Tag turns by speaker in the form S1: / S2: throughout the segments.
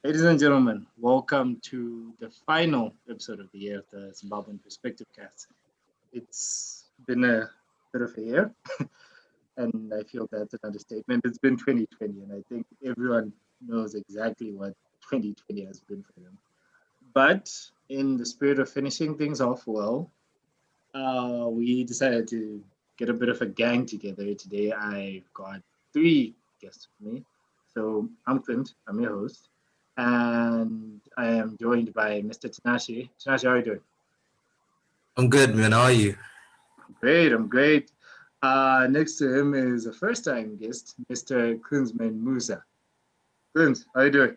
S1: Ladies and gentlemen, welcome to the final episode of the year of the Zimbabwean Perspective Cast. It's been a bit of a year, and I feel that's an understatement. It's been 2020, and I think everyone knows exactly what 2020 has been for them. But in the spirit of finishing things off well, we decided to get a bit of a gang together today. I've got three guests with me. So I'm Clint, I'm your host, and I am joined by Mr. Tanashi. Tanashi, how are you doing?
S2: I'm good, man. How are you?
S1: I'm great. Next to him is a first-time guest, Mr. Klinsman Musa. Klins, how are you doing?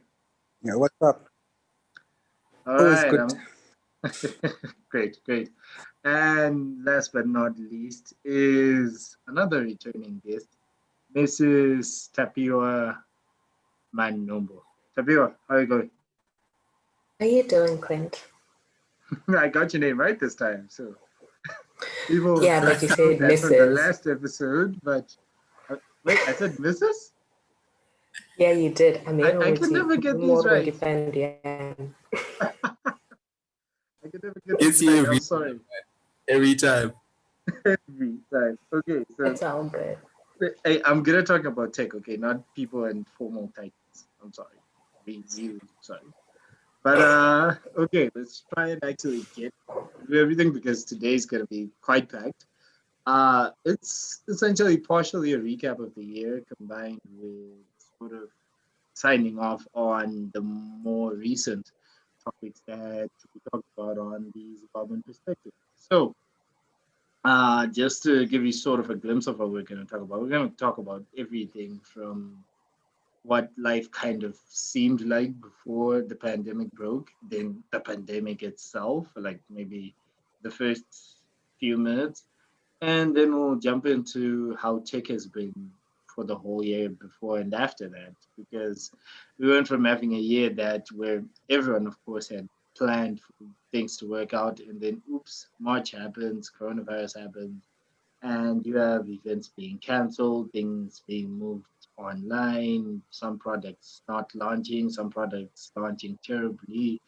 S3: Yeah, what's up?
S1: All
S3: Always
S1: right,
S3: good.
S1: great. And last but not least is another returning guest, Mrs. Tapiwa Manombo. Tapiwa, how are you going?
S4: How are you doing, Clint?
S1: I got your name right this time. So people
S4: Yeah, but you said
S1: that from the
S4: Mrs.
S1: last episode, but wait, I said Mrs.
S4: Yeah, you did.
S1: I can never get these right.
S4: Depend, yeah.
S1: I can never get
S2: It's
S1: these right.
S2: you
S1: I'm sorry.
S2: every time.
S1: Every time. Okay, so
S4: It's all good.
S1: hey, I'm gonna talk about tech, okay, not people and formal titles. I'm sorry. Be really sorry. But okay, let's try and actually get through everything because today's gonna be quite packed. It's essentially partially a recap of the year combined with sort of signing off on the more recent topics that we talked about on the Zimbabwean perspective. So, just to give you sort of a glimpse of what we're going to talk about, we're going to talk about everything from what life kind of seemed like before the pandemic broke, then the pandemic itself, like maybe the first few minutes, and then we'll jump into how tech has been for the whole year before and after that, because we went from having a year that where everyone, of course, had planned for things to work out, and then oops, March happens, coronavirus happens, and you have events being cancelled, things being moved online, some products not launching, some products launching terribly,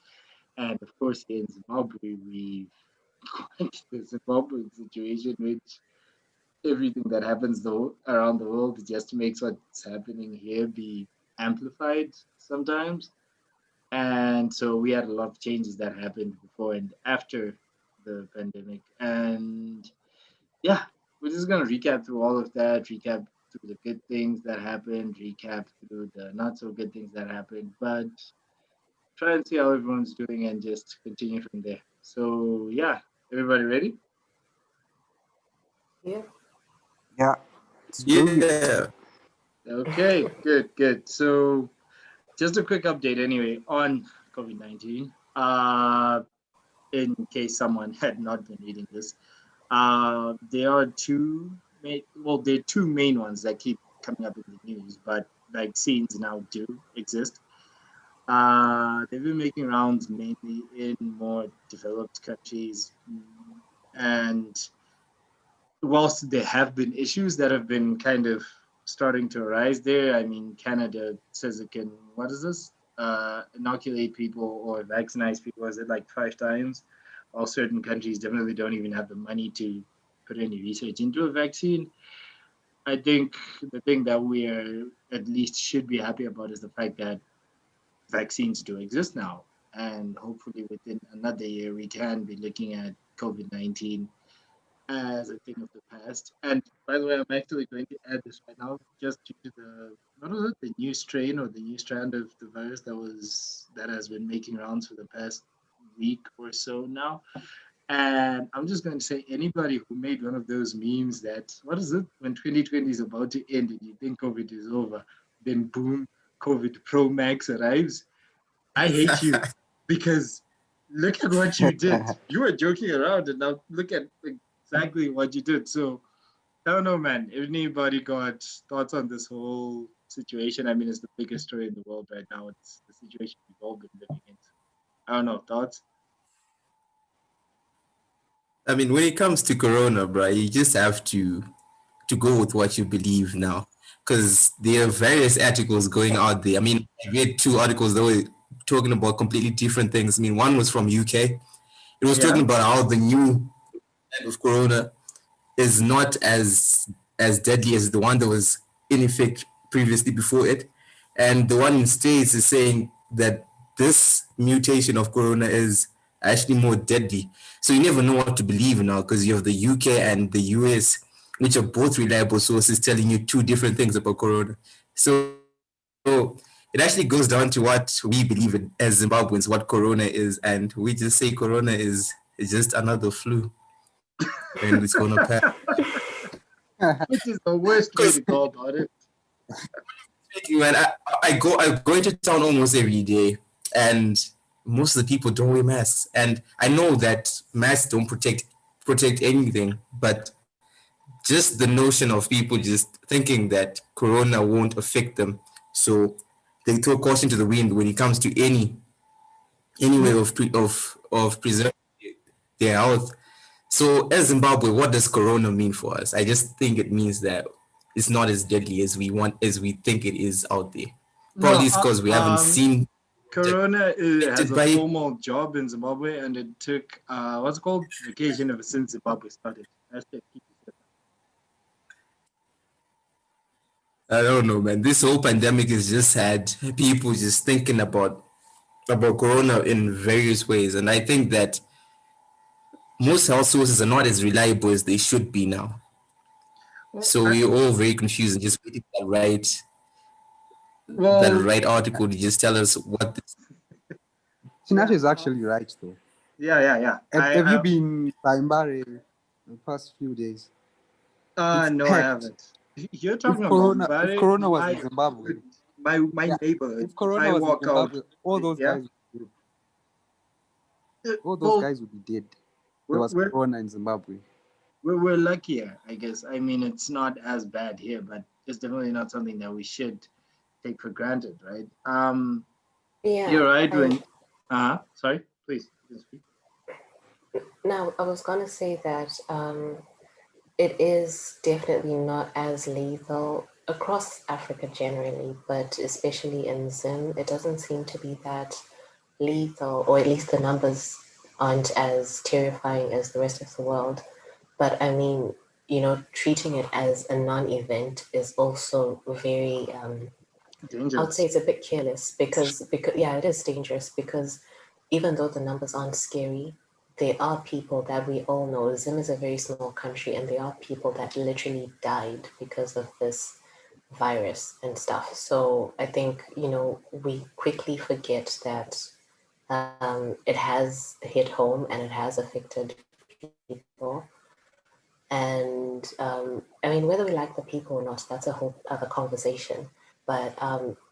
S1: and of course, here in Zimbabwe, we've got the Zimbabwean situation, which everything that happens though around the world just makes what's happening here be amplified sometimes. And so we had a lot of changes that happened before and after the pandemic. And yeah, we're just gonna recap through all of that, recap through the good things that happened, recap through the not so good things that happened, but try and see how everyone's doing and just continue from there. So yeah, everybody ready?
S4: Yeah.
S3: Yeah, let's do it.
S2: Yeah.
S1: Okay, good. So just a quick update anyway on COVID-19. In case someone had not been reading this, there are there are two main ones that keep coming up in the news, but vaccines now do exist. They've been making rounds mainly in more developed countries, and whilst there have been issues that have been kind of starting to arise there, I mean, Canada says it can, what is this? Inoculate people or vaccinate people, is it like 5 times? While certain countries definitely don't even have the money to put any research into a vaccine. I think the thing that we are at least should be happy about is the fact that vaccines do exist now. And hopefully within another year, we can be looking at COVID-19 as a thing of the past. And by the way, I'm actually going to add this right now, just due to what was it, the new strain or the new strand of the virus that has been making rounds for the past week or so now. And I'm just going to say, anybody who made one of those memes that, what is it, when 2020 is about to end and you think COVID is over, then boom, COVID Pro Max arrives. I hate you because look at what you did. You were joking around, and now look at exactly what you did. So I don't know, man. Anybody got thoughts on this whole situation? I mean, it's the biggest story in the world right now. It's the situation we've all been living in. I don't know. Thoughts?
S2: I mean, when it comes to Corona, bro, you just have to go with what you believe now, because there are various articles going out there. I mean, I read two articles talking about completely different things. I mean, one was from UK. It was
S1: Yeah.
S2: talking about how the new type of corona is not as deadly as the one that was in effect previously before it. And the one in States is saying that this mutation of corona is actually more deadly. So you never know what to believe in now because you have the UK and the US, which are both reliable sources telling you two different things about corona. So it actually goes down to what we believe in as Zimbabweans, what corona is, and we just say corona is just another flu, and it's gonna pass.
S1: Which is the worst way to go about it.
S2: Man, I go into town almost every day, and most of the people don't wear masks. And I know that masks don't protect anything, but just the notion of people just thinking that corona won't affect them, so they throw caution to the wind when it comes to any way of preserving their health. So as Zimbabwe, what does corona mean for us? I just think it means that it's not as deadly as we think it is out there. Probably
S1: No,
S2: it's because we haven't seen
S1: Corona has a
S2: by it.
S1: formal job in Zimbabwe, and it took what's it called vacation ever since Zimbabwe started.
S2: I don't know, man. This whole pandemic has just had people just thinking about corona in various ways, and I think that most health sources are not as reliable as they should be now.
S1: Well,
S2: So we're all very confused and just waiting for that
S1: well,
S2: right article to just tell us what this.
S3: Sinatra is actually right, though.
S1: yeah.
S3: Have you been Saimbare the past few days? It's
S1: No, I
S3: packed.
S1: haven't. You're talking
S3: If
S1: about
S3: Corona was in Zimbabwe,
S1: my
S3: yeah,
S1: neighborhood.
S3: if Corona
S1: I
S3: was in
S1: walk out,
S3: Zimbabwe, all those
S1: yeah.
S3: guys would be dead. All those
S1: Well,
S3: guys would be dead. There
S1: we're,
S3: was
S1: we're
S3: Corona in Zimbabwe.
S1: we're luckier, I guess. I mean, it's not as bad here, but it's definitely not something that we should take for granted, right?
S4: Yeah.
S1: You're right when. Sorry, please.
S4: Now, I was gonna say that it is definitely not as lethal across Africa generally, but especially in Zim, it doesn't seem to be that lethal, or at least the numbers aren't as terrifying as the rest of the world. But I mean, treating it as a non-event is also very, I would say
S1: Dangerous.
S4: it's a bit careless because yeah, it is dangerous because even though the numbers aren't scary, there are people that we all know. Zim is a very small country, and there are people that literally died because of this virus and stuff. So I think, we quickly forget that it has hit home and it has affected people. And I mean, whether we like the people or not, that's a whole other conversation. But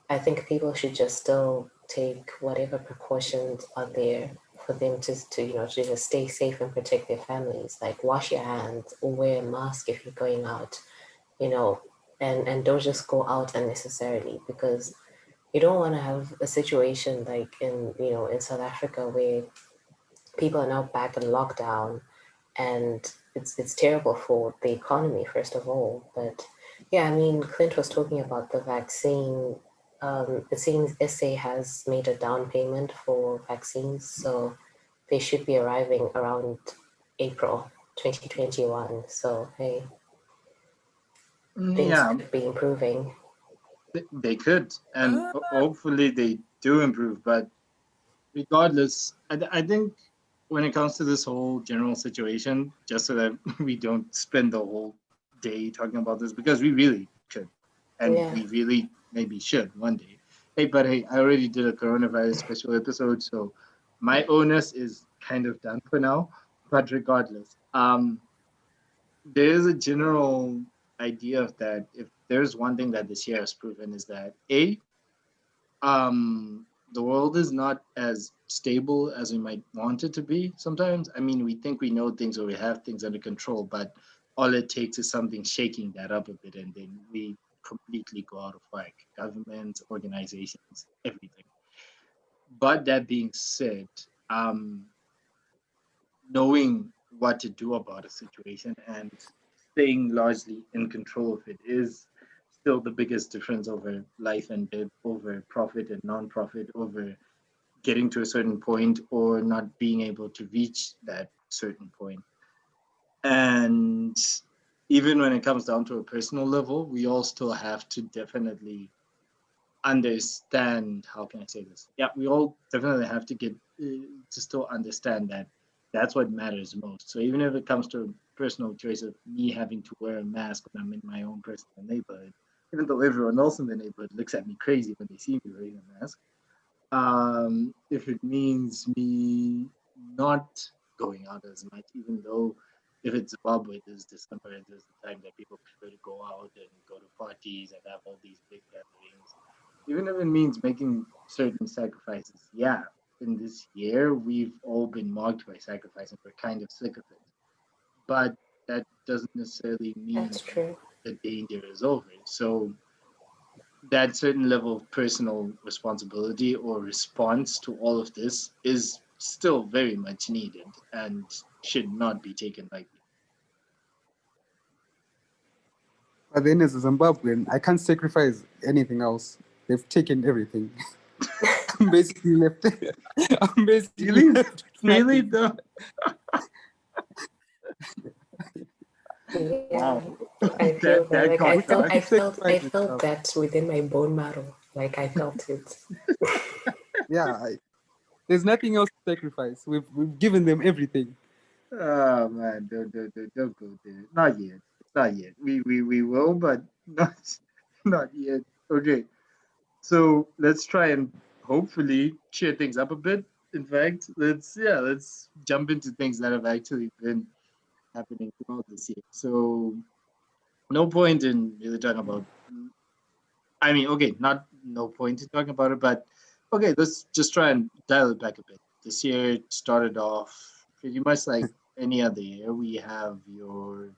S4: I think people should just still take whatever precautions are there for them to just stay safe and protect their families. Like wash your hands or wear a mask if you're going out, and don't just go out unnecessarily, because you don't want to have a situation like in South Africa where people are now back in lockdown, and it's terrible for the economy first of all. But yeah, I mean, Clint was talking about the vaccine. It seems SA has made a down payment for vaccines, so they should be arriving around April 2021. So hey, things
S1: Yeah,
S4: could be improving.
S1: they could, and hopefully they do improve. But regardless, I think when it comes to this whole general situation, just so that we don't spend the whole day talking about this, because we really could, and
S4: Yeah.
S1: we really maybe should one day. Hey, but hey, I already did a coronavirus special episode, so my onus is kind of done for now. But regardless, there is a general idea of that if there's one thing that this year has proven is that the world is not as stable as we might want it to be sometimes. I mean, we think we know things or we have things under control, but all it takes is something shaking that up a bit, and then we completely go out of whack. Governments, organizations, everything. But that being said, um, knowing what to do about a situation and staying largely in control of it is still the biggest difference over life and death, over profit and non-profit, over getting to a certain point or not being able to reach that certain point. And even when it comes down to a personal level, we all still have to definitely understand, how can I say this? Yeah, we all definitely have to get to still understand that that's what matters most. So even if it comes to a personal choice of me having to wear a mask when I'm in my own personal neighborhood, even though everyone else in the neighborhood looks at me crazy when they see me wearing a mask, if it means me not going out as much, even though if it's Zimbabwe this December, there's the time that people prefer to go out and go to parties and have all these big gatherings. Even if it means making certain sacrifices, yeah, in this year we've all been marked by sacrifice and we're kind of sick of it. But that doesn't necessarily mean
S4: That's true.
S1: the danger is over. So that certain level of personal responsibility or response to all of this is still very much needed and should not be taken lightly.
S3: But then as a Zimbabwean, I can't sacrifice anything else. They've taken everything. I'm basically left. I'm basically
S1: Really?
S3: left with
S1: Really
S3: nothing.
S1: though?
S4: Yeah,
S1: Wow.
S4: I feel that. Like
S1: got dark.
S4: I felt that within my bone marrow. Like I felt it.
S3: Yeah, there's nothing else to sacrifice. We've given them everything.
S1: Oh man, don't go there. Not yet. Not yet. We will, but not not yet. Okay. So let's try and hopefully cheer things up a bit. In fact, let's jump into things that have actually been happening throughout this year. So no point in really talking about. I mean, okay, not no point in talking about it, but okay, let's just try and dial it back a bit. This year started off pretty much like any other year. We have your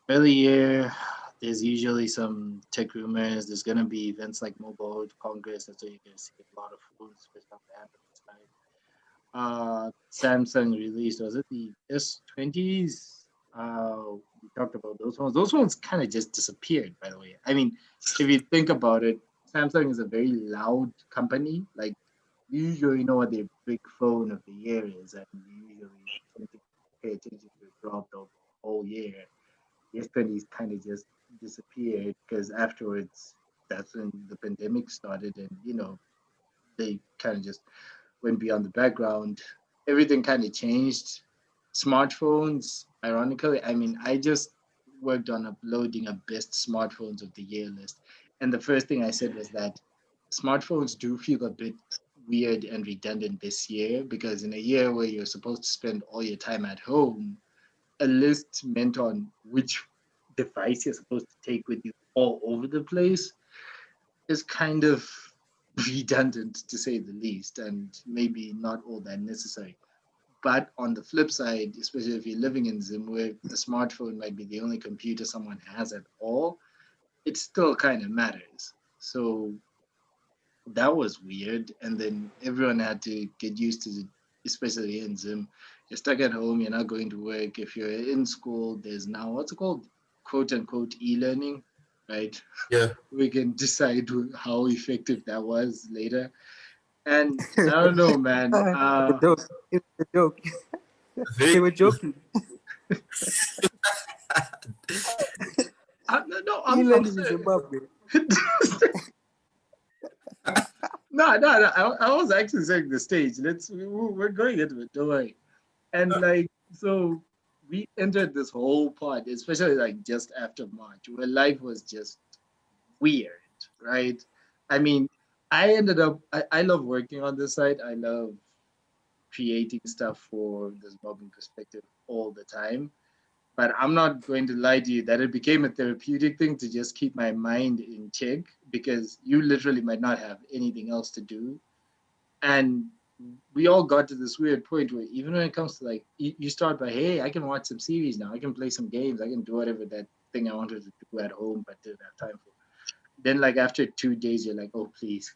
S1: early year. There's usually some tech rumors. There's gonna be events like Mobile World Congress. That's where you're gonna see a lot of phones, especially on the Android side. Samsung released, was it the S20s? We talked about those ones. Those ones kind of just disappeared, by the way. I mean, if you think about it, Samsung is a very loud company. Like, you usually know what their big phone of the year is, and you usually tend to pay attention to it throughout the whole year. The S20s kind of just disappeared because afterwards, that's when the pandemic started, and they kind of just went beyond the background. Everything kind of changed. Smartphones, ironically, I mean, I just worked on uploading a best smartphones of the year list. And the first thing I said was that smartphones do feel a bit weird and redundant this year because in a year where you're supposed to spend all your time at home, a list meant on which device you're supposed to take with you all over the place is kind of redundant to say the least, and maybe not all that necessary. But on the flip side, especially if you're living in Zim, where a smartphone might be the only computer someone has at all, it still kind of matters. So that was weird. And then everyone had to get used to it, especially in Zim. You're stuck at home, you're not going to work. If you're in school, there's now what's it called? Quote unquote e-learning, right?
S2: Yeah.
S1: We can decide how effective that was later. And I don't know, man.
S3: A joke. It's a joke. They
S2: Very
S3: were joking.
S1: No, I'm
S3: E-learning in
S1: serious.
S3: Zimbabwe.
S1: No. I was actually setting the stage. We're going into it. Don't worry. And like, so we entered this whole part, especially like just after March, where life was just weird, right? I mean, I ended up. I love working on this site. I love creating stuff for the Zimbabwean perspective all the time. But I'm not going to lie to you that it became a therapeutic thing to just keep my mind in check because you literally might not have anything else to do. And we all got to this weird point where even when it comes to like, you start by, hey, I can watch some series now, I can play some games, I can do whatever that thing I wanted to do at home but didn't have time for. Then like after 2 days, you're like, oh, please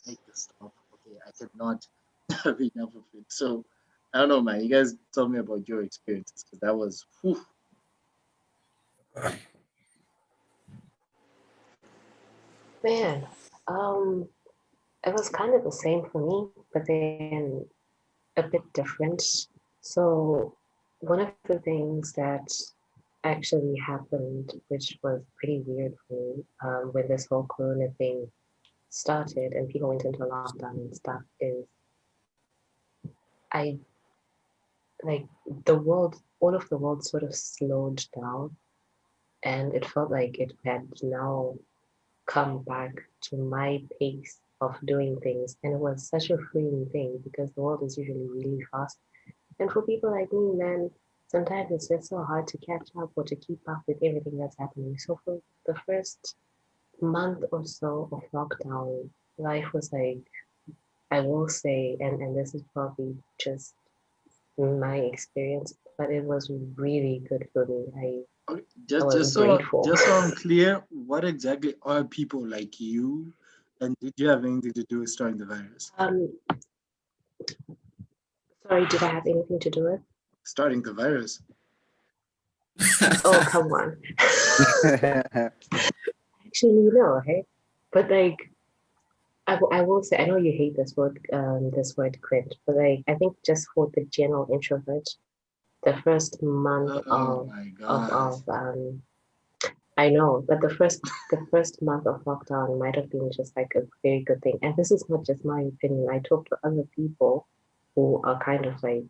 S1: make this stop. Okay, I cannot have enough of it. So I don't know, man. You guys tell me about your experiences because that was, whew.
S4: Man, It was kind of the same for me, but then a bit different. So one of the things that actually happened, which was pretty weird for me, when this whole corona thing started and people went into lockdown and stuff, is I like the world, all of the world sort of slowed down, and it felt like it had now come back to my pace of doing things. And it was such a freeing thing because the world is usually really fast. And for people like me, man, sometimes it's just so hard to catch up or to keep up with everything that's happening. So for the first month or so of lockdown, life was like, I will say, and this is probably just my experience, but it was really good for me.
S1: Okay,
S4: I
S1: Just,
S4: was
S1: just so,
S4: grateful.
S1: just so I'm clear, what exactly are people like you, and did you have anything to do with starting the virus?
S4: Sorry, did I have anything to do with?
S1: Starting the virus.
S4: Oh, come on. Actually, no, hey. But like, I will say, I know you hate this word cringe, but like, I think just for the general introvert, the first month
S1: Oh my gosh.
S4: of I know, but the first month of lockdown might have been just like a very good thing. And this is not just my opinion. I talked to other people who are kind of like,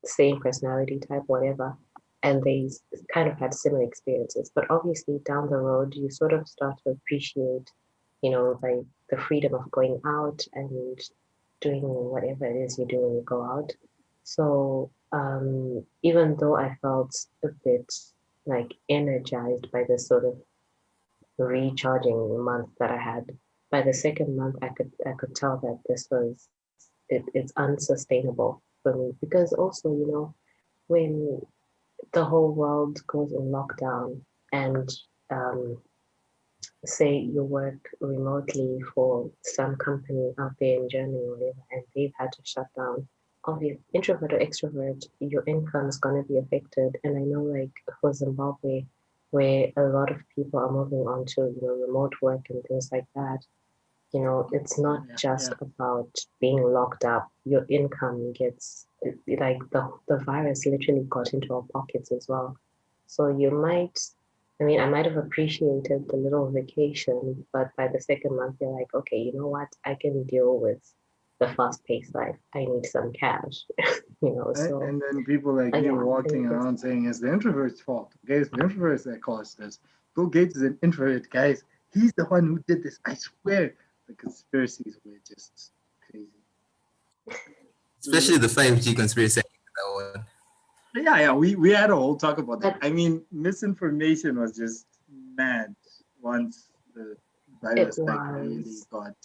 S4: same personality type, whatever, and they kind of had similar experiences. But obviously, down the road, you sort of start to appreciate, like the freedom of going out and doing whatever it is you do when you go out. So even though I felt a bit like energized by this sort of recharging month that I had, by the second month I could tell that this was it's unsustainable for me because also when the whole world goes in lockdown and um, say you work remotely for some company out there in Germany or whatever, and they've had to shut down. Obviously, introvert or extrovert, your income is going to be affected. And I know, like for Zimbabwe, where a lot of people are moving on to remote work and things like that. It's not
S1: Yeah,
S4: just
S1: yeah.
S4: about being locked up. Your income gets like the virus literally got into our pockets as well. So you might, I mean, I might have appreciated the little vacation, but by the second month, you're like, okay, you know what? I can deal with the fast-paced life. I need some cash, So
S1: And then people like me
S4: yeah, and
S1: walking around saying it's the introvert's fault. Okay, it's the introverts that caused this. Bill Gates is an introvert, guys. He's the one who did this. I swear. The conspiracies were just crazy.
S2: Especially the 5G conspiracy. That one.
S1: Yeah, we had a whole talk about that.
S4: but
S1: I mean, misinformation was just mad once the
S4: it
S1: virus like really
S4: was.
S1: got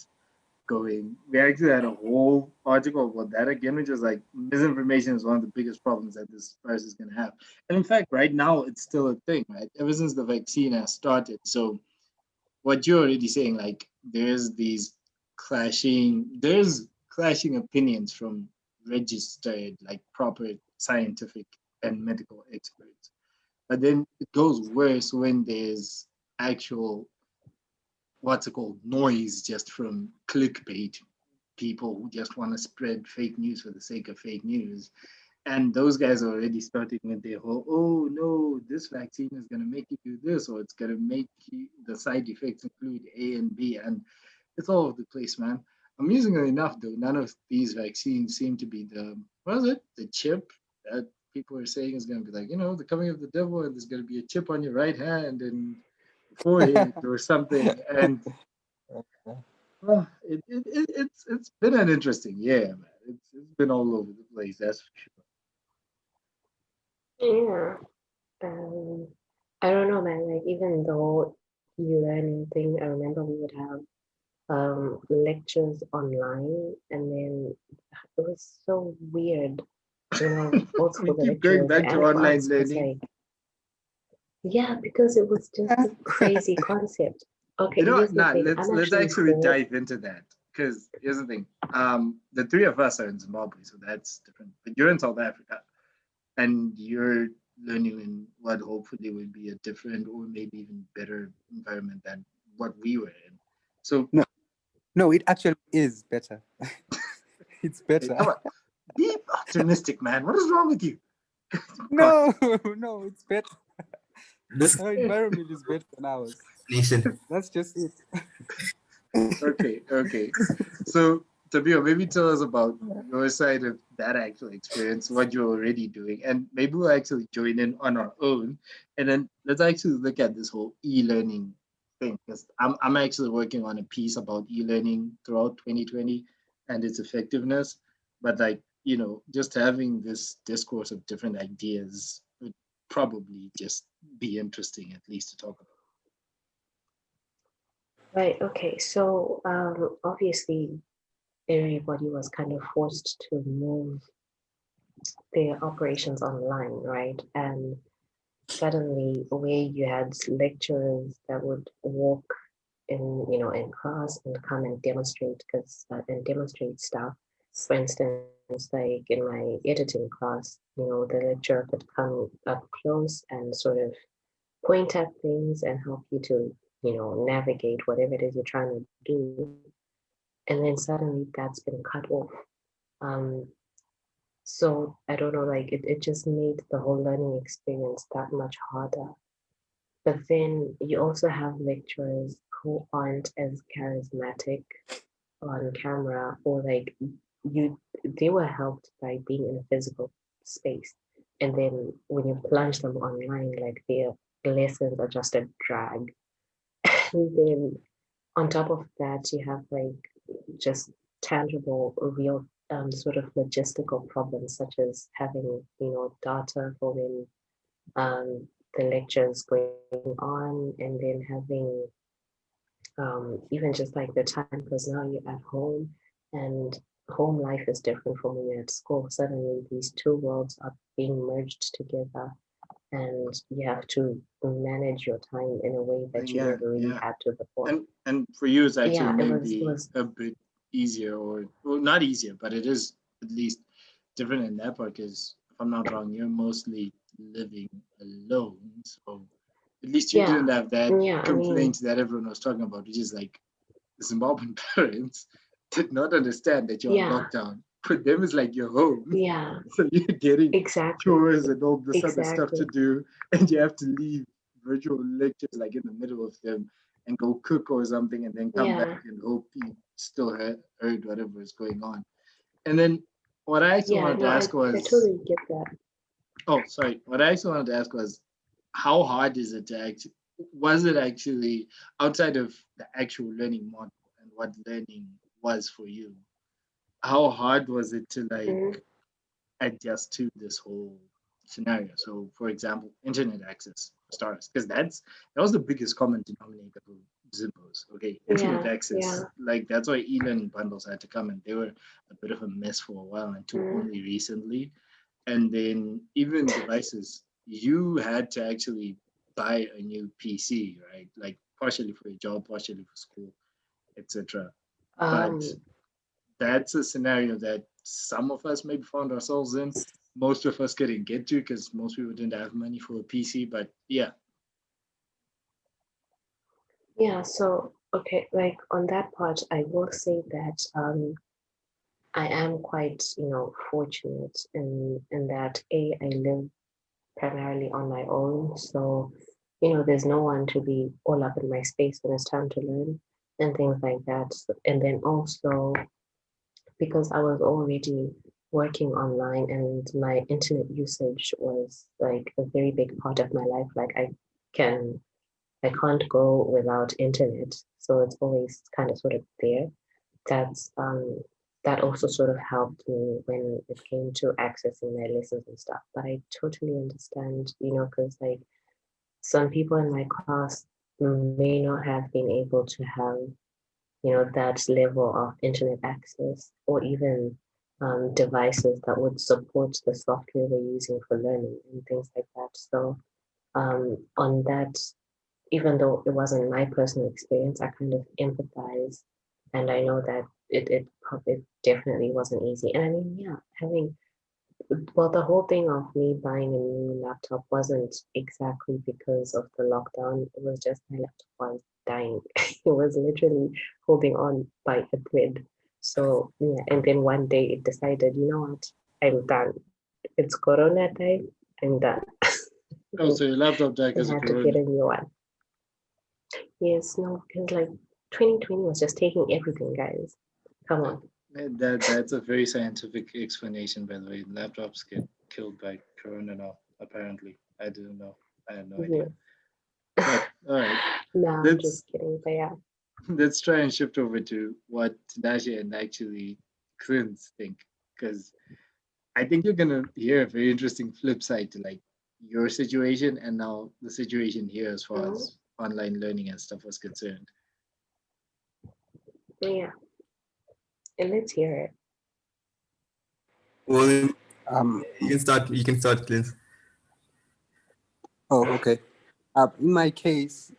S1: going. We actually had a whole article about that again, which was like misinformation is one of the biggest problems that this virus is going to have. And in fact, right now it's still a thing, right? Ever since the vaccine has started. So what you're already saying, like there's clashing opinions from registered, like proper scientific and medical experts. But then it goes worse when there's actual what's it called noise just from clickbait people who just want to spread fake news for the sake of fake news. And those guys are already starting with their whole, oh no, this vaccine is going to make you do this, or it's going to make you, the side effects include A and B. And it's all over the place, man. Amusingly enough, though, none of these vaccines seem to be what is it? The chip that people are saying is going to be like, the coming of the devil, and there's going to be a chip on your right hand and forehead or something. And well, it's been an interesting year, man. It's been all over the place. That's for sure.
S4: Yeah. Um, I don't know, man. Like even though e-learning thing, I remember we would have lectures online, and then it was so weird, both
S1: We
S4: for the
S1: keep going
S4: lecturers
S1: back to
S4: and for
S1: online
S4: us, because
S1: learning.
S4: like yeah, because it was just a crazy concept. Okay, here's the
S1: Nah,
S4: thing.
S1: let's
S4: I'm
S1: let's
S4: actually
S1: actually
S4: for
S1: dive into that because here's the thing. The three of us are in Zimbabwe, so that's different. But you're in South Africa, and you're learning in what hopefully will be a different or maybe even better environment than what we were in. So
S3: No. No, it actually is better. It's
S1: Hey,
S3: better.
S1: come on. Be optimistic, man. What is wrong with you?
S3: No, no, it's better.
S2: This
S3: Our environment is better than ours.
S2: nation.
S3: That's just it.
S1: Okay. So, Tabio, maybe tell us about your side of that actual experience, what you're already doing, and maybe we'll actually join in on our own, and then let's actually look at this whole e-learning thing. Because I'm actually working on a piece about e-learning throughout 2020 and its effectiveness, but like just having this discourse of different ideas would probably just be interesting, at least to talk about.
S4: Right. Okay. So obviously, everybody was kind of forced to move their operations online, right? And suddenly, where you had lecturers that would walk in class and come and demonstrate stuff. For instance, like in my editing class, the lecturer could come up close and sort of point at things and help you to navigate whatever it is you're trying to do. And then suddenly that's been cut off. um so I don't know, like it just made the whole learning experience that much harder. But then you also have lecturers who aren't as charismatic on camera, or like they were helped by being in a physical space. And then when you plunge them online, like their lessons are just a drag. And then on top of that, you have like just tangible, real sort of logistical problems, such as having, data for when the lectures going on, and then having even just like the time, because now you're at home and home life is different from when you're at school. Suddenly, these two worlds are being merged together, and you have to manage your time in a way that you
S1: Yeah,
S4: never really
S1: yeah.
S4: had to before.
S1: And for you, it's actually
S4: Yeah, it
S1: maybe
S4: was
S1: a bit easier, or well, not easier, but it is at least different in that part. Because if I'm not wrong, you're mostly living alone, so at least you
S4: yeah,
S1: didn't have that
S4: yeah. I mean,
S1: complaint that everyone was talking about, which is like the Zimbabwean parents did not understand that you're on
S4: yeah,
S1: lockdown. For them, it's like you're home,
S4: yeah,
S1: so you're getting
S4: exactly,
S1: chores and all this other stuff to
S4: exactly.
S1: do, and you have to leave virtual lectures like in the middle of them and go cook or something, and then come back
S4: Yeah,
S1: and hope you still heard whatever is going on. And then what I actually
S4: yeah.
S1: wanted to
S4: No, I
S1: ask was,
S4: totally get that.
S1: oh, sorry, what I actually wanted to ask was, how hard is it to actually, was it actually outside of the actual learning model and what learning was for you? How hard was it to like
S4: Mhm.
S1: adjust to this whole scenario? So, for example, internet access for starters, because that was the biggest common denominator for Zimbos. Okay, internet
S4: Yeah, yeah.
S1: access, like that's why e-learning bundles had to come, and they were a bit of a mess for a while until
S4: Mm.
S1: only recently. And then even devices, you had to actually buy a new PC, right? Like partially for your job, partially for school, etc. But
S4: Um,
S1: that's a scenario that some of us maybe found ourselves in. Most of us couldn't get to because most people didn't have money for a PC. But yeah,
S4: yeah, so okay, like on that part, I will say that I am quite, fortunate in that I live primarily on my own. So, there's no one to be all up in my space when it's time to learn and things like that. And then also because I was already working online and my internet usage was like a very big part of my life. Like can I can't go without internet. So it's always kind of sort of there. That's that also sort of helped me when it came to accessing my lessons and stuff. But I totally understand, because like some people in my class may not have been able to have, that level of internet access or even devices that would support the software we're using for learning and things like that. So on that, even though it wasn't my personal experience, I kind of empathize, and I know that it definitely wasn't easy. And I mean, yeah, the whole thing of me buying a new laptop wasn't exactly because of the lockdown. It was just my laptop was dying. He was literally holding on by a thread. So yeah, and then one day it decided, you know what, I'm done. It's Corona time. I'm done.
S1: Oh, so your laptop died
S4: I
S1: because of
S4: had to get
S1: Corona.
S4: a new one. Yes, no, because like 2020 was just taking everything, guys. Come on.
S1: That's a very scientific explanation, by the way. Laptops get killed by Corona now, apparently. I didn't know. I had no idea. But all right,
S4: No, I'm
S1: let's
S4: just kidding. But yeah.
S1: let's try and shift over to what Tinashe and actually Clint think, because I think you're gonna hear a very interesting flip side to like your situation and now the situation here as far
S4: Mhm.
S1: as online learning and stuff was concerned.
S4: Yeah. And let's hear it.
S2: Well, you
S3: Um,
S2: can start. You can start, Clint.
S3: oh, okay. In my case,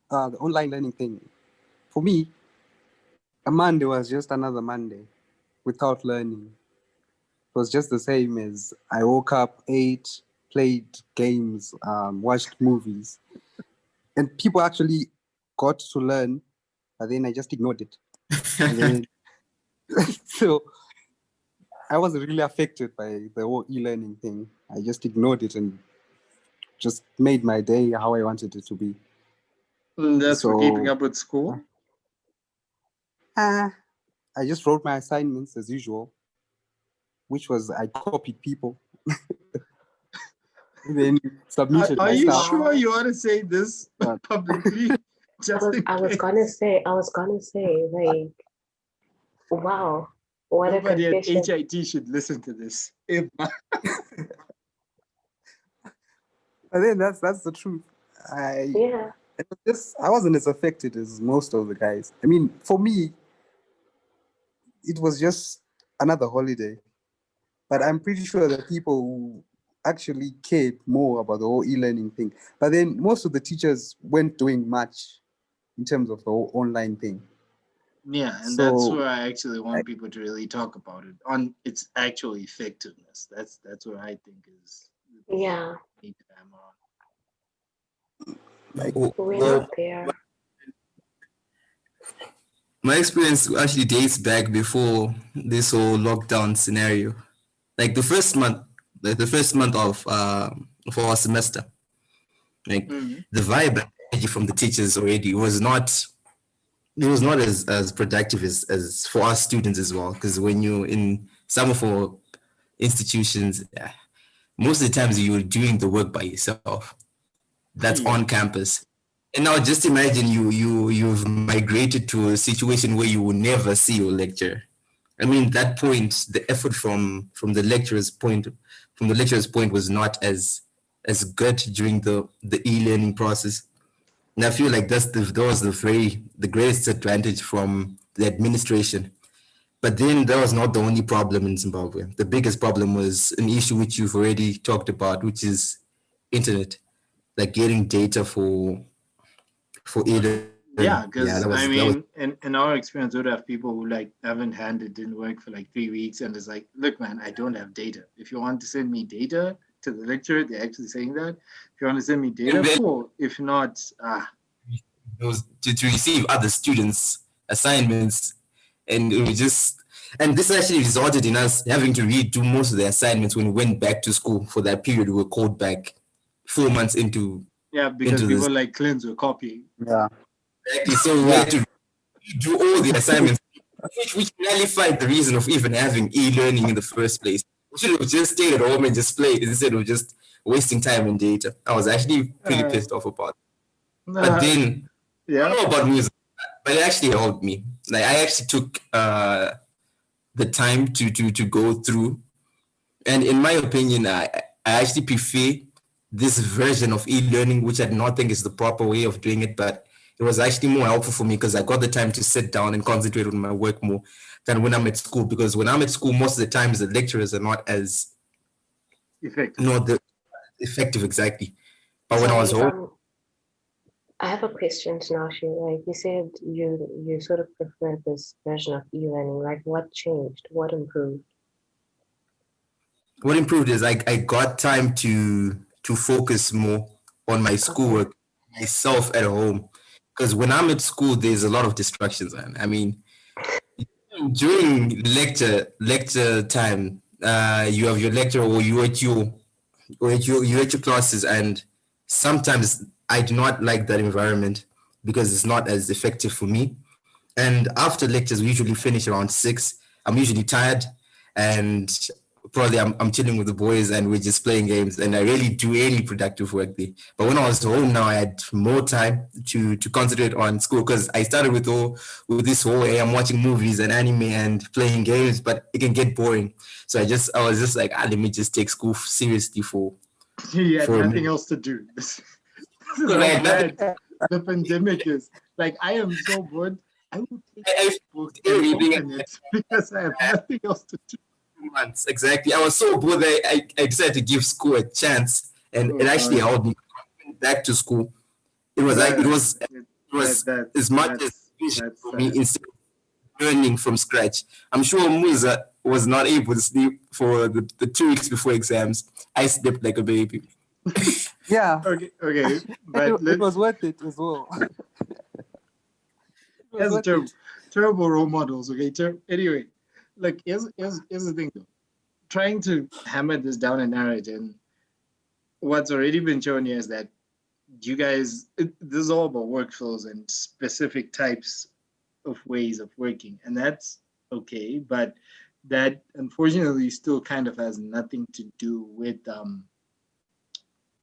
S3: the online learning thing, for me, a Monday was just another Monday without learning. It was just the same as I woke up, ate, played games, watched movies. And people actually got to learn, but then I just ignored it. And then, so I wasn't really affected by the whole e-learning thing. I just ignored it and just made my day how I wanted it to be.
S1: That's for keeping
S3: So
S1: up with school.
S3: I just wrote my assignments as usual, which was I copied people, and then submitted
S1: Are
S3: my
S1: you
S3: stuff.
S1: sure you want to say this
S3: But
S1: publicly? Just in
S4: I was
S1: case.
S4: gonna say, like, wow, what a
S1: Nobody at
S4: confession.
S1: HIT should listen to this. If
S3: but then that's the truth.
S4: Yeah.
S3: I wasn't as affected as most of the guys. I mean, for me, it was just another holiday. But I'm pretty sure that people who actually cared more about the whole e-learning thing. But then most of the teachers weren't doing much in terms of the whole online thing.
S1: yeah, and that's
S3: So
S1: where I actually want people to really talk about it on its actual effectiveness. That's what I think is
S4: Yeah.
S1: need to hammer on.
S3: like
S4: We're
S2: Well,
S4: not there.
S2: my experience actually dates back before this whole lockdown scenario. Like the first month of our semester. Like
S1: Mhm.
S2: the vibe and energy from the teachers already was not as productive as for us students as well. Because when you're in some of our institutions, most of the times you're doing the work by yourself. That's
S1: Yeah.
S2: on campus. And now just imagine you've migrated to a situation where you will never see your lecturer. I mean, that point, the effort from the lecturer's point was not as good during the e-learning process. And I feel like that was the greatest advantage from the administration. But then that was not the only problem in Zimbabwe. The biggest problem was an issue which you've already talked about, which is internet, like getting data for e-learning.
S1: Yeah,
S2: Yeah,
S1: because
S2: that
S1: I
S2: was
S1: mean, in our experience, we would have people who like haven't had it, didn't work for like 3 weeks, and it's like, look, man, I don't have data. If you want to send me data to the lecturer, they're actually saying that. If you want to send me data,
S2: and then
S1: cool. If not,
S2: it was to receive other students' assignments, and it was just and this actually resulted in us having to redo most of the assignments when we went back to school for that period. We were called back 4 months
S1: yeah, because
S2: into
S1: people
S2: this.
S1: like Clint's were copying.
S3: yeah,
S2: Exactly. So we
S3: yeah.
S2: had to do all the assignments, which nullified the reason of even having e-learning in the first place. We should have just stayed at home and just played instead of just wasting time and data. I was actually pretty
S1: Uh,
S2: pissed off about it. But then I
S1: yeah.
S2: don't know about music, but it actually helped me. Like I actually took the time to go through, and in my opinion, I actually prefer this version of e-learning, which I do not think is the proper way of doing it, but it was actually more helpful for me because I got the time to sit down and concentrate on my work more than when I'm at school. Because when I'm at school, most of the times the lecturers are not as
S1: Effective.
S2: not the effective exactly. But when I was
S4: Sorry,
S2: home,
S4: I have a question to ask you. Like you said, you sort of prefer this version of e-learning. Like, what changed? What improved?
S2: what improved is I got time to focus more on my
S4: Okay.
S2: schoolwork myself at home because when I'm at school, there's a lot of distractions, man. I mean, during lecture time, you have your lecture or you at your classes, and sometimes I do not like that environment because it's not as effective for me. And after lectures, we usually finish around 6. I'm usually tired, and probably I'm chilling with the boys and we're just playing games, and I really do any productive work there. But when I was home now, I had more time to concentrate on school because I started with this whole hey, I'm watching movies and anime and playing games, but it can get boring. So I was just like, let me just take school seriously
S1: You had
S2: for a
S1: nothing
S2: minute.
S1: else to do. This is
S2: I
S1: how
S2: had nothing.
S1: bad the pandemic is. Like, I am so bored. I will take
S2: I
S1: this book and
S2: reading
S1: open it because I have nothing else to do.
S2: months exactly. I was so bored that I decided to give school a chance, and
S1: Oh
S2: it actually
S1: God.
S2: helped me back to school. It was like
S1: Uh,
S2: it was as much as efficient
S1: that's
S2: for me
S1: sad.
S2: instead of learning from scratch. I'm sure Musa was not able to sleep for the 2 weeks before exams. I slept like a baby.
S3: Yeah,
S1: Okay, but
S3: it was worth it as well. It was
S1: as
S3: worth it.
S1: terrible role models. Okay, anyway, like here's the thing though. Trying to hammer this down and narrow it, and what's already been shown here is that you guys, this is all about workflows and specific types of ways of working, and that's okay. But that unfortunately still kind of has nothing to do with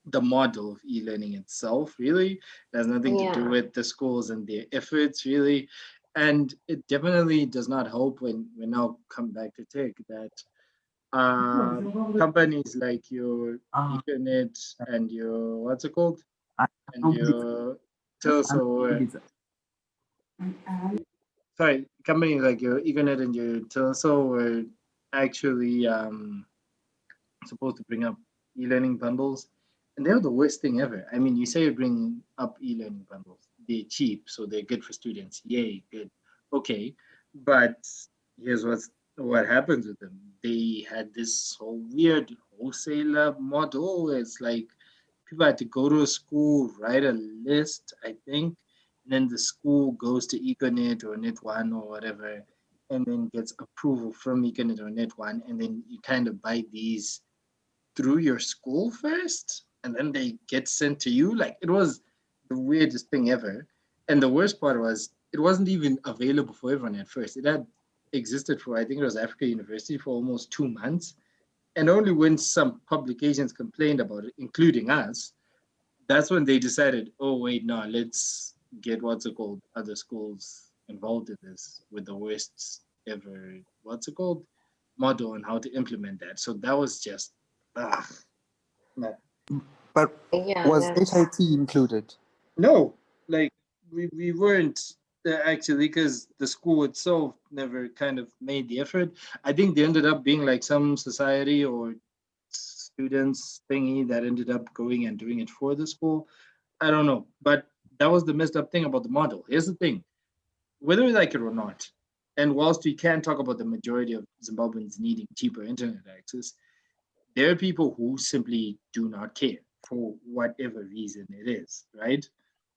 S1: the model of e-learning itself. Really, it has nothing to do
S4: Yeah.
S1: with the schools and their efforts. Really, and it definitely does not help when we now come back to tech that companies like your Ethernet and your what's it called and your Telso, sorry, companies like your Ethernet and your Telso were actually supposed to bring up e-learning bundles, and they're the worst thing ever. I mean, you say you're bringing up e-learning bundles, they're cheap, so they're good for students. Yay, good, okay, but here's what happens with them. They had this whole weird wholesaler model where it's like people had to go to a school, write a list, I think, and then the school goes to Econet or Net One or whatever, and then gets approval from Econet or Net One, and then you kind of buy these through your school first, and then they get sent to you. Like, it was the weirdest thing ever. And the worst part was it wasn't even available for everyone at first. It had existed for, I think it was Africa University, for almost 2 months. And only when some publications complained about it, including us, that's when they decided, oh wait, no, let's get what's it called, other schools involved in this with the worst ever what's it called model and how to implement that. So that was just ah, man.
S3: But
S4: Yeah,
S3: was
S4: that's
S3: HIT included?
S1: No, like we weren't actually, because the school itself never kind of made the effort. I think they ended up being like some society or students thingy that ended up going and doing it for the school. I don't know, but that was the messed up thing about the model. Here's the thing: whether we like it or not, and whilst we can talk about the majority of Zimbabweans needing cheaper internet access, there are people who simply do not care for whatever reason it is, right?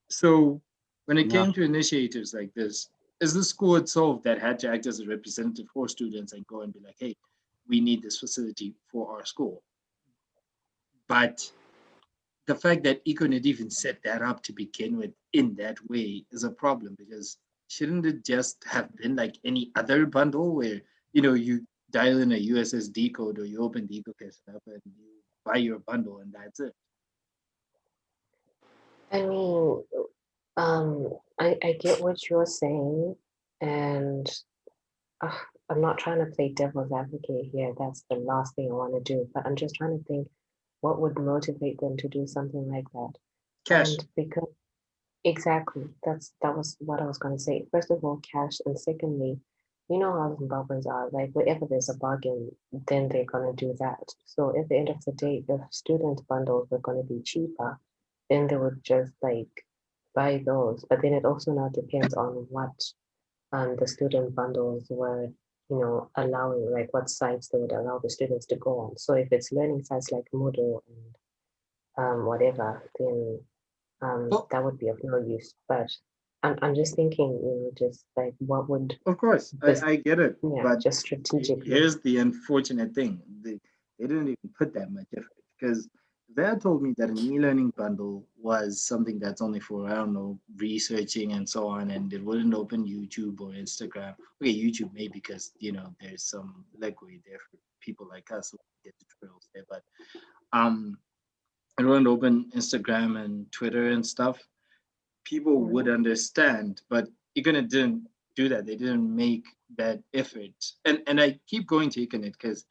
S1: So when it
S3: Yeah.
S1: came to initiatives like this, is the school itself that had to act as a representative for students and go and be like, hey, we need this facility for our school. But the fact that Econet even set that up to begin with in that way is a problem, because shouldn't it just have been like any other bundle where, you dial in a USSD code or you open the EcoCash app and you buy your bundle and that's it?
S4: I mean, I get what you're saying, and uh, I'm not trying to play devil's advocate here. That's the last thing I want to do. But I'm just trying to think what would motivate them to do something like that.
S1: Cash.
S4: And because exactly, that was what I was going to say. First of all, cash, and secondly, you know how Zimbabweans are. Like, wherever there's a bargain, then they're going to do that. So at the end of the day, if student bundles were going to be cheaper, then they would just like buy those. But then it also now depends on what the student bundles were, allowing, like what sites they would allow the students to go on. So if it's learning sites like Moodle and whatever, then
S1: Well,
S4: that would be of no use. But I'm just thinking, just like what would
S1: Of course,
S4: this,
S1: I get it, but
S4: just strategically.
S1: here's the unfortunate thing: they didn't even put that much effort because they had told me that an e-learning bundle was something that's only for, I don't know, researching and so on, and it wouldn't open YouTube or Instagram. Okay, YouTube maybe because there's some leeway there for people like us who get tutorials there, but um, it wouldn't open Instagram and Twitter and stuff. People would understand, but Econet didn't do that. They didn't make that effort. And I keep going to Econet because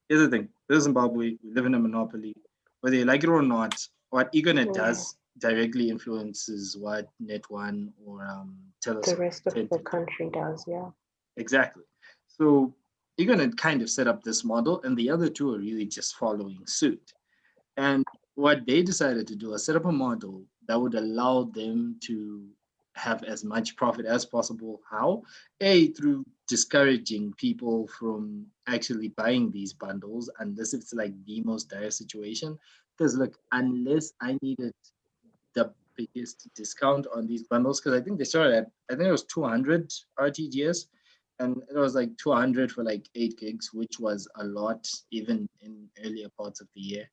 S1: here's the thing: this is Zimbabwe. We live in a monopoly, whether you like it or not. What Econet does directly influences what Net One or
S4: The rest of the
S1: Telus
S4: country does, yeah.
S1: exactly. So Econet kind of set up this model, and the other two are really just following suit. And what they decided to do was set up a model that would allow them to have as much profit as possible. How? A, through discouraging people from actually buying these bundles unless it's like the most dire situation. Because look, unless I needed the biggest discount on these bundles, because I think they started at, I think it was 200 RTGS, and it was like 200 for like 8 gigs, which was a lot even in earlier parts of the year.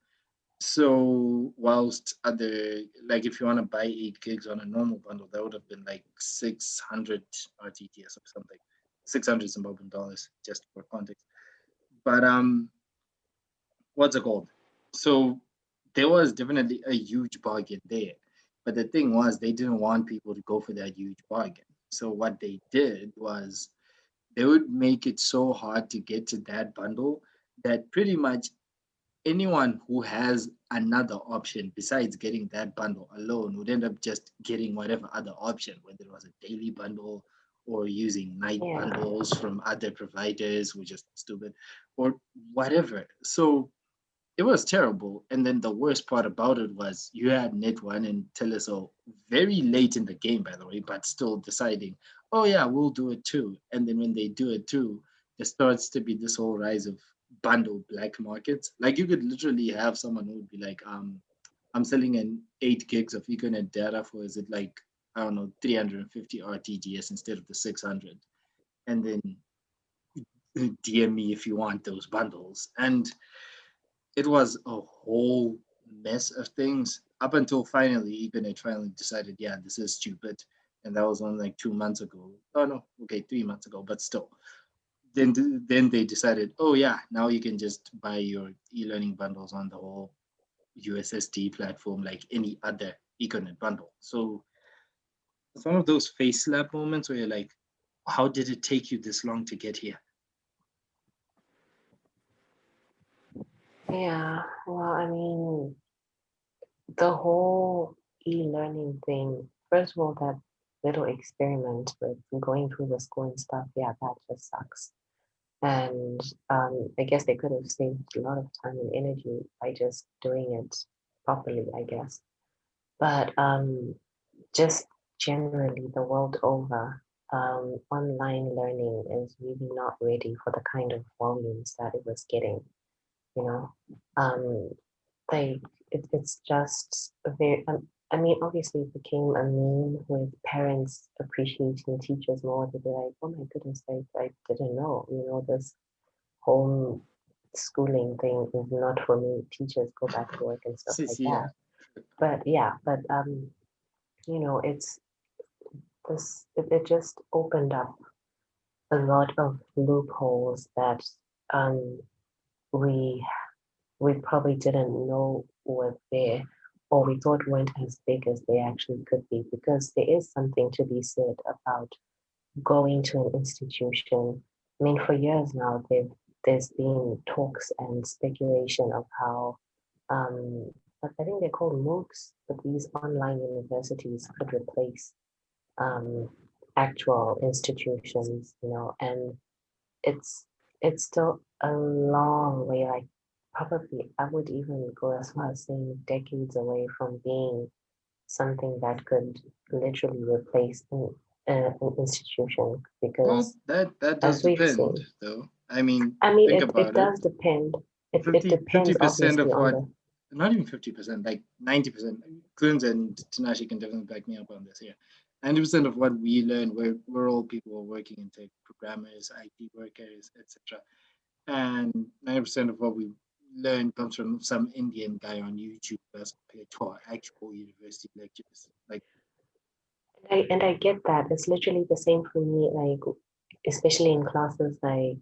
S1: So whilst other, like if you want to buy 8 gigs on a normal bundle, that would have been like 600 RTGS or something, 600 Zimbabwean dollars, just for context. But what's it called? So there was definitely a huge bargain there. But the thing was, they didn't want people to go for that huge bargain. So what they did was they would make it so hard to get to that bundle that pretty much anyone who has another option besides getting that bundle alone would end up just getting whatever other option, whether it was a daily bundle or using night bundles from other providers, which is stupid, or whatever. So it was terrible. And then the worst part about it was you had Net One and Teleso very late in the game, by the way, but still deciding, oh yeah, we'll do it too. And then when they do it too, there starts to be this whole rise of bundle black markets. Like you could literally have someone who would be like, I'm selling an 8 gigs of Ethernet data for, is it like, I don't know, 350 RTGS instead of the 600. And then DM me if you want those bundles. And it was a whole mess of things up until finally Ethernet finally decided, yeah, this is stupid. And that was only like 2 months ago. Oh no, okay, 3 months ago, but still. Then they decided, oh yeah, now you can just buy your e-learning bundles on the whole USSD platform like any other Ethernet bundle. So it's one of those face slap moments where you're like, how did it take you this long to get here?
S4: Yeah, well, I mean, the whole e-learning thing, first of all, that little experiment with going through the school and stuff, yeah, that just sucks. And I guess they could have saved a lot of time and energy by just doing it properly, I guess. But just generally, the world over, online learning is really not ready for the kind of volumes that it was getting, you know. Um, like it's just a very I mean, obviously it became a meme with parents appreciating teachers more. They'd be like, oh my goodness, I didn't know, this home schooling thing is not for me. Teachers go back to work and stuff like
S1: Yeah.
S4: that. But yeah, but it's this it just opened up a lot of loopholes that um we we probably didn't know were there, or we thought weren't as big as they actually could be, because there is something to be said about going to an institution. I mean, for years now, there's been talks and speculation of how, I think they're called MOOCs, but these online universities could replace um, actual institutions, and it's it's still a long way, like probably I would even go as far as saying decades away from being something that could literally replace an institution,
S1: Well,
S4: because
S1: that does
S4: as we've
S1: depend,
S4: seen,
S1: though. I mean,
S4: I mean,
S1: think
S4: it
S1: about it.
S4: does depend. It
S1: 50
S4: depends
S1: percent
S4: obviously
S1: of
S4: on
S1: what,
S4: the
S1: not even 50%, like 90%. Clunes and Tanashi can definitely back me up on this here. 90% of what we learn, we're all people who are working in tech, programmers, IT workers, etc. And 90% of what we learn comes from some Indian guy on YouTube as compared to our actual university lectures. Like,
S4: I get that. It's literally the same for me, like especially in classes like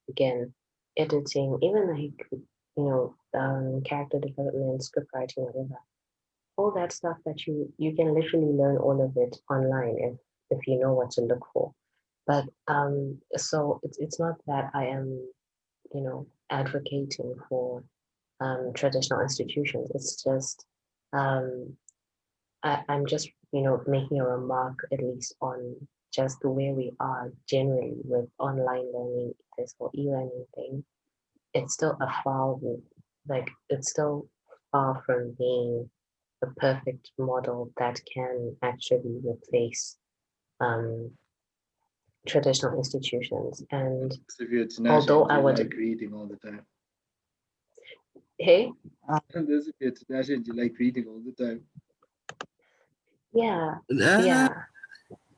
S4: again, editing, even like, character development, script writing, whatever. All that stuff that you can literally learn all of it online if you know what to look for. But so it's not that I am, advocating for traditional institutions. It's just I'm just, making a remark at least on just where we are generally with online learning, this whole e-learning thing. It's still it's still far from being the perfect model that can actually replace um, traditional institutions. And
S1: if you're
S4: although
S1: international,
S4: I
S1: you
S4: would,
S1: like reading all the time.
S4: hey,
S1: And if you're international, you like reading all the time.
S4: yeah,
S2: Ah,
S4: yeah,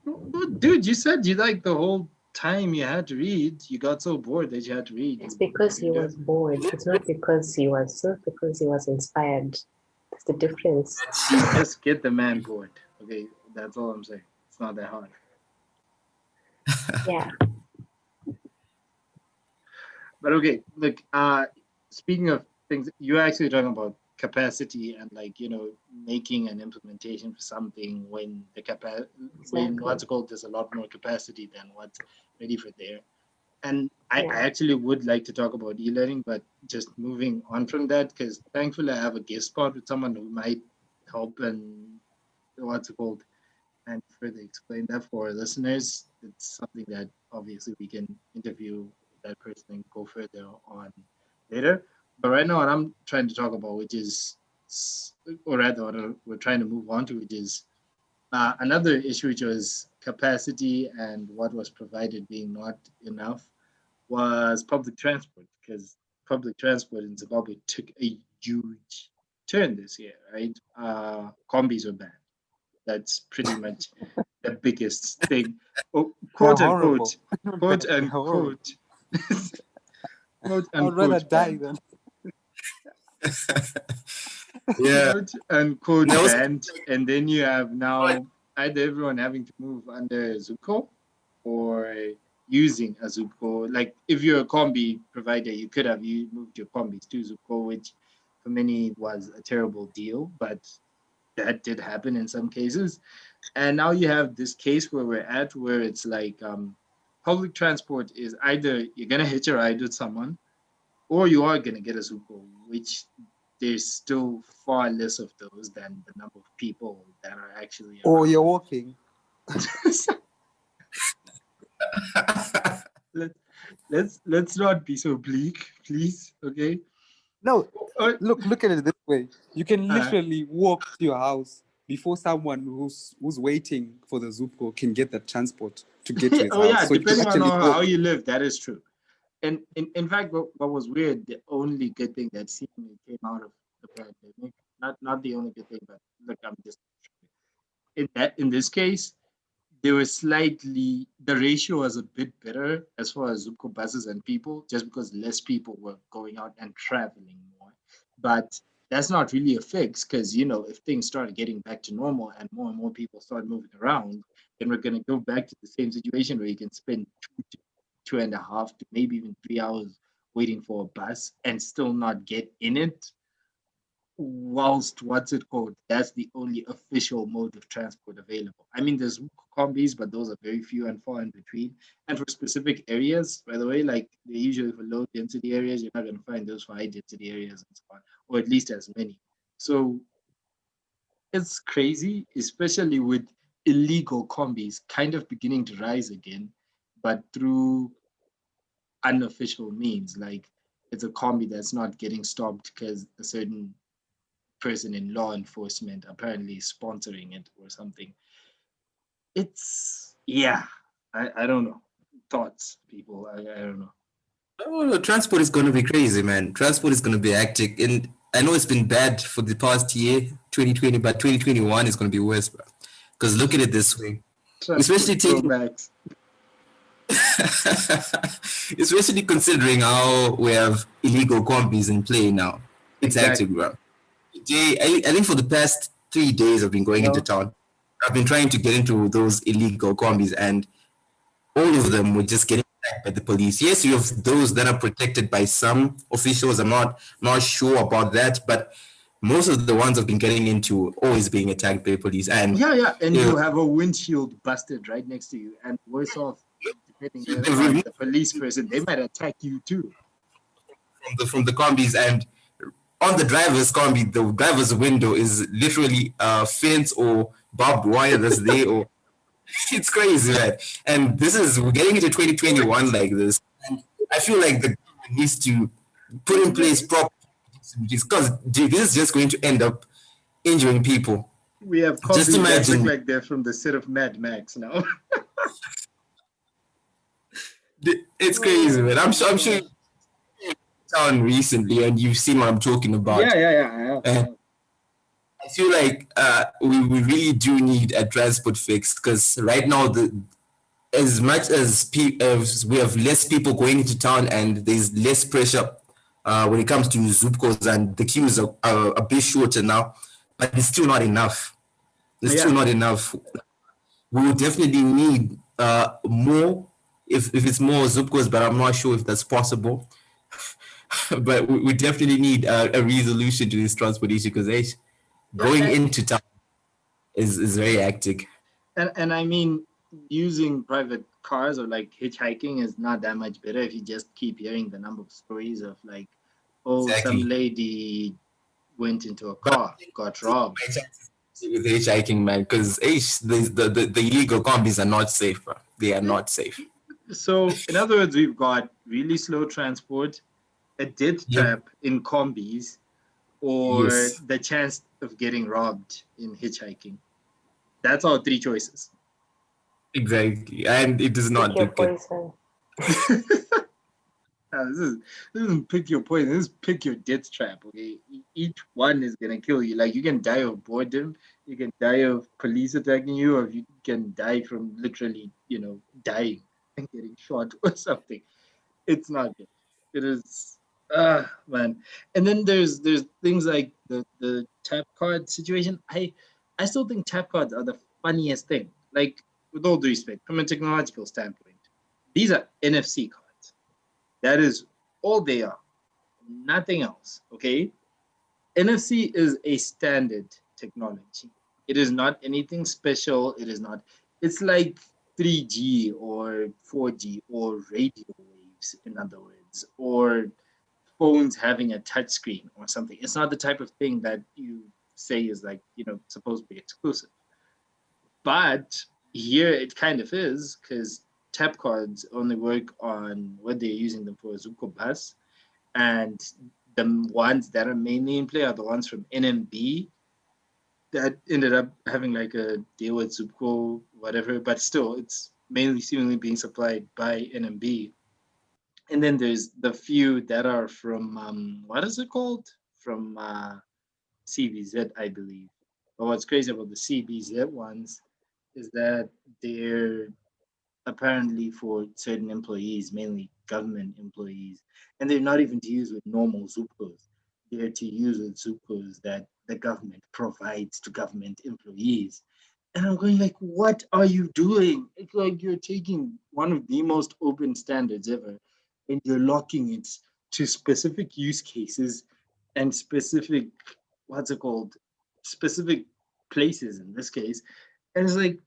S1: No, dude, you said you like the whole time you had to read. You got so bored that you had to read.
S4: it's because he was bored. It's not because it's not because he was inspired. That's the difference.
S1: Just get the man bored. Okay, that's all I'm saying. It's not that hard.
S4: Yeah.
S1: But okay, look, speaking of things, you're actually talking about capacity and making an implementation for something when when what's
S4: Exactly.
S1: it called, there's a lot more capacity than what's ready for there. And I
S4: Yeah.
S1: actually would like to talk about e-learning, but just moving on from that, because thankfully I have a guest spot with someone who might help and what's it called, and further explain that for our listeners. It's something that obviously we can interview that person and go further on later. But right now, what I'm trying to talk about, which is, or rather, what we're trying to move on to, which is another issue, which was capacity and what was provided being not enough, was public transport, because public transport in Zimbabwe took a huge turn this year, right? Combis were banned. That's pretty much the biggest thing. Oh,
S3: They're
S1: quote
S3: horrible.
S1: unquote, quote
S3: They're horrible.
S1: unquote, quote
S3: I would rather
S1: unquote
S3: die
S1: banned,
S3: than.
S2: yeah.
S1: quote unquote
S2: And also,
S1: banned, and then you have now either everyone having to move under Zuko or using a Zuko. Like if you're a combi provider, you could have you moved your combis to Zuko, which for many was a terrible deal, but that did happen in some cases. And now you have this case where we're at where it's like public transport is either you're gonna hitch a ride with someone or you are gonna get a Zuko, which there's still far less of those than the number of people that are actually
S3: Or you're
S1: around.
S3: walking.
S1: let's not be so bleak, please. Okay.
S3: No,
S1: Uh,
S3: look at it this way. You can
S1: uh,
S3: literally walk to your house before someone who's waiting for the Zuko can get the transport to get to his
S1: oh yeah,
S3: house. So you can
S1: depending on
S3: actually
S1: how
S3: walk.
S1: you live, that is true. And in fact, what was weird, the only good thing that seemingly came out of the pandemic, not the only good thing, but look, I'm just in this case, they were slightly the ratio was a bit better as far as Zuko buses and people, just because less people were going out and traveling more. But that's not really a fix because if things started getting back to normal and more people start moving around, then we're gonna go back to the same situation where you can spend 2.5 to maybe even 3 hours waiting for a bus and still not get in it whilst what's it called? That's the only official mode of transport available. I mean, there's combis, but those are very few and far in between. And for specific areas, by the way, like they're usually for low density areas, you're not going to find those for high density areas and so on, or at least as many. So it's crazy, especially with illegal combis kind of beginning to rise again, but through unofficial means. Like it's a combi that's not getting stopped because a certain person in law enforcement apparently sponsoring it or something. It's yeah, I don't know. Thoughts, people. I don't know.
S2: oh, transport is going to be crazy, man. Transport is going to be hectic. And I know it's been bad for the past year, 2020, but 2021 is going to be worse, bro. Because look at it this way, especially
S1: Transport
S2: taking,
S1: Max.
S2: especially considering how we have illegal combis in play now. It's
S1: Exactly.
S2: hectic, bro. I think for the past 3 days I've been going into town. I've been trying to get into those illegal combis, and all of them were just getting attacked by the police. Yes, you have those that are protected by some officials. I'm not sure about that, but most of the ones I've been getting into always being attacked by police. And
S1: Yeah, and
S2: you
S1: you
S2: know,
S1: have a windshield busted right next to you, and worse off, depending
S2: they've
S1: on
S2: removed
S1: the police person, they might attack you too.
S2: from the combis, and on the driver's combi, the driver's window is literally a fence or barbed wire that's there, or it's crazy, man. And we're getting into 2021 like this. And I feel like the government needs to put in place proper because this is just going to end up injuring people.
S1: We have
S2: Just
S1: combis that look
S2: imagine,
S1: like they're from the set of Mad Max now.
S2: it's crazy, man. I'm sure you've been town recently and you've seen what I'm talking about.
S1: Yeah. I have.
S2: I feel like we really do need a transport fix because right now as much as we have less people going into town and there's less pressure when it comes to Zupcos, and the queues are a bit shorter now, but it's still not enough. It's still not enough. We will definitely need more if it's more Zupcos, but I'm not sure if that's possible. But we definitely need a resolution to this transport issue because going into town is very hectic.
S1: And I mean, using private cars or like hitchhiking is not that much better if you just keep hearing the number of stories of like, oh,
S2: Exactly.
S1: some lady went into a car, got robbed.
S2: With hitchhiking, man, because the illegal combis are not safe, bro. They are not safe.
S1: So, in other words, we've got really slow transport, a death trap in combis, or the chance of getting robbed in hitchhiking. That's our three choices.
S2: Exactly, and it does not
S4: Pick your
S2: look good.
S4: poison.
S1: This isn't pick your poison. This is pick your death trap. Okay, each one is gonna kill you. Like you can die of boredom, you can die of police attacking you, or you can die from literally, dying and getting shot or something. It's not good. It is, man. And then there's things like the tap card situation. I still think tap cards are the funniest thing. Like with all due respect, from a technological standpoint, these are NFC cards. That is all they are, nothing else, okay? NFC is a standard technology. It is not anything special. It's like 3G or 4G or radio waves, in other words, or phones having a touch screen or something. It's not the type of thing that you say is like, supposed to be exclusive. But here it kind of is because tap cards only work on what they're using them for, Zuko Bus. And the ones that are mainly in play are the ones from NMB that ended up having like a deal with Zuko, whatever. But still, it's mainly seemingly being supplied by NMB. And then there's the few that are from, what is it called? From CBZ, I believe. But what's crazy about the CBZ ones is that they're apparently for certain employees, mainly government employees, and they're not even to use with normal Zupcos. They're to use with Zupcos that the government provides to government employees. And I'm going like, what are you doing? It's like you're taking one of the most open standards ever, and you're locking it to specific use cases and specific, specific places in this case. And it's like,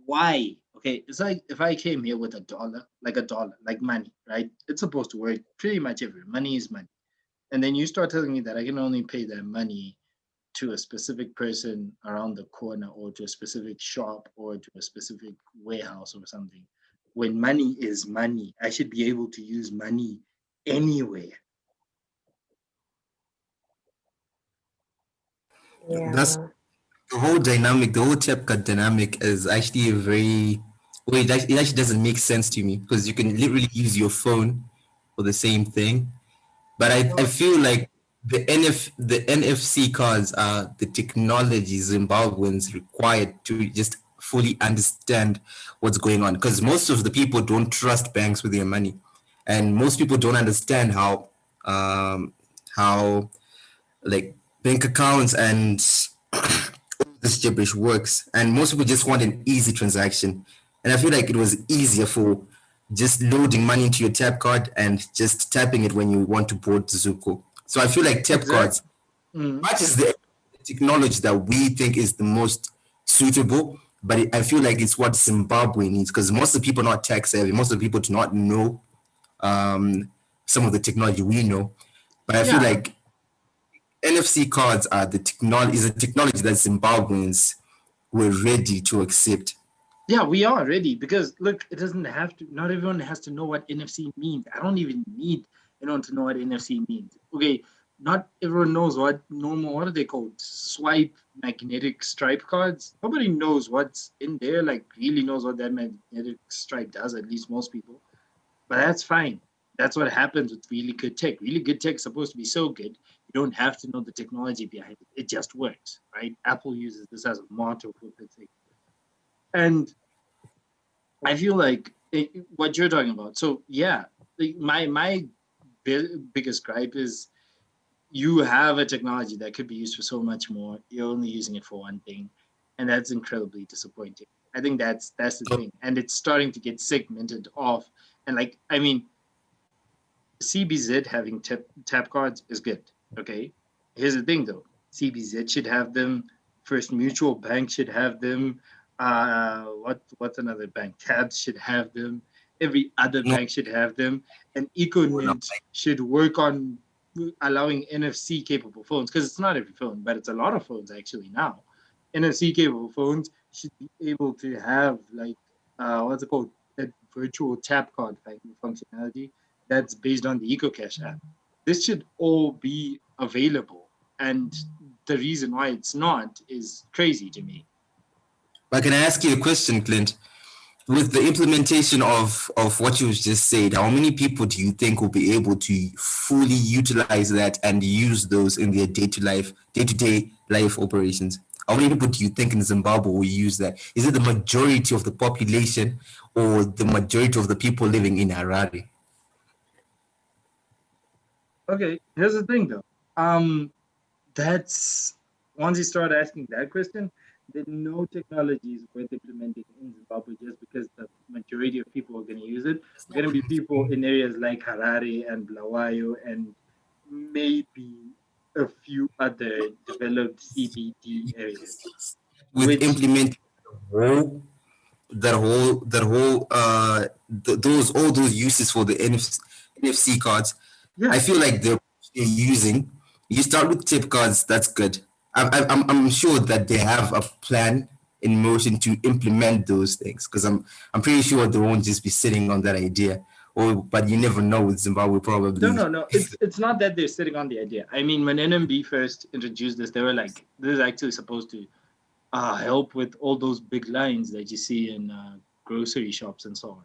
S1: why? Okay, it's like if I came here with a dollar, like money, right? It's supposed to work pretty much everywhere. Money is money. And then you start telling me that I can only pay that money to a specific person around the corner or to a specific shop or to a specific warehouse or something. When money is money, I should be able to use money anywhere.
S2: That's the whole dynamic. The whole tap card dynamic is actually it actually doesn't make sense to me because you can literally use your phone for the same thing. But I feel like the NFC cards are the technology Zimbabweans required to just fully understand what's going on, because most of the people don't trust banks with their money, and most people don't understand how like bank accounts and all this gibberish works. And most people just want an easy transaction. And I feel like it was easier for just loading money into your tap card and just tapping it when you want to board Zuko. So I feel like tap cards, much is the technology that we think is the most suitable, but I feel like it's what Zimbabwe needs, because most of the people are not tech savvy. Most of the people do not know some of the technology we know. But I feel
S1: Yeah,
S2: like NFC cards are the technology, is a technology that Zimbabweans were ready to accept.
S1: yeah, we are ready because look, it doesn't have to. Not everyone has to know what NFC means. I don't even need anyone to know what NFC means. Okay, not everyone knows what normal. What are they called? Swipe magnetic stripe cards. Nobody knows what's in there. Like really knows what that magnetic stripe does. At least most people. But that's fine. That's what happens with really good tech. Really good tech is supposed to be so good. You don't have to know the technology behind it. It just works, right? Apple uses this as a motto for the thing. And I feel like what you're talking about. So yeah, my biggest gripe is you have a technology that could be used for so much more. You're only using it for one thing, and that's incredibly disappointing. I think that's the thing, and it's starting to get segmented off. And like, I mean, CBZ having tap cards is good. Okay, here's the thing though: CBZ should have them. First Mutual Bank should have them. What's another bank? Tabs should have them. Every other
S2: No,
S1: bank should have them. And
S2: no.
S1: EcoNet should work on allowing NFC capable phones, because it's not every phone, but it's a lot of phones actually now. NFC capable phones should be able to have like what's it called? That virtual tap card functionality that's based on the EcoCash app. This should all be available. And the reason why it's not is crazy to me.
S2: But can I ask you a question, Clint? With the implementation of what you just said, how many people do you think will be able to fully utilize that and use those in their day-to-day life operations? How many people do you think in Zimbabwe will use that? Is it the majority of the population or the majority of the people living in Harare?
S1: Okay, here's the thing though. That's once you start asking that question, then no technology is worth implementing in Zimbabwe just because the majority of people are going to use it. Are going to be people in areas like Harare and Bulawayo and maybe a few other developed CBD areas,
S2: With
S1: which
S2: implementing those all those uses for the NFC cards, I
S1: yeah.
S2: feel like they're using. You start with tip cards. That's good. I'm sure that they have a plan in motion to implement those things, because I'm pretty sure they won't just be sitting on that idea. Or but you never know with Zimbabwe
S1: No,
S2: probably.
S1: no, no. It's not that they're sitting on the idea. I mean, when NMB first introduced this, they were like, "This is actually supposed to help with all those big lines that you see in grocery shops and so on."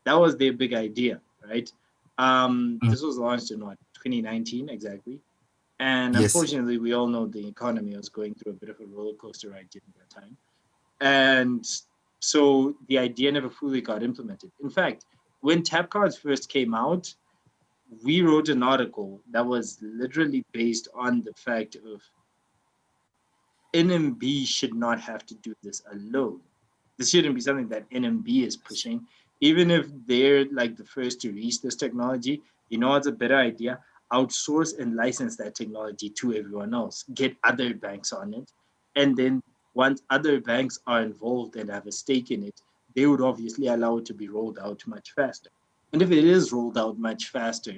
S1: That was their big idea, right?
S2: Mm,
S1: This was launched in what 2019 exactly, and
S2: yes.
S1: unfortunately, we all know the economy was going through a bit of a roller coaster ride during that time, and so the idea never fully got implemented. In fact, when tap cards first came out, we wrote an article that was literally based on the fact of NMB should not have to do this alone. This shouldn't be something that NMB is pushing. Even if they're like the first to reach this technology, you know what's a better idea? Outsource and license that technology to everyone else. Get other banks on it. And then once other banks are involved and have a stake in it, they would obviously allow it to be rolled out much faster. And if it is rolled out much faster,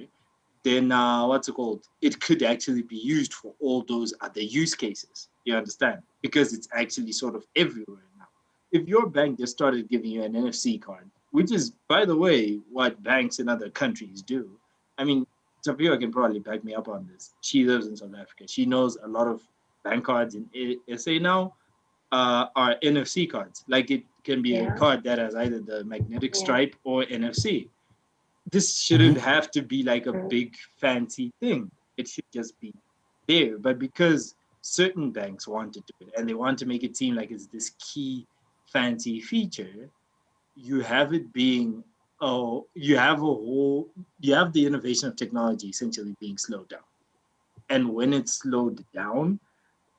S1: then what's it called? It could actually be used for all those other use cases. You understand? Because it's actually sort of everywhere now. If your bank just started giving you an NFC card, which is, by the way, what banks in other countries do. I mean, Tapio can probably back me up on this. She lives in South Africa. She knows a lot of bank cards in SA now are NFC cards. Like it can be a
S4: Yeah,
S1: card that has either the magnetic
S4: yeah.
S1: stripe or NFC. This shouldn't
S2: Mhm.
S1: have to be like a
S4: Mm.
S1: big fancy thing. It should just be there. But because certain banks want to do it and they want to make it seem like it's this key fancy feature, you have it being, oh, you have the innovation of technology essentially being slowed down. And when it's slowed down,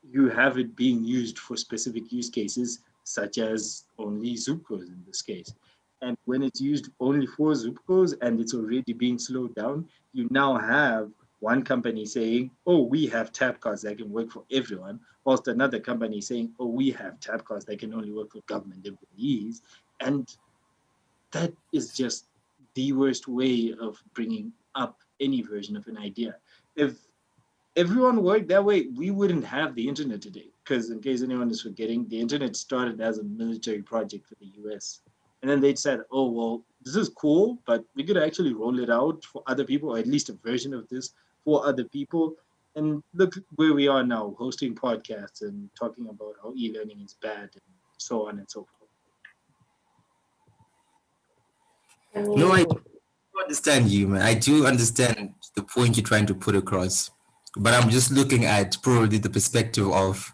S1: you have it being used for specific use cases, such as only Zupcos in this case. And when it's used only for Zupcos and it's already being slowed down, you now have one company saying, oh, we have tap cards that can work for everyone, whilst another company saying, oh, we have tap cards that can only work for government employees. And that is just the worst way of bringing up any version of an idea. If everyone worked that way, we wouldn't have the internet today. Because in case anyone is forgetting, the internet started as a military project for the US. And then they said, oh, well, this is cool, but we could actually roll it out for other people, or at least a version of this for other people. And look where we are now, hosting podcasts and talking about how e-learning is bad and so on and so forth.
S4: I
S2: No, I
S4: mean,
S2: do understand you, man. I do understand the point you're trying to put across. But I'm just looking at probably the perspective of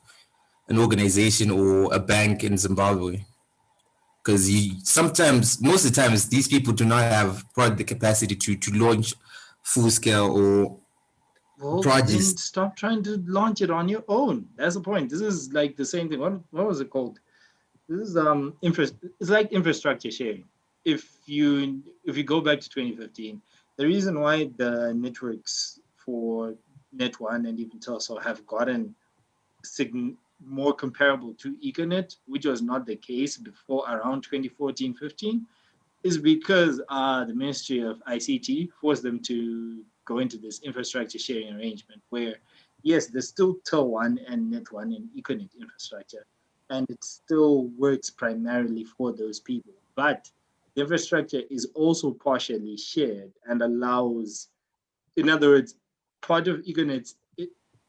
S2: an organization or a bank in Zimbabwe. Because you sometimes, most of the times, these people do not have probably the capacity to launch full scale or
S1: Well,
S2: projects.
S1: then stop trying to launch it on your own. That's the point. This is like the same thing. What was it called? This is it's like infrastructure sharing. If you go back to 2015, the reason why the networks for Net1 and even Telso have gotten more comparable to Ethernet, which was not the case before around 2014-15, is because the Ministry of ICT forced them to go into this infrastructure sharing arrangement where, yes, there's still Tel1 and Net1 and Econet infrastructure, and it still works primarily for those people. But the infrastructure is also partially shared and allows, in other words, part of Econet's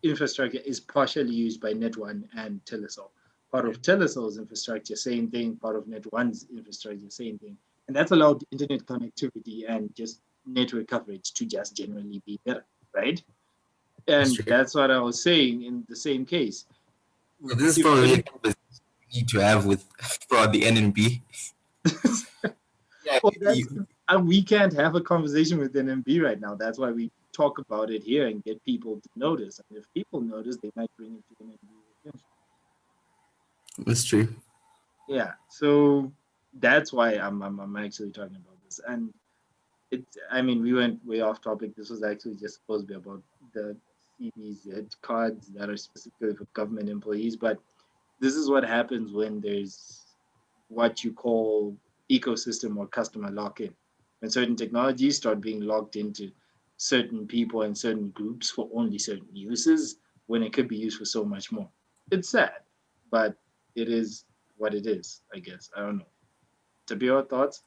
S1: infrastructure is partially used by Net1 and Telesol. Part of Telesol's infrastructure, same thing. Part of Net1's infrastructure, same thing. And that's allowed internet connectivity and just network coverage to just generally be better, right? And that's what I was saying in the same case.
S2: So this is
S1: If
S2: probably a
S1: any,
S2: conversation you need to have with probably the NNB. Yeah,
S1: well, we can't have a conversation with NMB right now. That's why we talk about it here and get people to notice. And if people notice, they might bring it to NMB's attention.
S2: that's true.
S1: Yeah, so that's why I'm actually talking about this. And I mean, we went way off topic. This was actually just supposed to be about the CBZ cards that are specifically for government employees. But this is what happens when there's what you call ecosystem or customer lock-in. When certain technologies start being locked into certain people and certain groups for only certain uses, when it could be used for so much more. It's sad, but it is what it is, I guess. I don't know. To be your thoughts?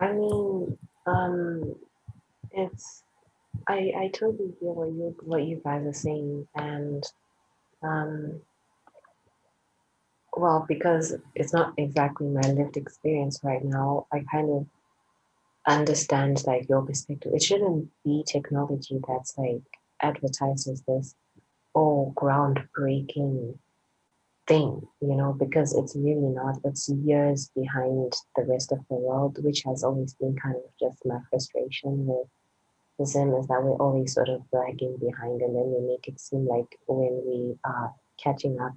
S4: I mean, it's I totally hear what you guys are saying, and um, well, because it's not exactly my lived experience right now, I kind of understand like your perspective. It shouldn't be technology that's like advertised as this groundbreaking thing, because it's really not. It's years behind the rest of the world, which has always been kind of just my frustration with Zim, is that we're always sort of lagging behind, and then we make it seem like when we are catching up,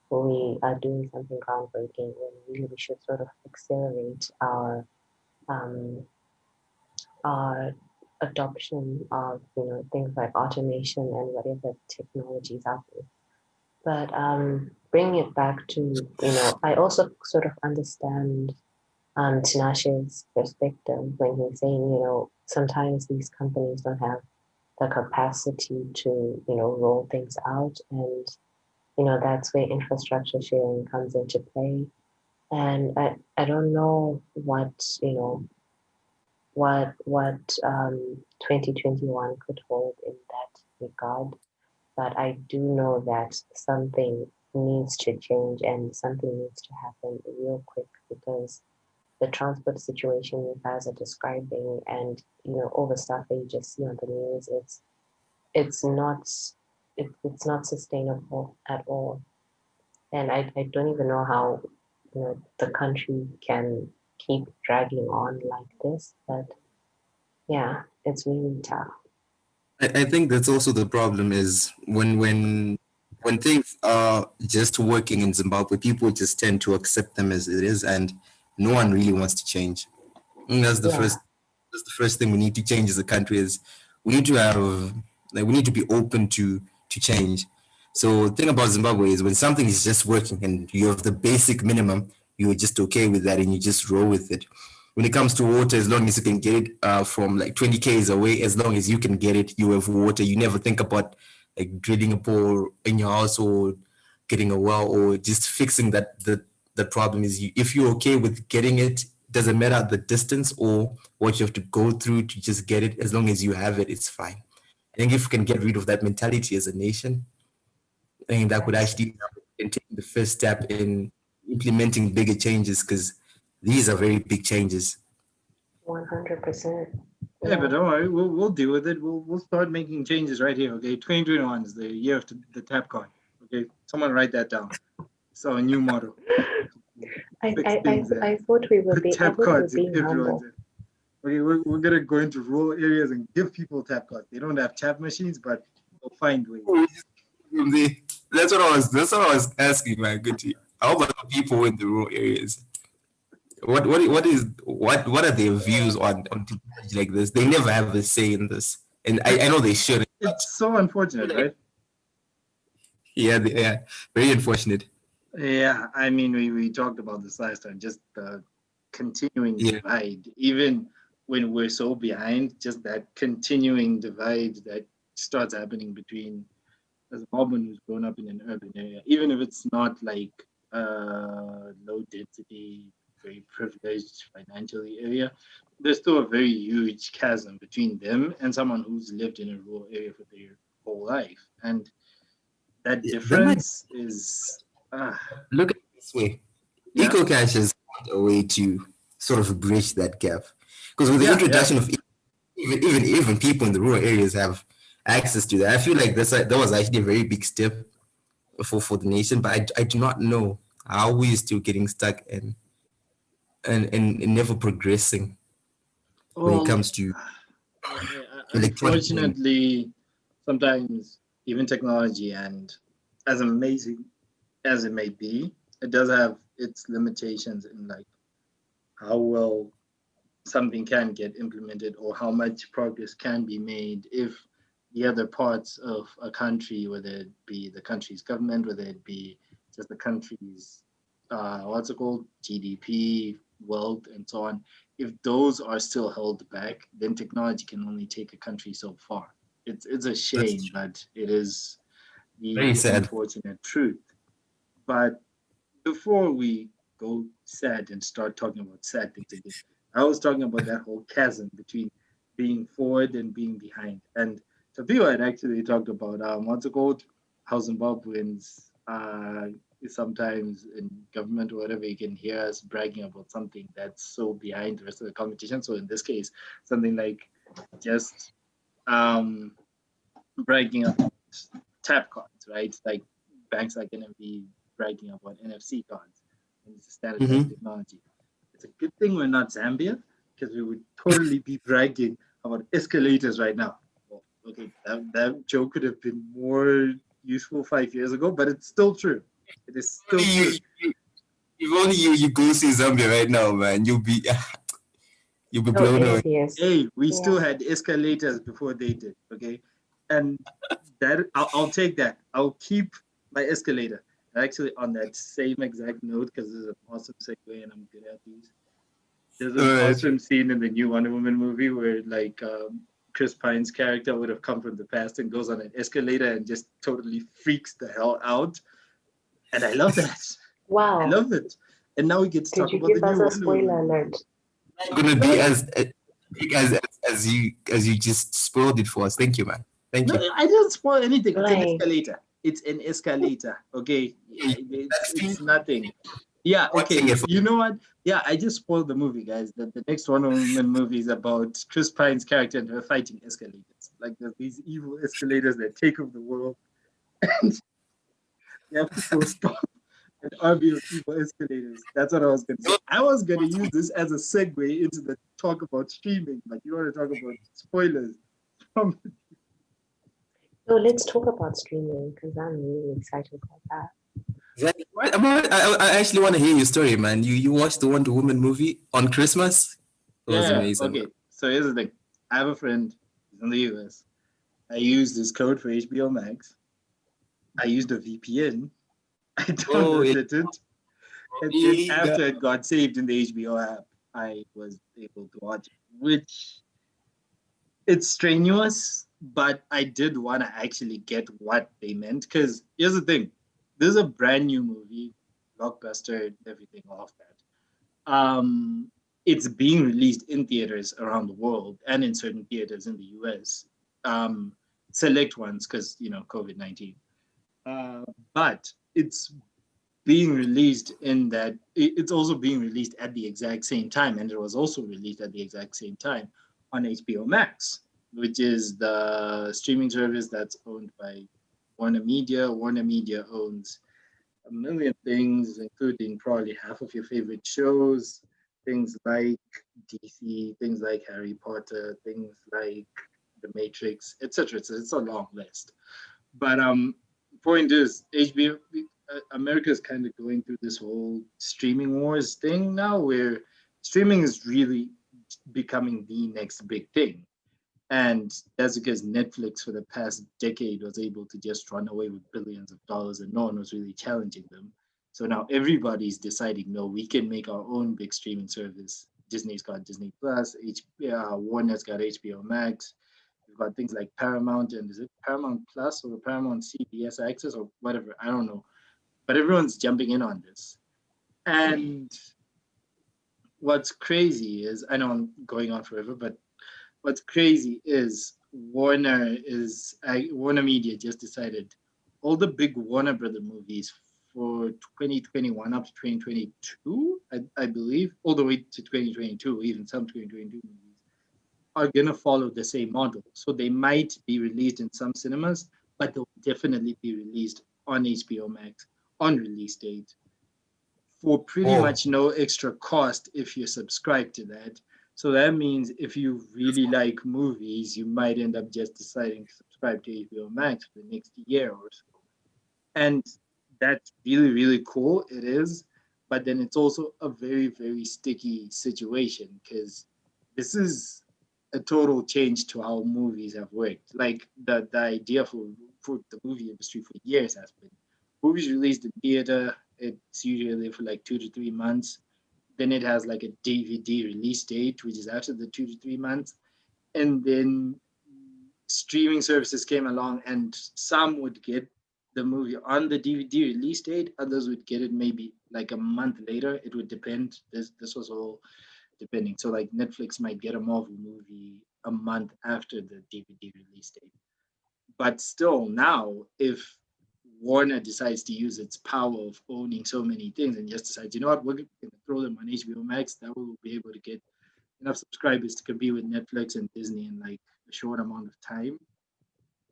S4: when we are doing something groundbreaking, when really we should sort of accelerate um, our adoption of things like automation and whatever technologies out there. But bringing it back to I also sort of understand Tinashe's perspective when he's saying sometimes these companies don't have the capacity to roll things out, and that's where infrastructure sharing comes into play. And I don't know what 2021 could hold in that regard, but I do know that something needs to change and something needs to happen real quick, because the transport situation you guys are describing and all the stuff that you just see on the news, it's not sustainable at all. And I don't even know how the country can keep dragging on like this. But yeah, it's really tough.
S2: I think that's also the problem is when things are just working in Zimbabwe, people just tend to accept them as it is, and no one really wants to change. And
S4: Yeah,
S2: that's the first thing we need to change as a country is we need to have we need to be open to change. So the thing about Zimbabwe is when something is just working and you have the basic minimum, you're just okay with that and you just roll with it. When it comes to water, as long as you can get it from like 20 k's away, as long as you can get it, you have water. You never think about like drilling a pole in your house or getting a well or just fixing the problem is if you're okay with getting it, doesn't matter the distance or what you have to go through to just get it. As long as you have it, it's fine. I think if we can get rid of that mentality as a nation, I think that would
S4: that's
S2: actually help in taking the first step in implementing bigger changes because these are very big changes.
S4: 100%.
S1: Yeah, but don't worry, we'll deal with it. We'll start making changes right here. Okay, 2021 is the year of the tap card. Okay, someone write that down. It's our new motto.
S4: I,
S1: Fix
S4: I,
S1: things
S4: I,
S1: and
S4: I thought we were
S1: put
S4: being I
S1: tap
S4: thought we were
S1: cards in
S4: being
S1: everyone's.
S4: humble.
S1: Okay, we're gonna go into rural areas and give people tap cards. They don't have tap machines, but they'll find ways.
S2: That's what I was asking, man. Good to you. How about the people in the rural areas? What are their views on technology like this? They never have a say in this, and I know they shouldn't. But
S1: It's so unfortunate, right?
S2: yeah, very unfortunate.
S1: Yeah, I mean, we talked about this last time, just the continuing
S2: Yeah,
S1: divide, even when we're so behind, just that continuing divide that starts happening between a Zimbabwean who's grown up in an urban area, even if it's not like low density, very privileged financially area, there's still a very huge chasm between them and someone who's lived in a rural area for their whole life. And that
S2: that might
S1: difference is, uh,
S2: look at it this way.
S1: yeah,
S2: EcoCash is a way to sort of bridge that gap because with the
S1: yeah, yeah.
S2: introduction of even people in the rural areas have access to that. I feel like that was actually a very big step for the nation, but I do not know how we are still getting stuck and never progressing when it
S1: Well,
S2: comes to electronic payment.
S1: unfortunately, sometimes even technology and as amazing as it may be, it does have its limitations in like how well something can get implemented or how much progress can be made if the other parts of a country, whether it be the country's government, whether it be just the country's what's it called, GDP, wealth, and so on, if those are still held back, then technology can only take a country so far. It's a
S2: That's
S1: shame, but it is
S2: very
S1: the
S2: sad.
S1: unfortunate truth. But before we go sad and start talking about sad things again, I was talking about that whole chasm between being forward and being behind. And Tabio had actually talked about what's it called? How Zimbabweans sometimes in government or whatever you can hear us bragging about something that's so behind the rest of the competition. So in this case, something like just um, bragging about tap cards, right? Like banks are going to be bragging about NFC cards and it's a standardized
S2: Mm-hmm.
S1: technology. It's a good thing we're not Zambia because we would totally be bragging about escalators right now. Well, okay, that joke could have been more useful 5 years ago, but it's still true. It is still true.
S2: If only you go see Zambia right now, man, you'll be
S4: So
S2: blown away.
S4: envious.
S1: Hey, we
S4: Yeah.
S1: still had escalators before they did, okay? And that I'll take that. I'll keep my escalator. Actually, on that same exact note, because this is an awesome segue and I'm good at these. There's
S2: All
S1: an
S2: right.
S1: awesome scene in the new Wonder Woman movie where like Chris Pine's character would have come from the past and goes on an escalator and just totally freaks the hell out. And I love that. I
S4: Wow.
S1: love it. And now we get to
S4: Did
S1: talk
S4: you
S1: about the
S4: give us
S1: new
S4: a
S1: Wonder
S4: spoiler
S1: Woman movie.
S4: alert?
S2: Not gonna be as big as you just spoiled it for us. Thank you, man. Thank
S1: No,
S2: you.
S1: I didn't spoil anything. It's an
S4: Like,
S1: escalator. It's an escalator. Okay,
S2: That
S1: it's
S2: scene,
S1: nothing. Yeah.
S2: watching
S1: Okay.
S2: it.
S1: You know what? Yeah, I just spoiled the movie, guys. The next Wonder Woman movie is about Chris Pine's character and her fighting escalators. Like there's these evil escalators that take over the world. And you have to go stop an army of evil escalators. That's what I was going to say. I was going to use this as a segue into the talk about streaming, but you want to talk about spoilers from.
S4: No, let's talk about streaming because I'm really excited about that.
S2: I actually want to hear your story, man. You watched the Wonder Woman movie on Christmas? It was amazing.
S1: Okay, so here's the thing. I have a friend in the US. I used his code for HBO Max. I used a VPN. I downloaded it. And then after it got saved in the HBO app, I was able to watch it, which it's strenuous, but I did want to actually get what they meant. Because here's the thing. This is a brand new movie, blockbuster, everything off that. It's being released in theaters around the world and in certain theaters in the US. Select ones because, COVID-19. But it's being released in that it's also being released at the exact same time, and it was also released at the exact same time on HBO Max, which is the streaming service that's owned by Warner Media. Warner Media owns a million things, including probably half of your favorite shows, things like DC, things like Harry Potter, things like The Matrix, etc. It's a long list. But point is, HBO America is kind of going through this whole streaming wars thing now, where streaming is really becoming the next big thing. And that's because Netflix for the past decade was able to just run away with billions of dollars and no one was really challenging them. So now everybody's deciding, no, we can make our own big streaming service. Disney's got Disney Plus, Warner's got HBO Max. We've got things like Paramount, and is it Paramount Plus or Paramount CBS Access or whatever? I don't know. But everyone's jumping in on this. And what's crazy is, I know I'm going on forever, but what's crazy is Warner Media just decided all the big Warner Brother movies for 2021 up to 2022, I believe, all the way to 2022, even some 2022 movies, are going to follow the same model. So they might be released in some cinemas, but they'll definitely be released on HBO Max on release date for pretty much no extra cost if you subscribe to that. So that means if you really like movies, you might end up just deciding to subscribe to HBO Max for the next year or so. And that's really, really cool. It is. But then it's also a very, very sticky situation because this is a total change to how movies have worked. Like the idea for the movie industry for years has been movies released in theater, it's usually for like 2 to 3 months. Then it has like a DVD release date, which is after the 2 to 3 months. And then streaming services came along, and some would get the movie on the DVD release date, others would get it maybe like a month later. It would depend. This was all depending. So like Netflix might get a Marvel movie a month after the DVD release date. But still now, if Warner decides to use its power of owning so many things and just decides, you know what, we're going to throw them on HBO Max, that will be able to get enough subscribers to compete with Netflix and Disney in like a short amount of time.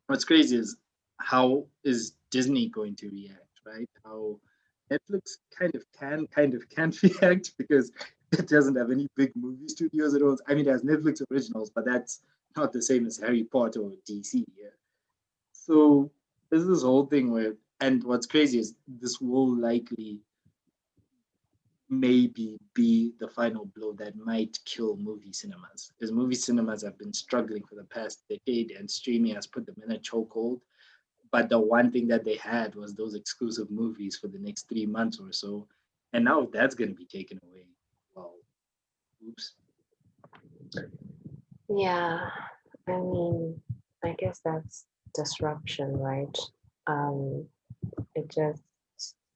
S1: What's crazy is how is Disney going to react, right? How Netflix kind of can't react because it doesn't have any big movie studios it owns. I mean, it has Netflix originals, but that's not the same as Harry Potter or DC. Yeah. So there's this whole thing where, and what's crazy is this will likely maybe be the final blow that might kill movie cinemas, because movie cinemas have been struggling for the past decade and streaming has put them in a chokehold. But the one thing that they had was those exclusive movies for the next 3 months or so. And now that's going to be taken away. Well, oops.
S4: Yeah, I mean, I guess that's disruption, right? It just,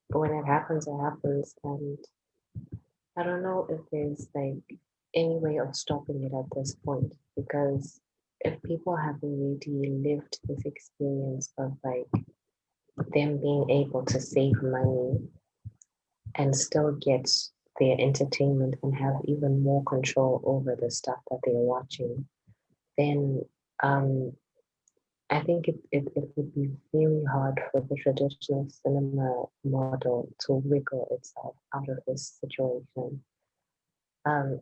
S4: when it happens, and I don't know if there's like any way of stopping it at this point, because if people have already lived this experience of like them being able to save money and still get their entertainment and have even more control over the stuff that they're watching, then I I think it would be very hard for the traditional cinema model to wiggle itself out of this situation. And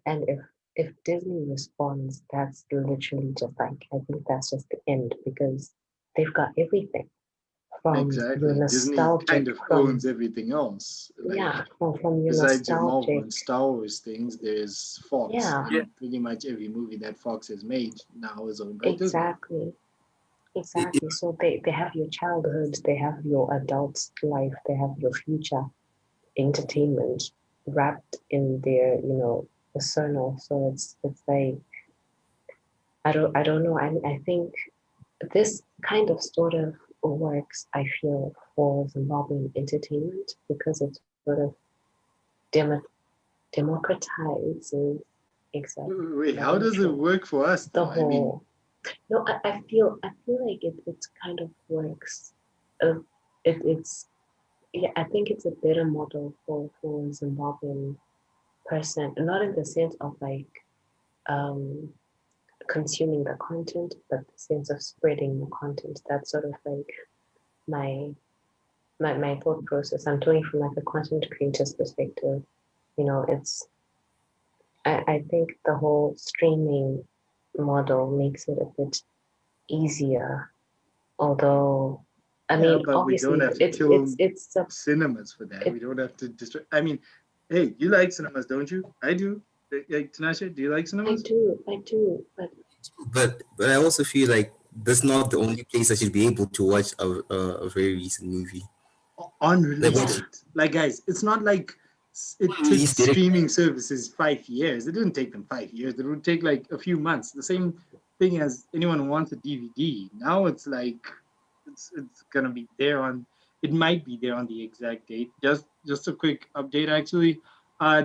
S4: if Disney responds, that's literally just like, I think that's just the end, because they've got everything from your
S1: Exactly. Disney
S4: nostalgic,
S1: kind of
S4: from
S1: owns everything else. Like
S4: yeah, from your
S1: besides your Marvel
S4: nostalgic,
S1: and Star Wars things, there's Fox,
S4: yeah,
S1: and pretty much every movie that Fox has made now is owned by Disney.
S4: exactly. Exactly. So they have your childhood, they have your adult life, they have your future entertainment wrapped in their, persona. So it's like I don't know. I think this kind of sort of works, I feel, for Zimbabwean entertainment because it sort of demo- democratizes exactly.
S1: Wait,
S4: I'm
S1: how
S4: not
S1: does it
S4: sure.
S1: work for us
S4: The
S1: though? I mean,
S4: whole no, I feel like it kind of works. Uh, it's yeah, I think it's a better model for Zimbabwean person, not in the sense of like um consuming the content, but the sense of spreading the content. That's sort of like my my thought process. I'm talking from like a content creator's perspective. It's I think the whole streaming model makes it a bit easier, although I
S1: yeah,
S4: mean
S1: but we don't
S4: obviously
S1: have to
S4: it's
S1: kill
S4: it's it's a
S1: cinemas for that.
S4: it,
S1: We don't have to destroy. I mean, hey, you like cinemas, don't you? I do. Like Tanasha, do you like cinemas?
S4: I do, but
S2: But I also feel like that's not the only place I should be able to watch a very recent movie.
S1: On
S2: Like
S1: release
S4: yeah,
S2: what
S1: date. Like, guys, it's not like it took
S2: release date?
S1: streaming services 5 years. It didn't take them 5 years. It would take like a few months. The same thing as anyone who wants a DVD. Now it's like it's gonna be there on. It might be there on the exact date. Just a quick update, actually.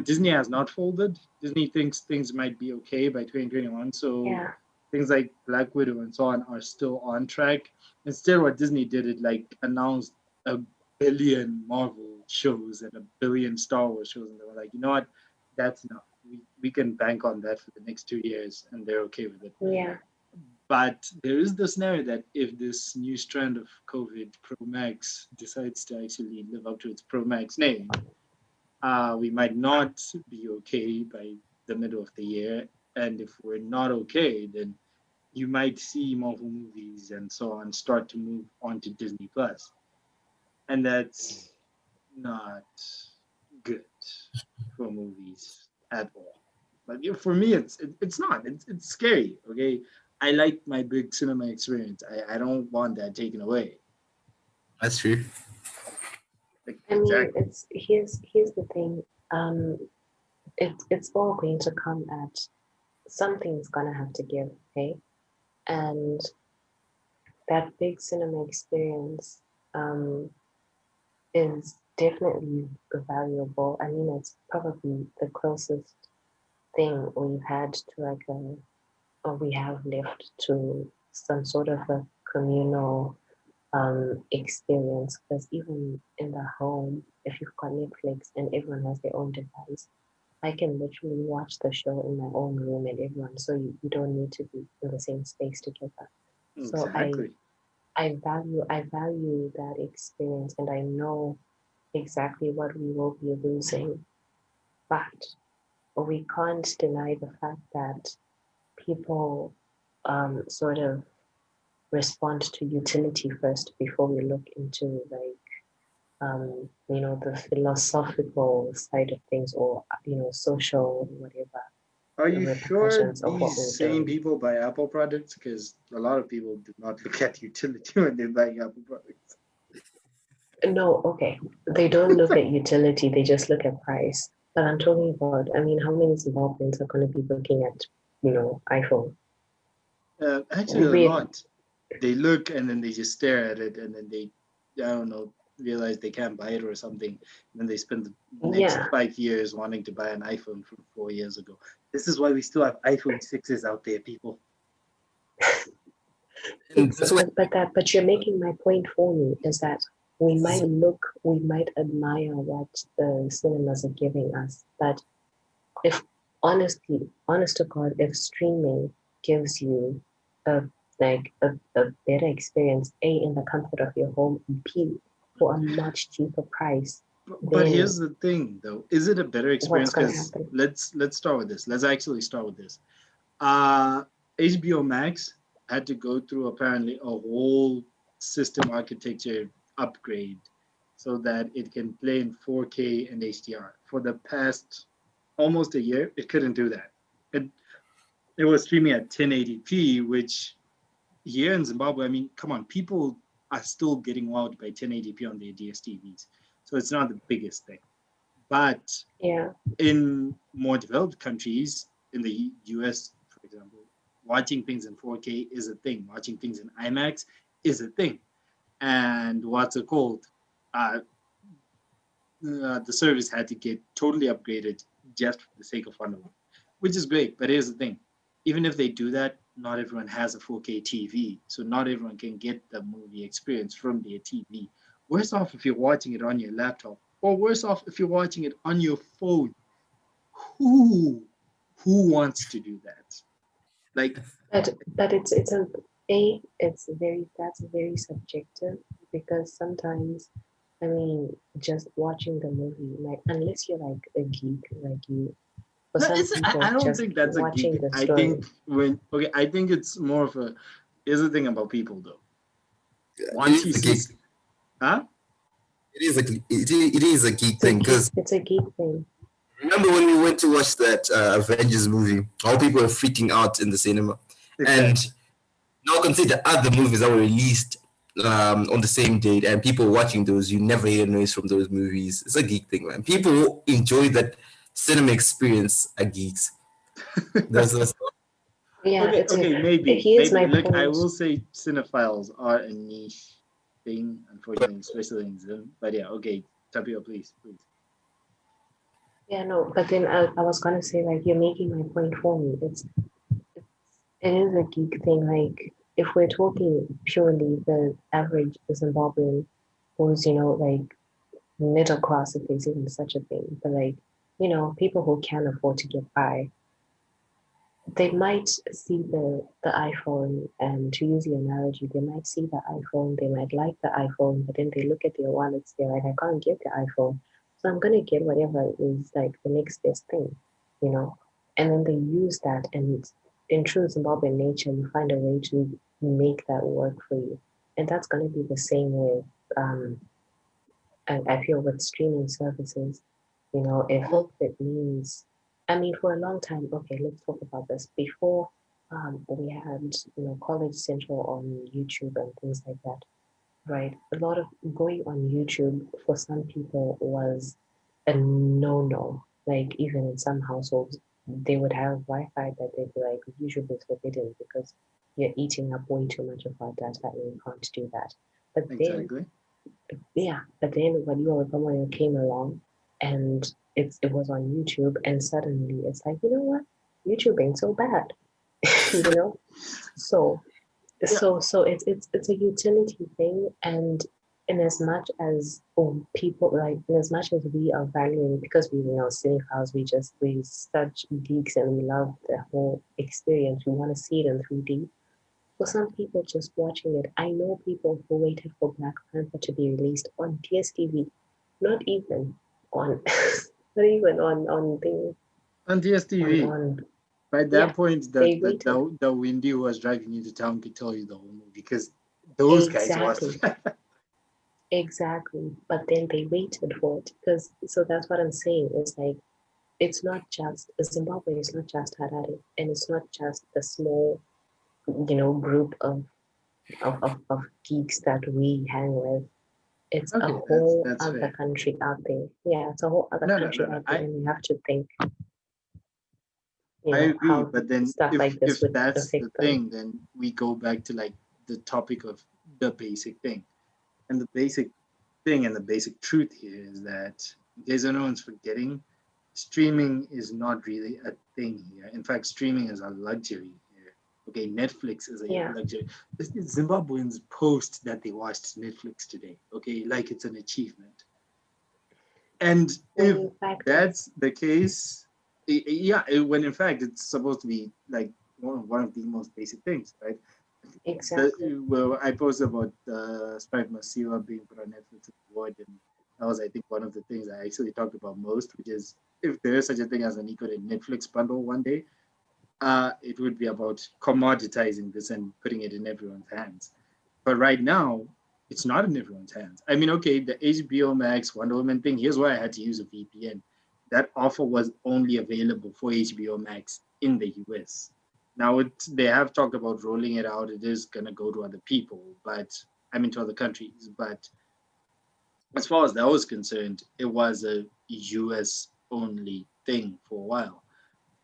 S1: Disney has not folded. Disney thinks things might be okay by 2021. So
S4: yeah,
S1: things like Black Widow and so on are still on track. Instead, what Disney did, it like announced a billion Marvel shows and a billion Star Wars shows, and they were like, you know what, that's enough. We can bank on that for the next 2 years, and they're okay with it.
S4: yeah,
S1: But there is the scenario that if this new strand of COVID Pro Max decides to actually live up to its Pro Max name, we might not be okay by the middle of the year. And if we're not okay, then you might see Marvel movies and so on start to move on to Disney Plus, and that's not good for movies at all. Like for me, it's not. It's scary. Okay, I like my big cinema experience. I don't want that taken away.
S2: That's true.
S1: Like,
S4: I mean,
S1: exactly.
S4: it's here's the thing. Um, it's all going to come at something's gonna have to give, okay? And that big cinema experience is definitely valuable. I mean, it's probably the closest thing we've had to like a, or we have left to some sort of a communal experience. Because even in the home, if you've got Netflix and everyone has their own device, I can literally watch the show in my own room and everyone, so you don't need to be in the same space together. So
S1: Exactly.
S4: I value that experience, and I know exactly what we will be losing, but we can't deny the fact that people sort of respond to utility first before we look into like the philosophical side of things, or social whatever
S1: Are you sure
S4: repercussions of what we're
S1: these same
S4: doing.
S1: people buy Apple products? Because a lot of people do not look at utility when they're buying Apple products.
S4: No, okay. They don't look at utility, they just look at price. But I'm talking about, I mean, how many Zimbabweans are going to be looking at, iPhone?
S1: Actually, a
S4: We,
S1: lot. They look and then they just stare at it, and then they, I don't know, realize they can't buy it or something. And then they spend the next
S4: yeah.
S1: 5 years wanting to buy an iPhone from 4 years ago. This is why we still have iPhone 6s out there, people.
S2: And that's why
S4: But you're making my point for me is that we might admire what the cinemas are giving us, but if honest to God, if streaming gives you a like a better experience, A, in the comfort of your home, B, for a much cheaper price,
S1: But
S4: then
S1: here's the thing, though: is it a better
S4: what's
S1: experience?
S4: going to
S1: Because
S4: happen?
S1: let's start with this. Let's actually start with this. HBO Max had to go through apparently a whole system architecture upgrade so that it can play in 4K and HDR. For the past almost a year, it couldn't do that. It was streaming at 1080p, which here in Zimbabwe, I mean, come on, people are still getting wowed by 1080p on their DSTVs. So it's not the biggest thing. But
S4: Yeah.
S1: in more developed countries, in the US, for example, watching things in 4K is a thing. Watching things in IMAX is a thing. And what's it called? The service had to get totally upgraded just for the sake of one of them, which is great. But here's the thing: even if they do that, not everyone has a 4K TV, so not everyone can get the movie experience from their TV. Worse off if you're watching it on your laptop, or worse off if you're watching it on your phone. Who who wants to do that? Like,
S4: But that's very subjective, because sometimes, I mean, just watching the movie, like, unless you're like a geek like you, for
S1: no,
S4: some
S1: it's I
S4: people,
S1: don't
S4: just
S1: think that's a
S4: watching
S1: geek.
S4: the
S1: I
S4: story.
S1: think I think it's more of a. Here's the thing about people though.
S2: It
S1: Once you
S2: is a
S1: see,
S2: geek.
S1: huh?
S2: It is a geek thing because
S4: It's a geek thing.
S2: remember when we went to watch that Avengers movie, all people were freaking out in the cinema, and
S1: Exactly.
S2: now consider other movies that were released on the same date, and people watching those, you never hear noise from those movies. It's a geek thing, man. People who enjoy that cinema experience are geeks. That's
S4: Yeah,
S1: Okay,
S4: it's a.
S1: okay,
S4: Here's
S1: maybe.
S4: my
S1: Look, I
S4: point.
S1: will say cinephiles are a niche thing, unfortunately, especially in Zim. But yeah, okay, Tapio, please, please.
S4: Yeah, no, but then I was gonna say, like, you're making my point for me. It is a geek thing. Like, if we're talking purely the average Zimbabwean, who's, like, middle class, if there's even such a thing, but, like, people who can afford to get by, they might see the iPhone, and to use the analogy, they might see the iPhone, they might like the iPhone, but then they look at their wallets, they're like, I can't get the iPhone, so I'm gonna get whatever is like the next best thing, you know. And then they use that, and in true Zimbabwean nature, you find a way to make that work for you. And that's gonna be the same with I feel with streaming services, if it means, I mean, for a long time, okay, let's talk about this. Before we had, College Central on YouTube and things like that, right? A lot of going on YouTube for some people was a no-no. Like, even in some households, they would have Wi-Fi, but they'd be like, YouTube is forbidden because you're eating up way too much of our data and you can't do that. But then
S1: Exactly.
S4: yeah, but then when you came along, and it was on YouTube, and suddenly it's like, you know what, YouTube ain't so bad, you know. So
S1: Yeah.
S4: it's a utility thing, and in as much as people, like, in as much as we are valuing, because we cinephiles, we such geeks and we love the whole experience. We want to see it in 3D. For some people just watching it, I know people who waited for Black Panther to be released on DSTV, not even on, not even on thing,
S1: On
S4: on
S1: DSTV.
S4: on.
S1: By
S4: Yeah,
S1: that point,
S4: they waited.
S1: the windy who was driving you to town could tell you the whole movie because those guys watched
S4: Exactly,
S1: it.
S4: exactly. But then they waited for it, because so that's what I'm saying. It's like, it's not just Zimbabwe. It's not just Harare, and it's not just the small, group of geeks that we hang with. It's a
S1: Okay,
S4: whole
S1: that's
S4: other
S1: fair.
S4: country out there. Yeah, it's a whole other country
S1: No.
S4: out there, and we have to think,
S1: I agree,
S4: how
S1: but then
S4: stuff like this
S1: if
S4: would
S1: that's the
S4: affect them.
S1: thing, then we go back to like the topic of the basic thing. And the basic thing and the basic truth here is that, in case anyone's forgetting, streaming is not really a thing here. In fact, streaming is a luxury here. Okay, Netflix is a
S4: Yeah,
S1: luxury. Zimbabweans post that they watched Netflix today. Okay, like it's an achievement. And
S4: when
S1: if
S4: in fact
S1: that's the case, when in fact it's supposed to be like one of the most basic things, right?
S4: Exactly.
S1: Well, I posted about Strive Masiyiwa being put on Netflix award, and that was, I think, one of the things I actually talked about most, which is if there is such a thing as an equal Netflix bundle one day, it would be about commoditizing this and putting it in everyone's hands. But right now, it's not in everyone's hands. I mean, okay, the HBO Max Wonder Woman thing, here's why I had to use a VPN. That offer was only available for HBO Max in the US. Now, they have talked about rolling it out. It is going to go to other people, but I mean, to other countries. But as far as that was concerned, it was a US only thing for a while.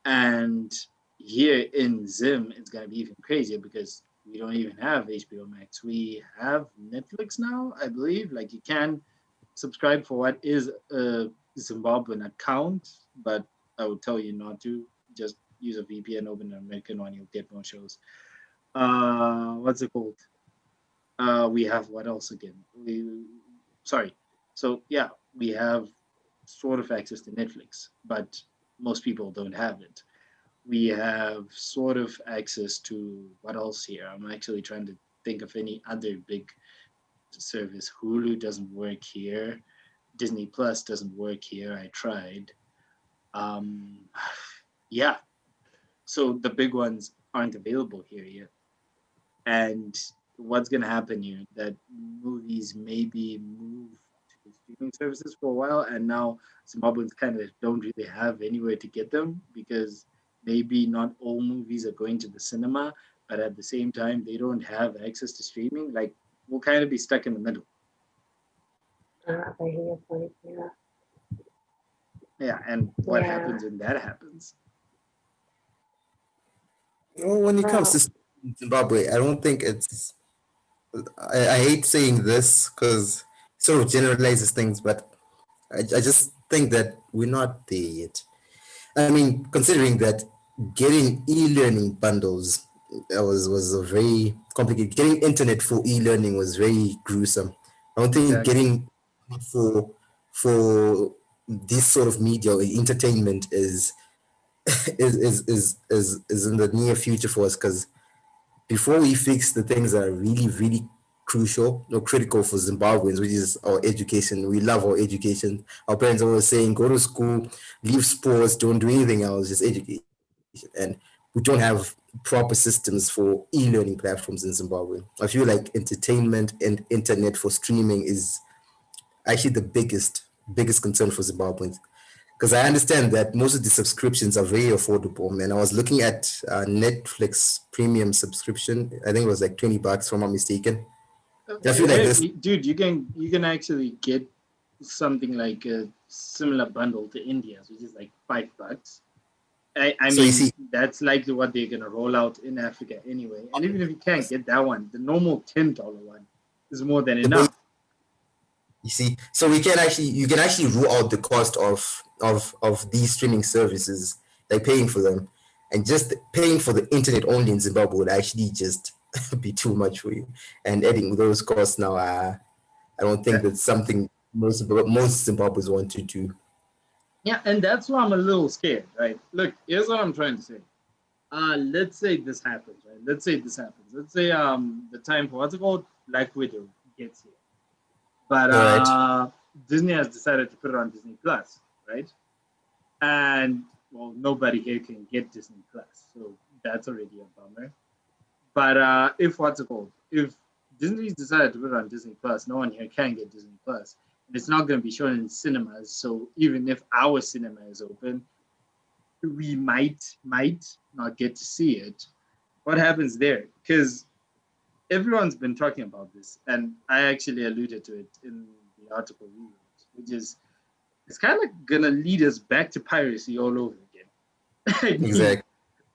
S1: And here in Zim, it's going to be even crazier because we don't even have HBO Max. We have Netflix now, I believe. Like you can subscribe for what is a Zimbabwean account, but I would tell you not to. Just use a VPN, open an American one, you'll get more shows. What's it called? We have what else again? Sorry. So yeah, we have sort of access to Netflix, but most people don't have it. We have sort of access to what else here? I'm actually trying to think of any other big service. Hulu doesn't work here. Disney Plus doesn't work here. I tried. Um, yeah. So the big ones aren't available here yet. And what's going to happen here? That movies maybe move to streaming services for a while, and now Zimbabweans kind of don't really have anywhere to get them because maybe not all movies are going to the cinema, but at the same time they don't have access to streaming. Like we'll kind of be stuck in the middle.
S4: I hear your point. Yeah.
S1: Yeah, and what
S4: Yeah.
S1: happens when that happens?
S2: Well, when it comes
S4: Well,
S2: to Zimbabwe, I don't think it's. I hate saying this because it sort of generalizes things, but I just think that we're not there yet. I mean, considering that getting e-learning bundles was a very complicated. Getting internet for e-learning was very gruesome. I don't think
S1: Exactly.
S2: getting for this sort of media or entertainment is in the near future for us because before we fix the things that are really, really crucial or critical for Zimbabweans, which is our education. We love our education. Our parents are always saying, go to school, leave sports, don't do anything else, just education. And we don't have proper systems for e-learning platforms in Zimbabwe. I feel like entertainment and internet for streaming is actually the biggest concern for Zimbabweans because I understand that most of the subscriptions are very affordable. And I was looking at Netflix premium subscription. I think it was like $20, if I'm not mistaken. I feel like this.
S1: Dude, you can actually get something like a similar bundle to India's, which is like $5. I
S2: So you
S1: mean,
S2: see,
S1: that's likely what they're gonna roll out in Africa anyway. And even if you can't get that one, the normal $10 one is more than enough.
S2: you see, so you can actually rule out the cost of these streaming services, like paying for them, and just paying for the internet only in Zimbabwe would actually just be too much for you. And adding those costs now, I don't think
S1: That-
S2: that's something most Zimbabweans want to do.
S1: yeah, and that's why I'm a little scared, right? Look, here's what I'm trying to say. Let's say this happens, right? Let's say this happens. Let's say the time for what's it called? Black Widow gets here. But
S2: All right.
S1: Disney has decided to put it on Disney Plus, right? And well, nobody here can get Disney Plus, so that's already a bummer. But if what's it called? If Disney's decided to put it on Disney Plus, no one here can get Disney Plus, and it's not going to be shown in cinemas. So even if our cinema is open, we might not get to see it. What happens there? Because everyone's been talking about this, and I actually alluded to it in the article we wrote, which is it's kind of gonna lead us back to piracy all over again. I mean,
S2: Exactly.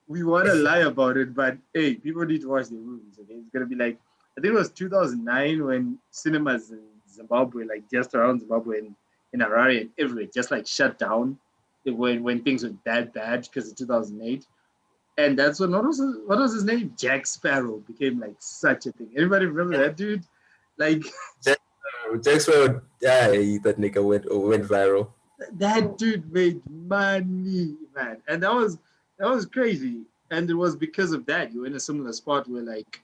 S1: we want to lie about it, but hey, people need to watch the movies. Okay, it's gonna be like I think it was 2009 when cinemas in Zimbabwe, like just around Zimbabwe and in Harare and everywhere, just like shut down when things were that bad because of 2008. And that's when what was his name? Jack Sparrow became like such a thing. Everybody remember that dude? Like
S2: Jack Sparrow, yeah, that nigga went viral.
S1: that dude made money, man, and that was crazy. And it was because of that you were in a similar spot where like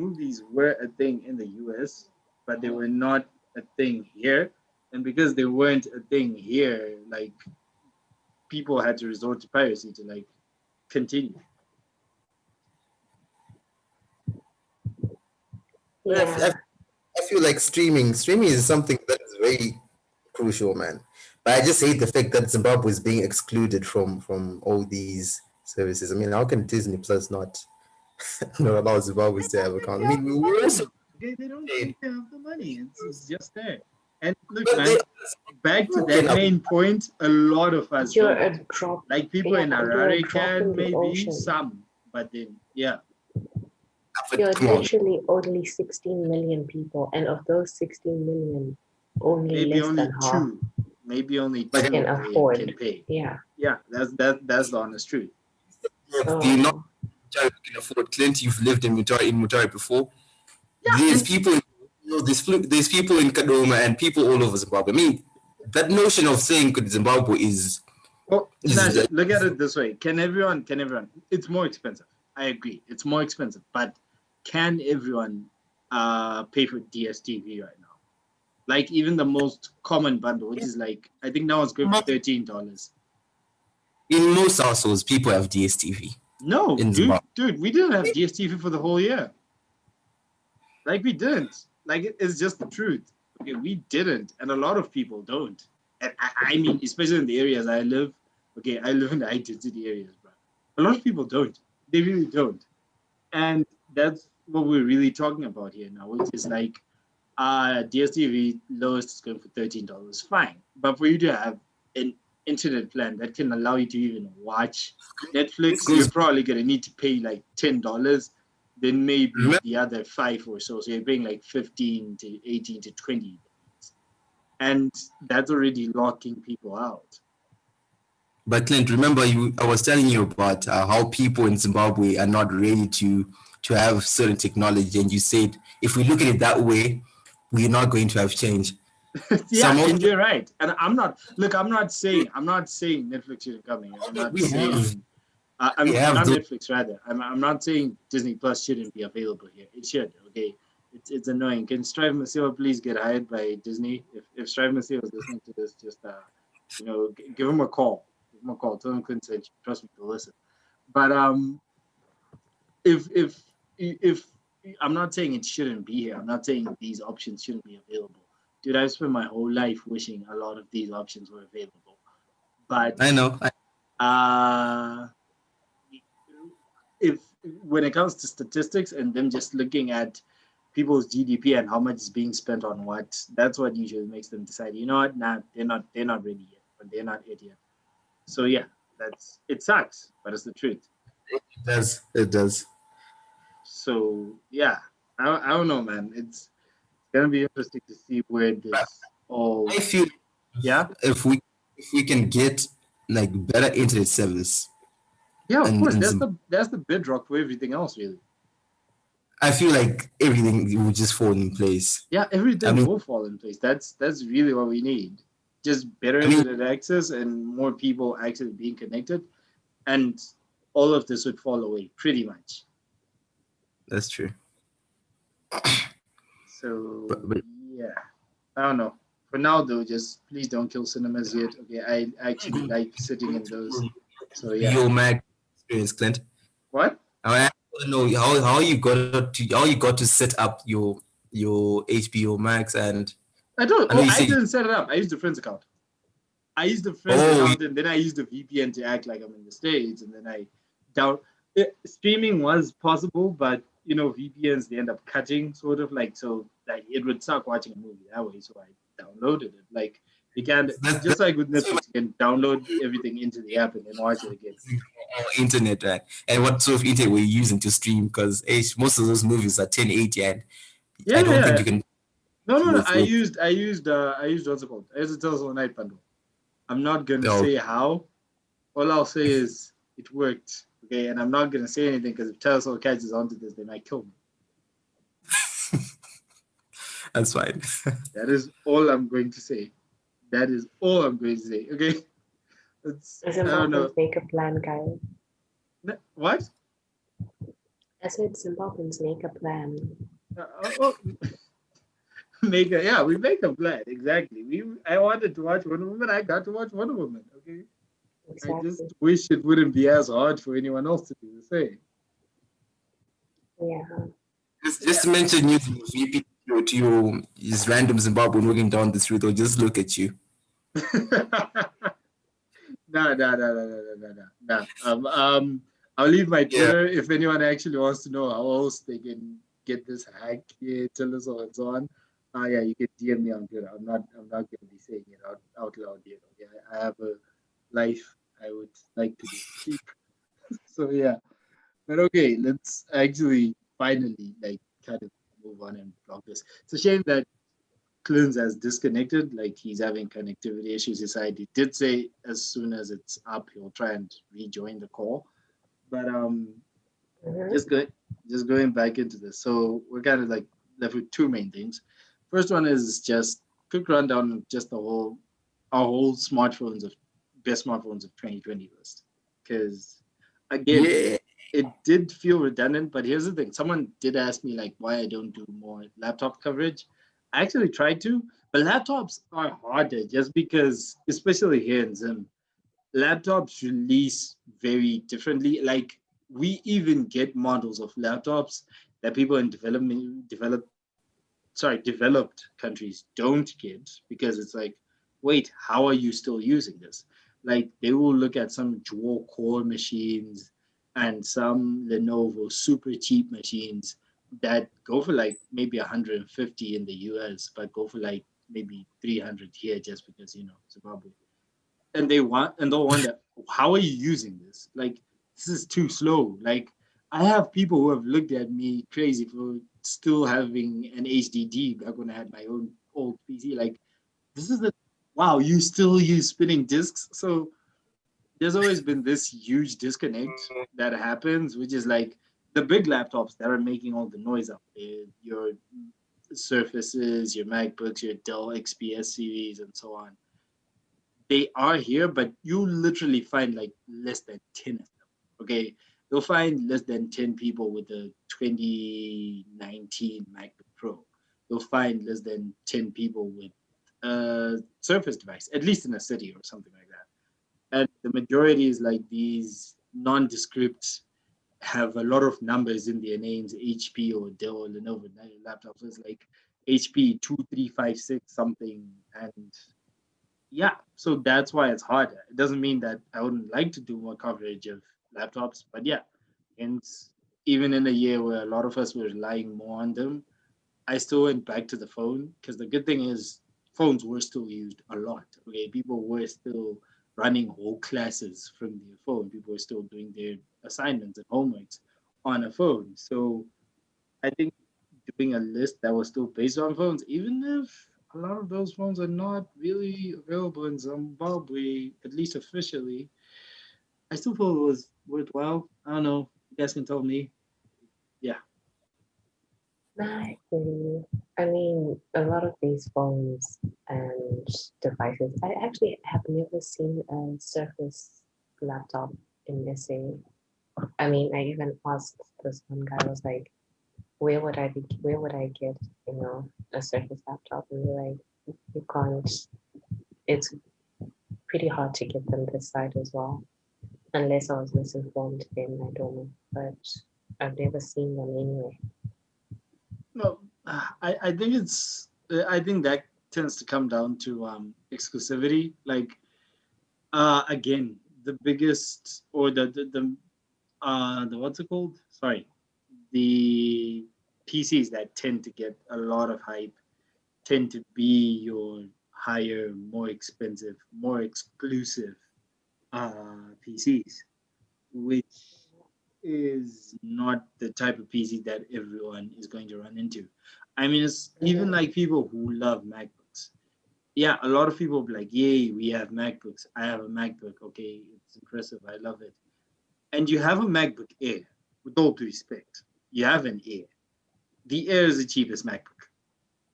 S1: movies were a thing in the US, but they were not a thing here. And because they weren't a thing here, like people had to resort to piracy to like continue.
S4: Yeah.
S2: I feel like streaming is something that is very crucial, man. But I just hate the fact that Zimbabwe is being excluded from all these services. I mean, how can Disney Plus not allow Zimbabweans to have account? I mean, we were also
S1: They don't
S2: paid,
S1: think they have the money. It's just there. And look,
S2: but
S1: man,
S2: they
S1: back to
S2: okay
S1: that
S2: now.
S1: main point, a lot of us
S4: You're
S1: don't.
S4: a drop.
S1: Like people
S4: Yeah,
S1: in
S4: you're a
S1: Harare
S4: drop
S1: can
S4: in the
S1: maybe
S4: ocean.
S1: some, but then yeah,
S2: But
S4: You're
S2: come on,
S4: literally only 16 million people, and of those 16 million, only
S1: maybe
S4: less
S1: only
S4: than half
S1: two, maybe only
S2: like
S1: two
S4: can
S1: can
S4: afford.
S1: pay.
S4: Yeah.
S1: Yeah, that's the honest truth.
S2: do you not
S4: So
S2: can afford? Clint, you've lived in Mutare before.
S1: Yeah,
S2: There's
S1: and
S2: people, there's people in Kadoma and people all over Zimbabwe. I mean, that notion of saying Zimbabwe
S1: well,
S2: is
S1: Sinaja, look at it this way. Can everyone? It's more expensive. I agree. It's more expensive, but can everyone pay for DSTV right now? Like even the most common bundle, which is like I think now it's going for $13.
S2: in most households, people have DSTV
S1: No,
S2: in Zimbabwe.
S1: dude, we didn't have DSTV for the whole year. Like we didn't. Like it's just the truth. Okay, we didn't, and a lot of people don't. And I mean, especially in the areas I live. Okay, I live in the high density areas, bro. A lot of people don't. They really don't. And that's what we're really talking about here now, which is like DSTV lowest is going for $13. Fine. But for you to have an internet plan that can allow you to even watch Netflix,
S2: Goes-
S1: you're probably gonna need to pay like $10, then maybe
S2: Remember-
S1: the other five or so. So you're paying like 15 to 18 to 20. And that's already locking people out.
S2: But Clint, remember I was telling you about how people in Zimbabwe are not ready to have certain technology, and you said if we look at it that way, we're not going to have change.
S1: Yeah,
S2: Some of
S1: and you're right. And I'm not saying Netflix shouldn't come here. I'm not
S2: we have
S1: saying
S2: we have
S1: not
S2: those,
S1: Netflix rather. I'm not saying Disney Plus shouldn't be available here. It should. Okay, it's annoying. Can Strive Masiyiwa please get hired by Disney? If Strive Masiyiwa is listening to this, just give him a call. Give him a call. Tell him Clint said, trust me to listen. But if I'm not saying it shouldn't be here. I'm not saying these options shouldn't be available. Dude, I've spent my whole life wishing a lot of these options were available. But
S2: I know.
S1: if when it comes to statistics and them just looking at people's GDP and how much is being spent on what, that's what usually makes them decide. You know what? Nah, they're not ready yet, but they're not it yet. So yeah, it sucks, but it's the truth.
S2: It does.
S1: So yeah, I don't know, man. It's gonna be interesting to see where this all.
S2: I feel
S1: Yeah,
S2: if we can get like better internet service,
S1: yeah, of course.
S2: and
S1: That's the bedrock for everything else, really.
S2: I feel like everything will just fall in place.
S1: Yeah, everything
S2: I mean,
S1: will fall in place. That's really what we need. Just better
S2: I mean,
S1: internet access and more people actually being connected, and all of this would fall away pretty much.
S2: that's true.
S1: So
S2: But
S1: yeah, I don't know. For now, though, just please don't kill cinemas yet. Okay, I actually like sitting in those. So yeah.
S2: your Mac experience, Clint.
S1: What?
S2: I want to know how you got to set up your HBO Max, and
S1: I don't.
S2: I know
S1: Oh,
S2: you
S1: I
S2: said
S1: didn't set it up. I used a friend's account. I used a friend's
S2: oh
S1: account, and then I used a VPN to act like I'm in the States, and then I down. Streaming was possible, but VPNs they end up cutting sort of like so like it would suck watching a movie that way. So I downloaded it. Like you can just like with Netflix, you can download everything into the app and then watch it again.
S2: internet, right? And what sort of internet were you using to stream? Because most of those movies are 1080, and I don't think you can.
S1: No. I
S2: with
S1: used what's it called? I used a Telcel Night bundle. I'm not gonna
S2: No.
S1: say how. All I'll say is it worked. Okay, and I'm not gonna say anything because if Telcel catches onto this, they might kill me.
S2: That's fine.
S1: That is all I'm going to say. That is all I'm going to say. Okay. I don't know.
S4: Zimbabweans make a plan, guys.
S1: What?
S4: I said Zimbabweans make a plan.
S1: Oh, we make a plan exactly. I wanted to watch Wonder Woman. I got to watch Wonder Woman. Okay, I just
S4: Exactly.
S1: wish it wouldn't be as hard for anyone else to do the same.
S4: Yeah.
S2: Just to mention you to VP to you is random Zimbabwean walking down the street or just look at you.
S1: No. I'll leave my
S2: Yeah.
S1: Twitter if anyone actually wants to know how else they can get this hack here, tell us how it's on. Yeah, you can DM me on Twitter. I'm not going to be saying it out loud here. Okay, I have a life I would like to keep. So yeah, but okay, let's actually finally like kind of move on and block this. It's a shame that Clint's has disconnected, like he's having connectivity issues. He did say as soon as it's up, he'll try and rejoin the call. But
S4: Mhm.
S1: just go, just going back into this. So we're kind of like left with two main things. First one is just quick rundown of just our whole smartphones of best smartphones of 2020 list. Because again,
S2: Yeah.
S1: it did feel redundant, but here's the thing. Someone did ask me like why I don't do more laptop coverage. I actually tried to, but laptops are harder just because, especially here in Zim, laptops release very differently. Like we even get models of laptops that people in developed countries don't get because it's like, wait, how are you still using this? Like they will look at some dual core machines and some Lenovo super cheap machines that go for like maybe 150 in the US, but go for like maybe 300 here just because, Zimbabwe. And they'll wonder, how are you using this? Like, this is too slow. Like, I have people who have looked at me crazy for still having an HDD back when I had my own old PC. Like, this is the wow, you still use spinning discs. So there's always been this huge disconnect that happens, which is like the big laptops that are making all the noise out there, your Surfaces, your MacBooks, your Dell XPS series, and so on. They are here, but you literally find like less than 10 of them. Okay. You'll find less than 10 people with a 2019 MacBook Pro. You'll find less than 10 people with a Surface device, at least in a city or something like that. And the majority is like these nondescript, have a lot of numbers in their names, HP or Dell or Lenovo laptops. So it's like HP 2356 something, and yeah, so that's why it's harder. It doesn't mean that I wouldn't like to do more coverage of laptops, but yeah, and even in a year where a lot of us were relying more on them, I still went back to the phone because the good thing is phones were still used a lot. Okay, people were still running whole classes from their phone. People were still doing their assignments and homeworks on a phone. So I think doing a list that was still based on phones, even if a lot of those phones are not really available in Zimbabwe, at least officially, I still thought it was worthwhile. I don't know. You guys can tell me. Yeah.
S4: I agree. I mean, a lot of these phones and devices, I actually have never seen a Surface laptop in SA. I mean, I even asked this one guy, I was like, where would I get, a Surface laptop? And they're like, you can't, it's pretty hard to get them this side as well. Unless I was misinformed, then I don't know. But I've never seen them anyway.
S1: No, I think that tends to come down to exclusivity. Like again, the biggest or the what's it called? Sorry, the PCs that tend to get a lot of hype tend to be your higher, more expensive, more exclusive PCs, which is not the type of PC that everyone is going to run into. I mean, it's even like people who love MacBooks. Yeah, a lot of people be like, "Yay, we have MacBooks. I have a MacBook. Okay, it's impressive. I love it." And you have a MacBook Air. With all due respect, you have an Air. The Air is the cheapest MacBook.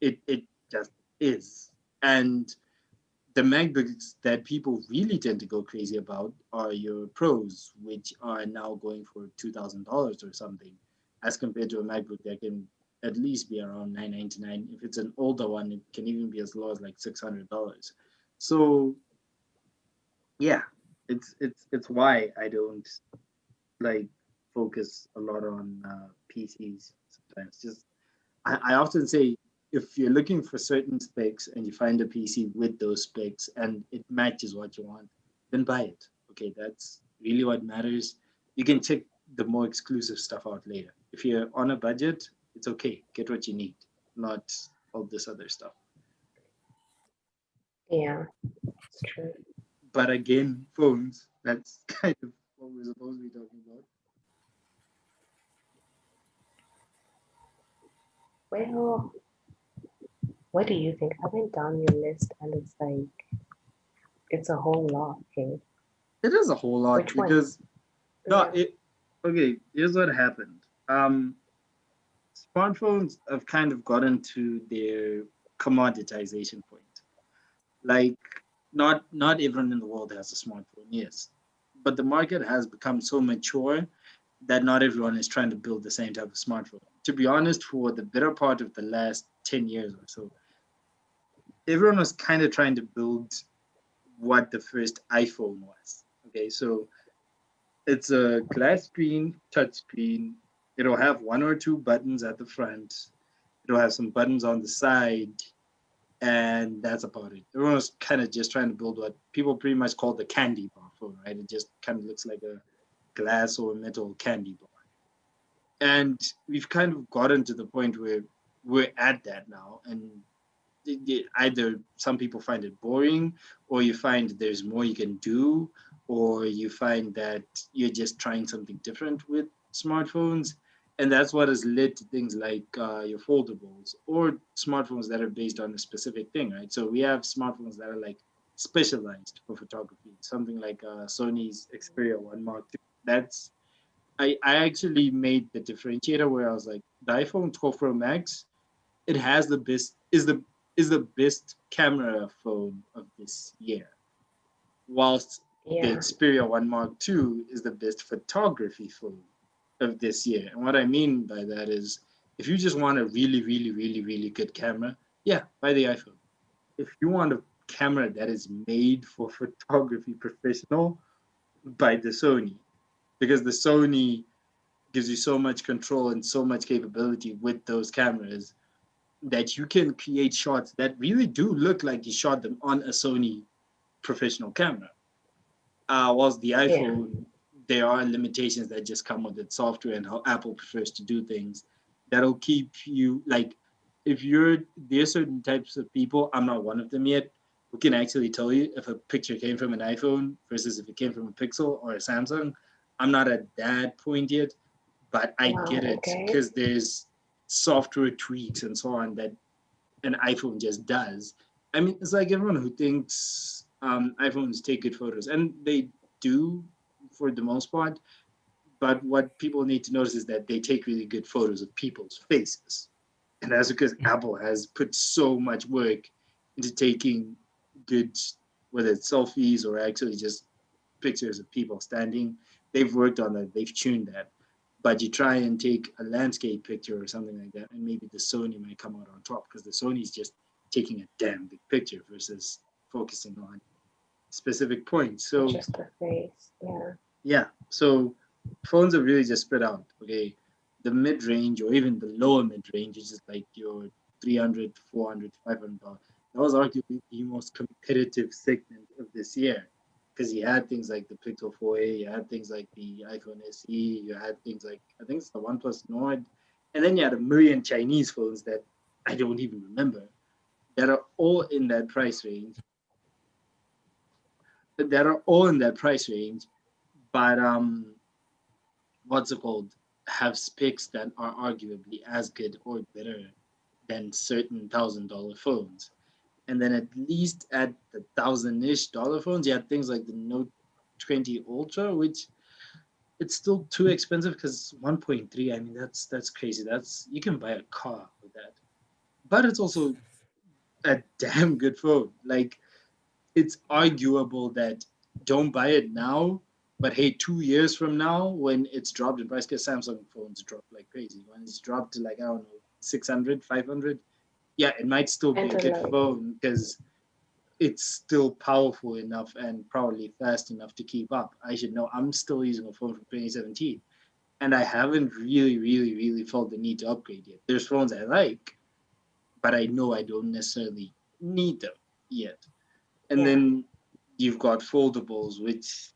S1: It just is. And the MacBooks that people really tend to go crazy about are your Pros, which are now going for $2,000 or something. as compared to a MacBook that can at least be around $999. If it's an older one, it can even be as low as like $600. So yeah, it's why I don't like focus a lot on PCs sometimes. Just I often say if you're looking for certain specs and you find a PC with those specs and it matches what you want, then buy it. Okay, that's really what matters. You can check the more exclusive stuff out later. If you're on a budget, it's okay. Get what you need, not all this other stuff.
S4: Yeah, it's true.
S1: But again, phones, that's kind of what we're supposed to be talking about.
S4: Well, what do you think? I went down your list and it's like, it's a whole lot. Okay.
S1: It is a whole lot
S4: Which one?
S1: because no,
S4: Yeah.
S1: okay, here's what happened. Smartphones have kind of gotten to their commoditization point. Like, not everyone in the world has a smartphone, yes, but the market has become so mature that not everyone is trying to build the same type of smartphone. To be honest, for the better part of the last 10 years or so, everyone was kind of trying to build what the first iPhone was. Okay, so it's a glass screen, touch screen. It'll have one or two buttons at the front. It'll have some buttons on the side, and that's about it. Everyone was kind of just trying to build what people pretty much call the candy bar phone, right? It just kind of looks like a glass or metal candy bar. And we've kind of gotten to the point where we're at that now, and either some people find it boring, or you find there's more you can do, or you find that you're just trying something different with smartphones. And that's what has led to things like your foldables or smartphones that are based on a specific thing, right? So we have smartphones that are like specialized for photography, something like Sony's Xperia 1 Mark II. That's I actually made the differentiator where I was like, the iPhone 12 Pro Max, it has the best is the best camera phone of this year, whilst the
S4: Yeah.
S1: Xperia 1 Mark II is the best photography phone of this year. And what I mean by that is if you just want a really, really, really, really good camera, yeah, buy the iPhone. If you want a camera that is made for photography professional, buy the Sony. Because the Sony gives you so much control and so much capability with those cameras that you can create shots that really do look like you shot them on a Sony professional camera. Whilst the
S4: Yeah.
S1: iPhone, there are limitations that just come with its software and how Apple prefers to do things that'll keep you like if you're there's certain types of people, I'm not one of them yet, who can actually tell you if a picture came from an iPhone versus if it came from a Pixel or a Samsung. I'm not at that point yet, but I
S4: Wow.
S1: get it
S4: Okay.
S1: because there's software tweaks and so on that an iPhone just does. I mean, it's like everyone who thinks iPhones take good photos, and they do for the most part. But what people need to notice is that they take really good photos of people's faces. And that's because Apple has put so much work into taking good, whether it's selfies or actually just pictures of people standing. They've worked on that, they've tuned that. But you try and take a landscape picture or something like that, and maybe the Sony might come out on top because the Sony's just taking a damn big picture versus focusing on specific points. So
S4: Just the face. Yeah.
S1: yeah, so phones are really just spread out. Okay, the mid range or even the lower mid range, which is like your 300, 400, 500 dollars. That was arguably the most competitive segment of this year because you had things like the Pixel 4a, you had things like the iPhone SE, you had things like I think it's the OnePlus Nord, and then you had a million Chinese phones that I don't even remember that are all in that price range. That are all in that price range, but what's it called, have specs that are arguably as good or better than certain $1,000 phones. And then at least at the thousand-ish dollar phones, you had things like the Note 20 Ultra, which it's still too expensive because 1.3. I mean, that's crazy. That's you can buy a car with that, but it's also a damn good phone. Like it's arguable that don't buy it now But hey, 2 years from now, when it's dropped in price, because Samsung phones drop like crazy, when it's dropped to like, I don't know, 600, 500, yeah, it might still be a good phone because it's still powerful enough and probably fast enough to keep up. I should know. I'm still using a phone from 2017, and I haven't really felt the need to upgrade yet. There's phones I like, but I know I don't necessarily need them yet. And then you've got foldables, which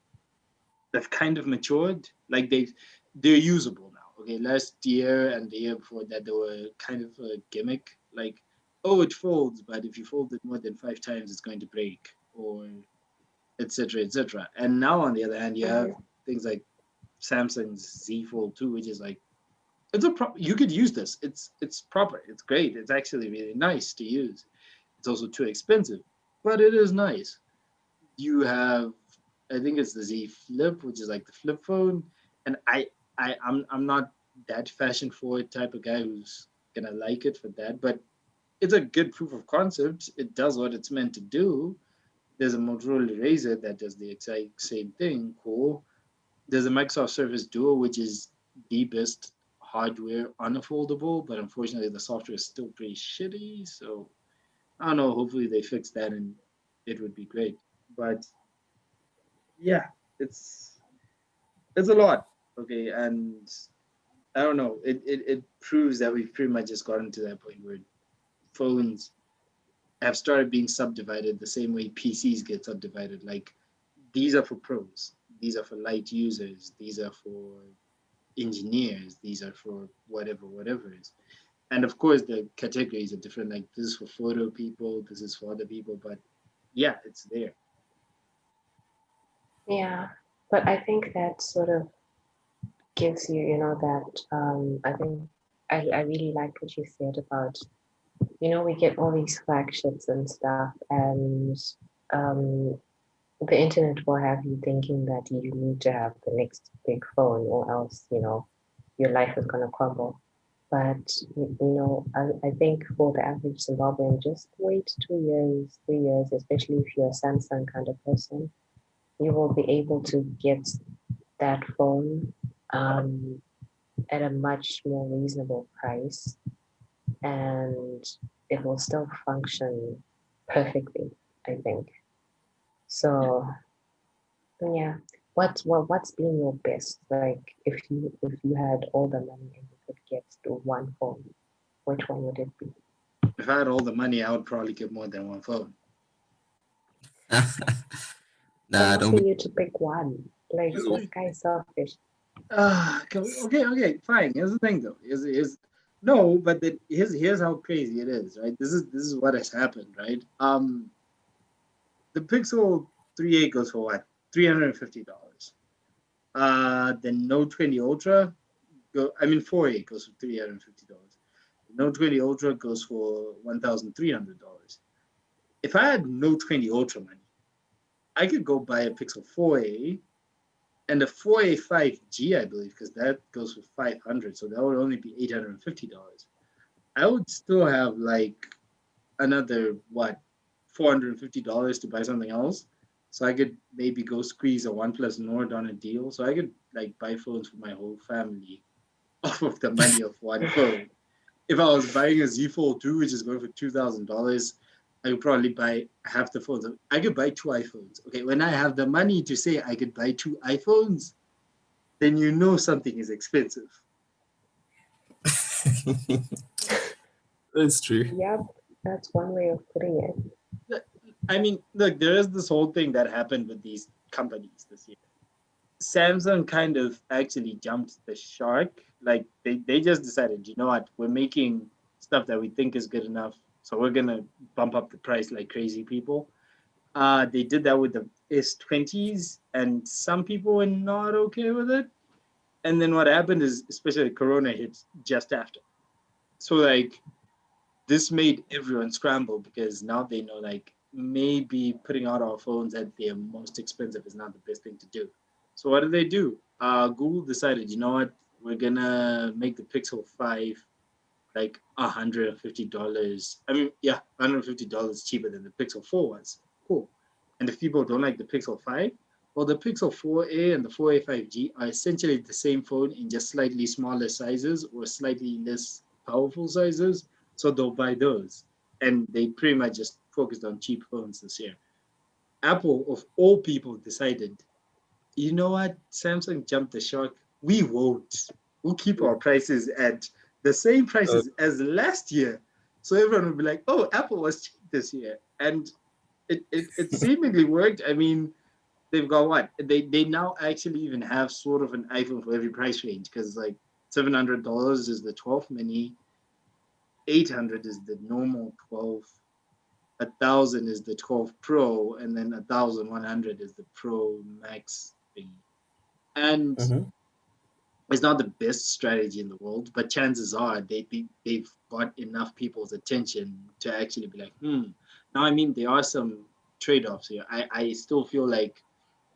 S1: they've kind of matured. Like they're usable now. Okay, last year and the year before that, they were kind of a gimmick. Like, oh, it folds, but if you fold it more than 5 times, it's going to break, or etc. etc. And now, on the other hand, you have things like Samsung's Z Fold 2, which is like it's a you could use this. It's proper. It's great. It's actually really nice to use. It's also too expensive, but it is nice. You have, I think it's the Z Flip, which is like the flip phone, and I'm not that fashion forward type of guy who's gonna like it for that, but it's a good proof of concept. It does what it's meant to do. There's a Motorola Razr that does the exact same thing. Cool. There's a Microsoft Surface Duo, which is the best hardware on a foldable, but unfortunately the software is still pretty shitty. So I don't know. Hopefully they fix that and it would be great. But yeah, it's it's a lot. Okay, and I don't know. It proves that we've pretty much just gotten to that point where phones have started being subdivided the same way PCs get subdivided. Like these are for pros, these are for light users, these are for engineers, these are for whatever it is. And of course the categories are different. Like this is for photo people, this is for other people, but yeah, it's there.
S4: Yeah, but I think that sort of gives you, that I think I really like what you said about, we get all these flagships and stuff, and um, the internet will have you thinking that you need to have the next big phone or else, your life is going to crumble. But, I think for the average Zimbabwean, just wait 2 years, 3 years, especially if you're a Samsung kind of person, you will be able to get that phone at a much more reasonable price, and it will still function perfectly, I think. So yeah. What's been your best? Like if you had all the money and you could get to one phone, which one would it be?
S1: If I had all the money, I would probably get more than one phone.
S2: Nah,
S4: Enough
S2: don't
S4: for
S2: be.
S4: you to pick one. Like this guy is selfish.
S1: Okay, fine. Here's the thing, though. No, but here's how crazy it is, right? This is what has happened, right? The Pixel 3a goes for what? $350. The Note 20 Ultra I mean 4a goes for $350. The Note 20 Ultra goes for $1,300. If I had Note 20 Ultra money, I could go buy a Pixel 4a and a 4A 5G, I believe, because that goes for 500, so that would only be $850. I would still have like another $450 to buy something else. So I could maybe go squeeze a OnePlus Nord on a deal. So I could like buy phones for my whole family off of the money of one phone. If I was buying a Z Fold 2, which is going for $2,000, I could probably buy half the phones. I could buy two iPhones. Okay, when I have the money to say I could buy two iPhones, then you know something is expensive.
S2: That's true.
S4: Yep, that's one way of putting it.
S1: I mean, look, there is this whole thing that happened with these companies this year. Samsung kind of actually jumped the shark. Like they just decided, you know what, we're making stuff that we think is good enough, so we're gonna bump up the price like crazy people. They did that with the S20s, and some people were not okay with it. And then what happened is, especially Corona hit just after. So like this made everyone scramble because now they know like maybe putting out our phones at their most expensive is not the best thing to do. So what did they do? Google decided, you know what, we're gonna make the Pixel 5 like $150. I mean, yeah, $150 cheaper than the Pixel 4 was. Cool. And if people don't like the Pixel 5, Well, the Pixel 4a and the 4a 5G are essentially the same phone in just slightly smaller sizes or slightly less powerful sizes. So they'll buy those. And they pretty much just focused on cheap phones this year. Apple, of all people, decided, you know what? Samsung jumped the shark. We won't. We'll keep our prices at the same prices as last year. So everyone will be like, oh, Apple was cheap this year. And it seemingly worked. I mean, they've got what? They now actually even have sort of an iPhone for every price range because like $700 is the 12 mini, 800 is the normal 12, 1,000 is the 12 Pro, and then 1,100 is the Pro Max thing. And it's not the best strategy in the world, but chances are they've got enough people's attention to actually be like, Now, I mean, there are some trade-offs here. I still feel like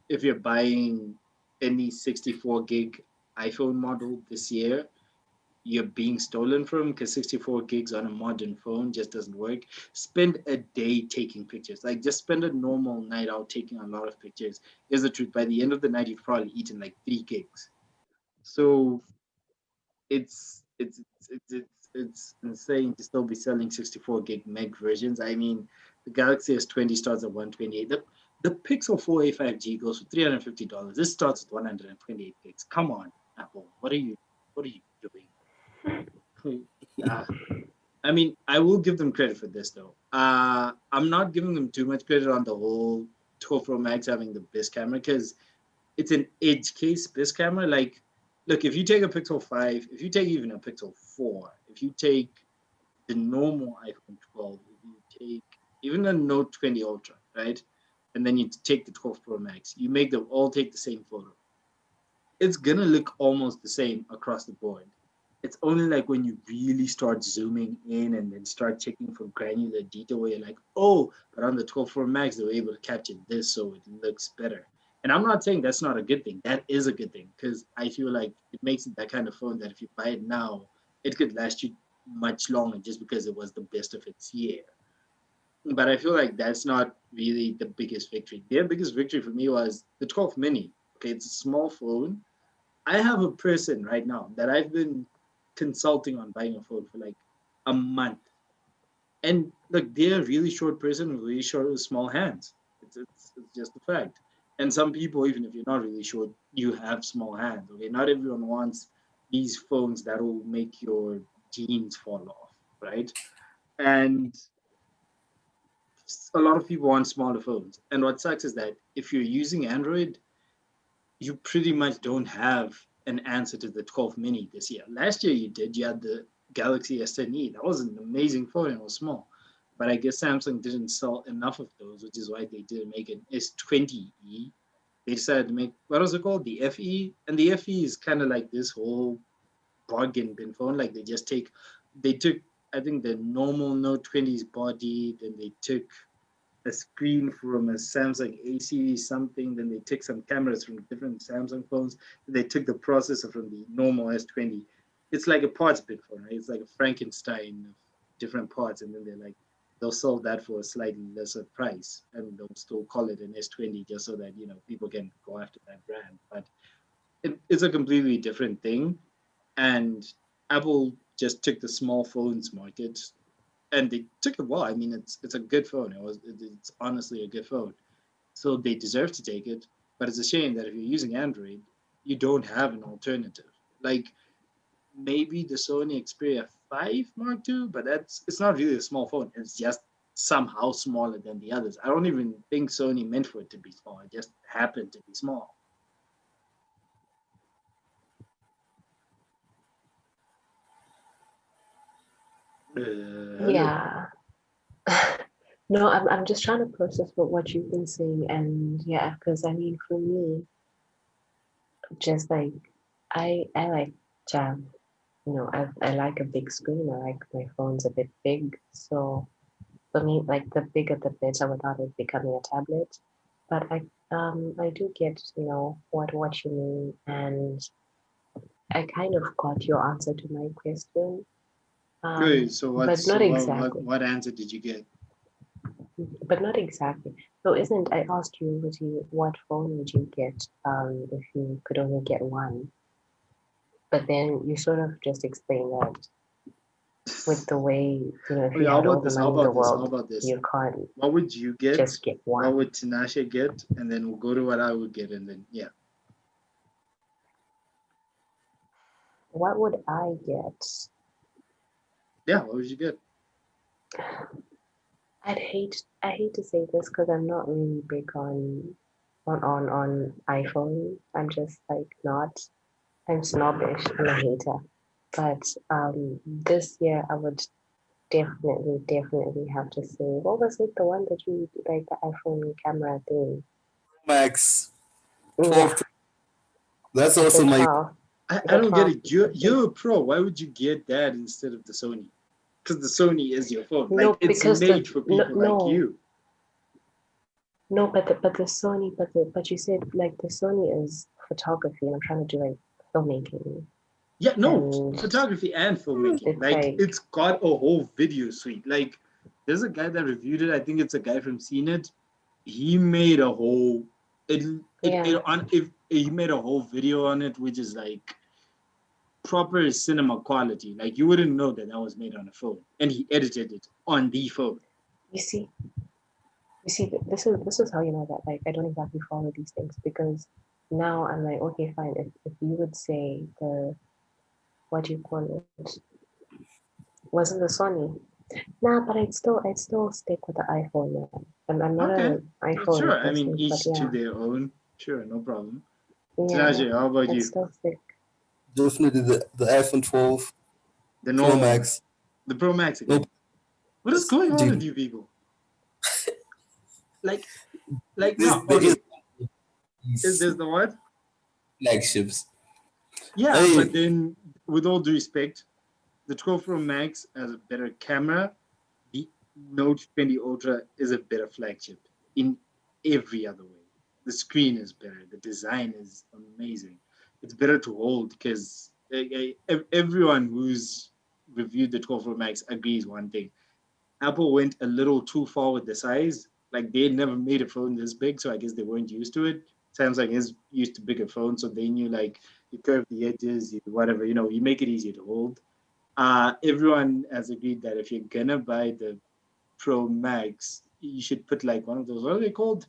S1: if you're buying any 64 gig iPhone model this year, you're being stolen from because 64 gigs on a modern phone just doesn't work. Spend a day taking pictures. Like just spend a normal night out taking a lot of pictures. Here's the truth. By the end of the night, you've probably eaten like 3 gigs. So it's insane to still be selling 64 gig meg versions. I mean, the Galaxy S20 starts at 128. The Pixel 4a 5G goes for $350. This starts at 128 gigs. Come on, Apple. What are you doing? I mean, I will give them credit for this though. I'm not giving them too much credit on the whole 12 Pro Max having the best camera because it's an edge case best camera. Like, look, if you take a Pixel 5, if you take even a Pixel 4, if you take the normal iPhone 12, if you take even the Note 20 Ultra, right? And then you take the 12 Pro Max, you make them all take the same photo. It's gonna look almost the same across the board. It's only like when you really start zooming in and then start checking for granular detail where you're like, oh, but on the 12 Pro Max, they were able to capture this so it looks better. And I'm not saying that's not a good thing. That is a good thing because I feel like it makes it that kind of phone that if you buy it now, it could last you much longer just because it was the best of its year. But I feel like that's not really the biggest victory. Their biggest victory for me was the 12 mini. Okay, it's a small phone. I have a person right now that I've been consulting on buying a phone for like a month. And look, they're a really short person with really short, small hands. It's just a fact. And some people, even if you're not really short, you have small hands. Okay, not everyone wants these phones that will make your jeans fall off, right? And a lot of people want smaller phones. And what sucks is that if you're using Android, you pretty much don't have an answer to the 12 mini this year. Last year you did. You had the Galaxy S10e. That was an amazing phone. It was small. But I guess Samsung didn't sell enough of those, which is why they didn't make an S20e. They decided to make, what was it called? The FE. And the FE is kind of like this whole bargain bin phone. Like they took, I think the normal Note 20's body, then they took a screen from a Samsung A series something, then they took some cameras from different Samsung phones, then they took the processor from the normal S20. It's like a parts bin phone, right? It's like a Frankenstein of different parts, and then they'll sell that for a slightly lesser price, and they'll still call it an S20 just so that people can go after that brand. But it's a completely different thing, and Apple just took the small phones market and they took it well. I mean, it's a good phone. It's honestly a good phone. So they deserve to take it. But it's a shame that if you're using Android, you don't have an alternative. Like maybe the Sony Xperia 5 Mark II, but it's not really a small phone. It's just somehow smaller than the others. I don't even think Sony meant for it to be small. It just happened to be small. Hello.
S4: Yeah. No, I'm just trying to process what you've been saying, and yeah, because I mean, for me, just like I like jam. I like a big screen. I like my phone's a bit big, so for me, like the bigger the better without it becoming a tablet. But I do get what you mean, and I kind of got your answer to my question.
S1: Okay, so
S4: But not exactly.
S1: what answer did you get?
S4: but not exactly. So isn't I asked you, what phone would you get if you could only get one? But then you sort of just explained that with the way, if
S1: Okay,
S4: you
S1: how
S4: had all
S1: about
S4: the
S1: this? How
S4: money in the
S1: about this? How
S4: world,
S1: about this?
S4: you can't
S1: What would you get?
S4: just get
S1: What
S4: one.
S1: would Tinashe get? And then we'll go to what I would get, and then yeah.
S4: What would I get?
S1: Yeah, what would you get?
S4: I hate to say this because I'm not really big on iPhone. I'm just like not. I'm snobbish. I'm a hater. But this year I would definitely have to say, what was it? The one that you like, the iPhone camera thing?
S2: Max
S4: Yeah,
S2: 12. That's
S4: the
S2: also my
S4: 12.
S1: I
S4: The
S1: don't get
S4: 12.
S1: it. You're a pro. Why would you get that instead of the Sony? Because the Sony is your phone. Like
S4: No,
S1: it's
S4: because the
S1: made for
S4: no
S1: people like
S4: no
S1: you.
S4: no, but the Sony, but you said like the Sony is photography, and I'm trying to do like filmmaking,
S1: Yeah, no,
S4: and
S1: photography and filmmaking.
S4: it's
S1: Like
S4: like
S1: it's got a whole video suite. Like there's a guy that reviewed it. I think it's a guy from CNET. He made a whole
S4: yeah.
S1: he made a whole video on it, which is like proper cinema quality. Like you wouldn't know that was made on a phone, and he edited it on the phone.
S4: You see, this is how you know that like I don't exactly follow these things because now I'm like, okay, fine. If you would say the what do you call it? Wasn't the Sony? Nah, but I'd still stick with the iPhone, man. I'm not
S1: Okay,
S4: an iPhone
S1: sure. I mean,
S4: person, but
S1: each to
S4: yeah,
S1: their own. Sure, no problem.
S4: yeah,
S1: Tanaji, how about
S4: I'd
S1: you?
S4: still stick.
S2: definitely the iPhone 12
S1: The
S2: Pro
S1: normal one,
S2: Max.
S1: the Pro Max
S2: Nope.
S1: again. What is going on with
S2: Dude,
S1: you people? Like, like
S2: this
S1: no,
S2: there is
S1: okay.
S2: these
S1: There's the what?
S2: flagships.
S1: Yeah,
S2: I
S1: but then with all due respect, the 12 Pro Max has a better camera. The Note 20 Ultra is a better flagship in every other way. The screen is better. The design is amazing. It's better to hold because everyone who's reviewed the 12 Pro Max agrees one thing. Apple went a little too far with the size. Like they never made a phone this big, so I guess they weren't used to it. Samsung is used to bigger phones, so they knew like you curve the edges, you whatever, you make it easier to hold. Everyone has agreed that if you're gonna buy the Pro Max, you should put like one of those. What are they called?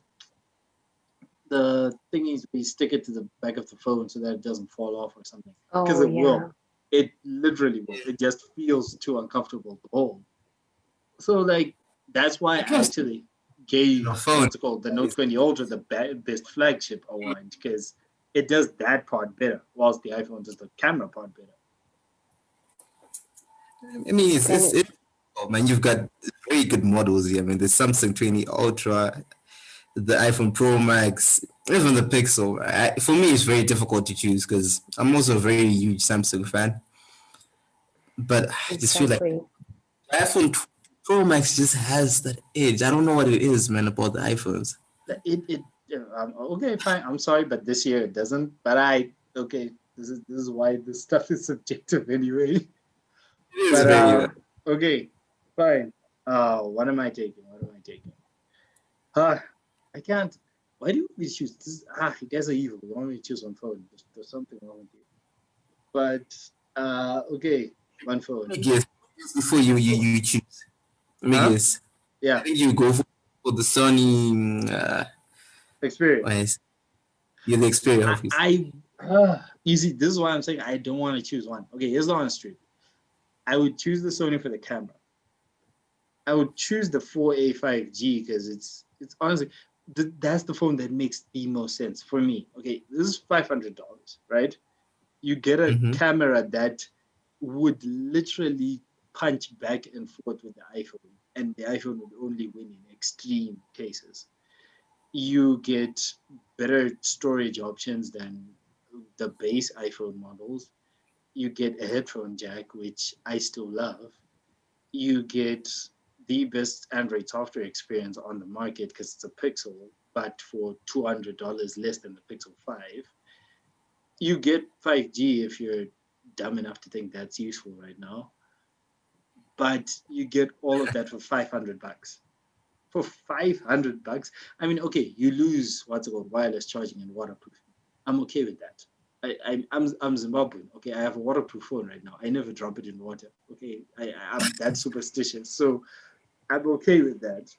S1: The thingies we stick it to the back of the phone so that it doesn't fall off or something. Because
S4: Oh
S1: it
S4: yeah,
S1: will. It literally will. It just feels too uncomfortable to hold. So like that's why
S2: it
S1: I
S2: comes
S1: actually
S2: to a
S1: gave
S2: phone.
S1: what's it called the Note 20 Ultra the best flagship award because it does that part better, whilst the iPhone does the camera part better.
S2: I mean,
S4: then
S2: oh man, you've got very good models here. I mean, the Samsung 20 Ultra, the iPhone Pro Max, even the Pixel. For me, it's very difficult to choose because I'm also a very huge Samsung fan. But I just feel like
S4: exactly.
S2: the iPhone Pro Max just has that edge. I don't know what it is, man, about the iPhones.
S1: Okay, fine. I'm sorry, but this year it doesn't. But okay. This is why this stuff is subjective anyway.
S2: It is
S1: But
S2: very.
S1: okay, fine. What am I taking? What am I taking? I can't. Why do you want me to choose? You guys are evil. You want me to choose one phone? There's something wrong with you. But okay, one phone.
S2: Let me guess. Before you choose, let me
S1: Huh?
S2: guess. I
S1: Yeah,
S2: think you go for the Sony.
S1: Xperia.
S2: What is yeah, the Xperia, obviously.
S1: Easy. This is why I'm saying I don't want to choose one. Okay, here's the honest truth. I would choose the Sony for the camera. I would choose the 4A5G because it's honestly that's the phone that makes the most sense for me. Okay, this is $500, right? You get a
S2: Mm-hmm.
S1: camera that would literally punch back and forth with the iPhone, and the iPhone would only win in extreme cases. You get better storage options than the base iPhone models. You get a headphone jack, which I still love. You get the best Android software experience on the market because it's a Pixel, but for $200 less than the Pixel 5. You get 5G if you're dumb enough to think that's useful right now, but you get all of that for $500. for $500. I mean, okay, you lose what's it called, wireless charging and waterproof. I'm okay with that. I'm Zimbabwean. Okay, I have a waterproof phone right now. I never drop it in water. Okay, I'm that superstitious, so I'm okay with that.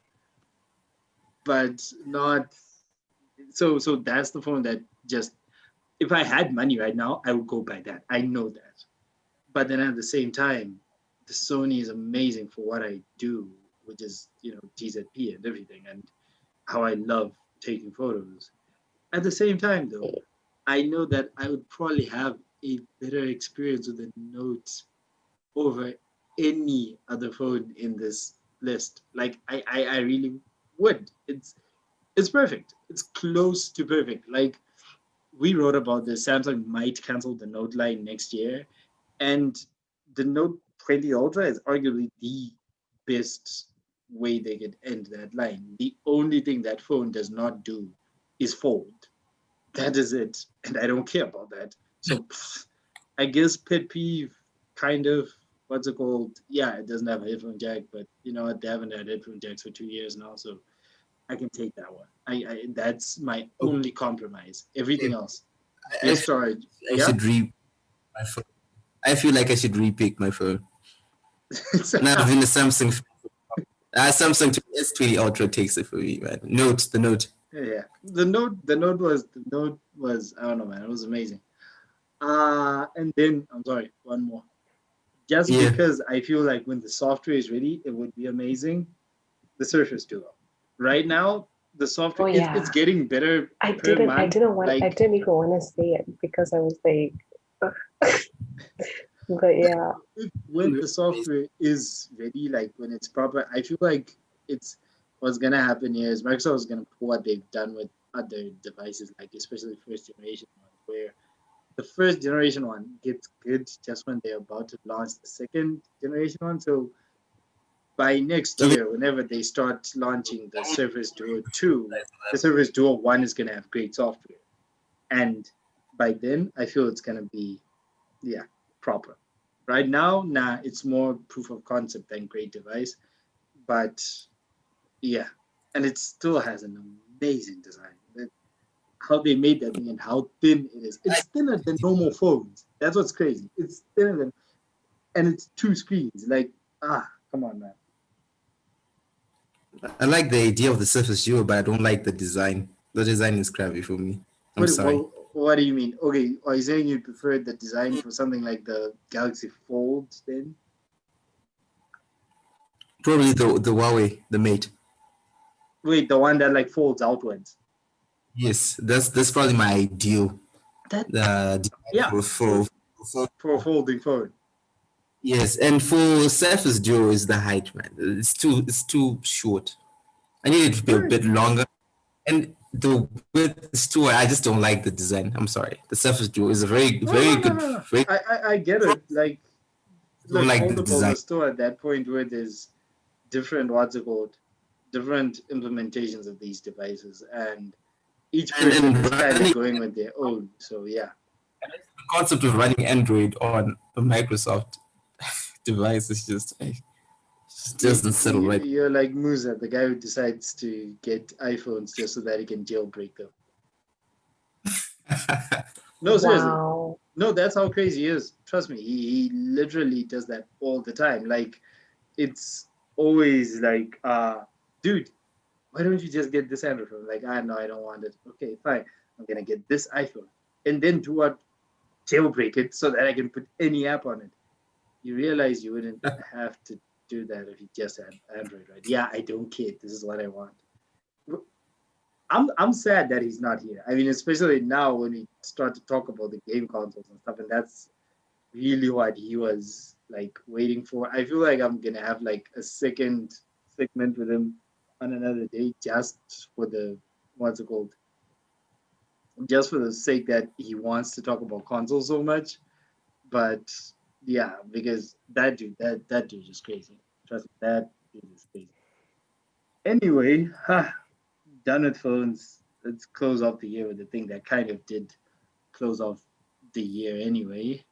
S1: But not so. So that's the phone that just if I had money right now, I would go buy that. I know that. But then at the same time, the Sony is amazing for what I do, which is TZP and everything, and how I love taking photos. At the same time, though, I know that I would probably have a better experience with the Note over any other phone in this list. Like I really would. It's perfect. It's close to perfect. Like we wrote about this. Samsung might cancel the Note line next year, and the Note 20 Ultra is arguably the best way they could end that line. The only thing that phone does not do is fold. That is it. And I don't care about that. So I guess pet peeve kind of what's it called? Yeah, it doesn't have a headphone jack, but you know what? They haven't had headphone jacks for 2 years now, so I can take that one. I that's my only compromise. Everything else,
S2: I,
S1: best
S2: feel
S1: storage.
S2: I
S1: Yeah.
S2: should my phone. I feel like I should repick my phone. And I've been a Samsung. Samsung S20 Ultra takes it for me, man. The Note.
S1: Yeah. The note was I don't know, man. It was amazing. And then I'm sorry, one more. Just
S2: Yeah.
S1: because I feel like when the software is ready, it would be amazing. The Surface Duo. Right now, the software
S4: Oh
S1: it's
S4: yeah.
S1: getting better
S4: I
S1: per
S4: didn't. I
S1: month.
S4: didn't want. I
S1: Like
S4: didn't even want to say it because I was like, ugh. But yeah.
S1: when the software is ready, like when it's proper, I feel like it's what's gonna happen here is Microsoft is gonna pull what they've done with other devices, like especially first generation ones, where the first generation one gets good just when they're about to launch the second generation one. So by next
S2: I mean,
S1: year, whenever they start launching the Surface Duo 2, the Surface Duo 1 is going to have great software. And by then, I feel it's going to be, yeah, proper. Right now, nah, it's more proof of concept than great device. But yeah, and it still has an amazing design. How they made that thing and how thin it is. It's thinner than normal phones. That's what's crazy. It's thinner than, and it's two screens. Like, come on, man.
S2: I like the idea of the Surface Duo, but I don't like the design. The design is crappy for me. I'm sorry.
S1: What do you mean? Okay, are you saying you prefer the design for something like the Galaxy Fold then?
S2: Probably the Huawei, the Mate.
S1: Wait, the one that like folds outwards.
S2: Yes, that's probably my ideal.
S1: That
S2: Design
S1: yeah, for a folding phone.
S2: yes, and for Surface Duo is the height, man. It's too short. I need it to be a bit longer, and the width is too. I just don't like the design. I'm sorry. The Surface Duo is a very good.
S1: No.
S2: Very,
S1: I get it. Like,
S2: don't
S1: look,
S2: like the
S1: foldable
S2: design.
S1: is still at that point where there's different what's it called, different implementations of these devices, and each person
S2: And
S1: is kind of
S2: running,
S1: going with their own. So yeah.
S2: the concept of running Android on a Microsoft device is just it doesn't settle right.
S1: You're like Musa, the guy who decides to get iPhones just so that he can jailbreak them. No, seriously.
S4: Wow.
S1: No, that's how crazy he is. Trust me, he literally does that all the time. Like, it's always like, dude, why don't you just get this Android phone? Like, no, I don't want it. Okay, fine. I'm gonna get this iPhone. And then do what? Jailbreak it so that I can put any app on it. You realize you wouldn't have to do that if you just had Android, right? Yeah, I don't care. This is what I want. I'm sad that he's not here. I mean, especially now when we start to talk about the game consoles and stuff, and that's really what he was like waiting for. I feel like I'm gonna have like a second segment with him on another day just for the what's it called? Just for the sake that he wants to talk about consoles so much. But yeah, because that dude is crazy. Trust me, that dude is crazy. Anyway, done with phones. Let's close off the year with the thing that kind of did close off the year anyway.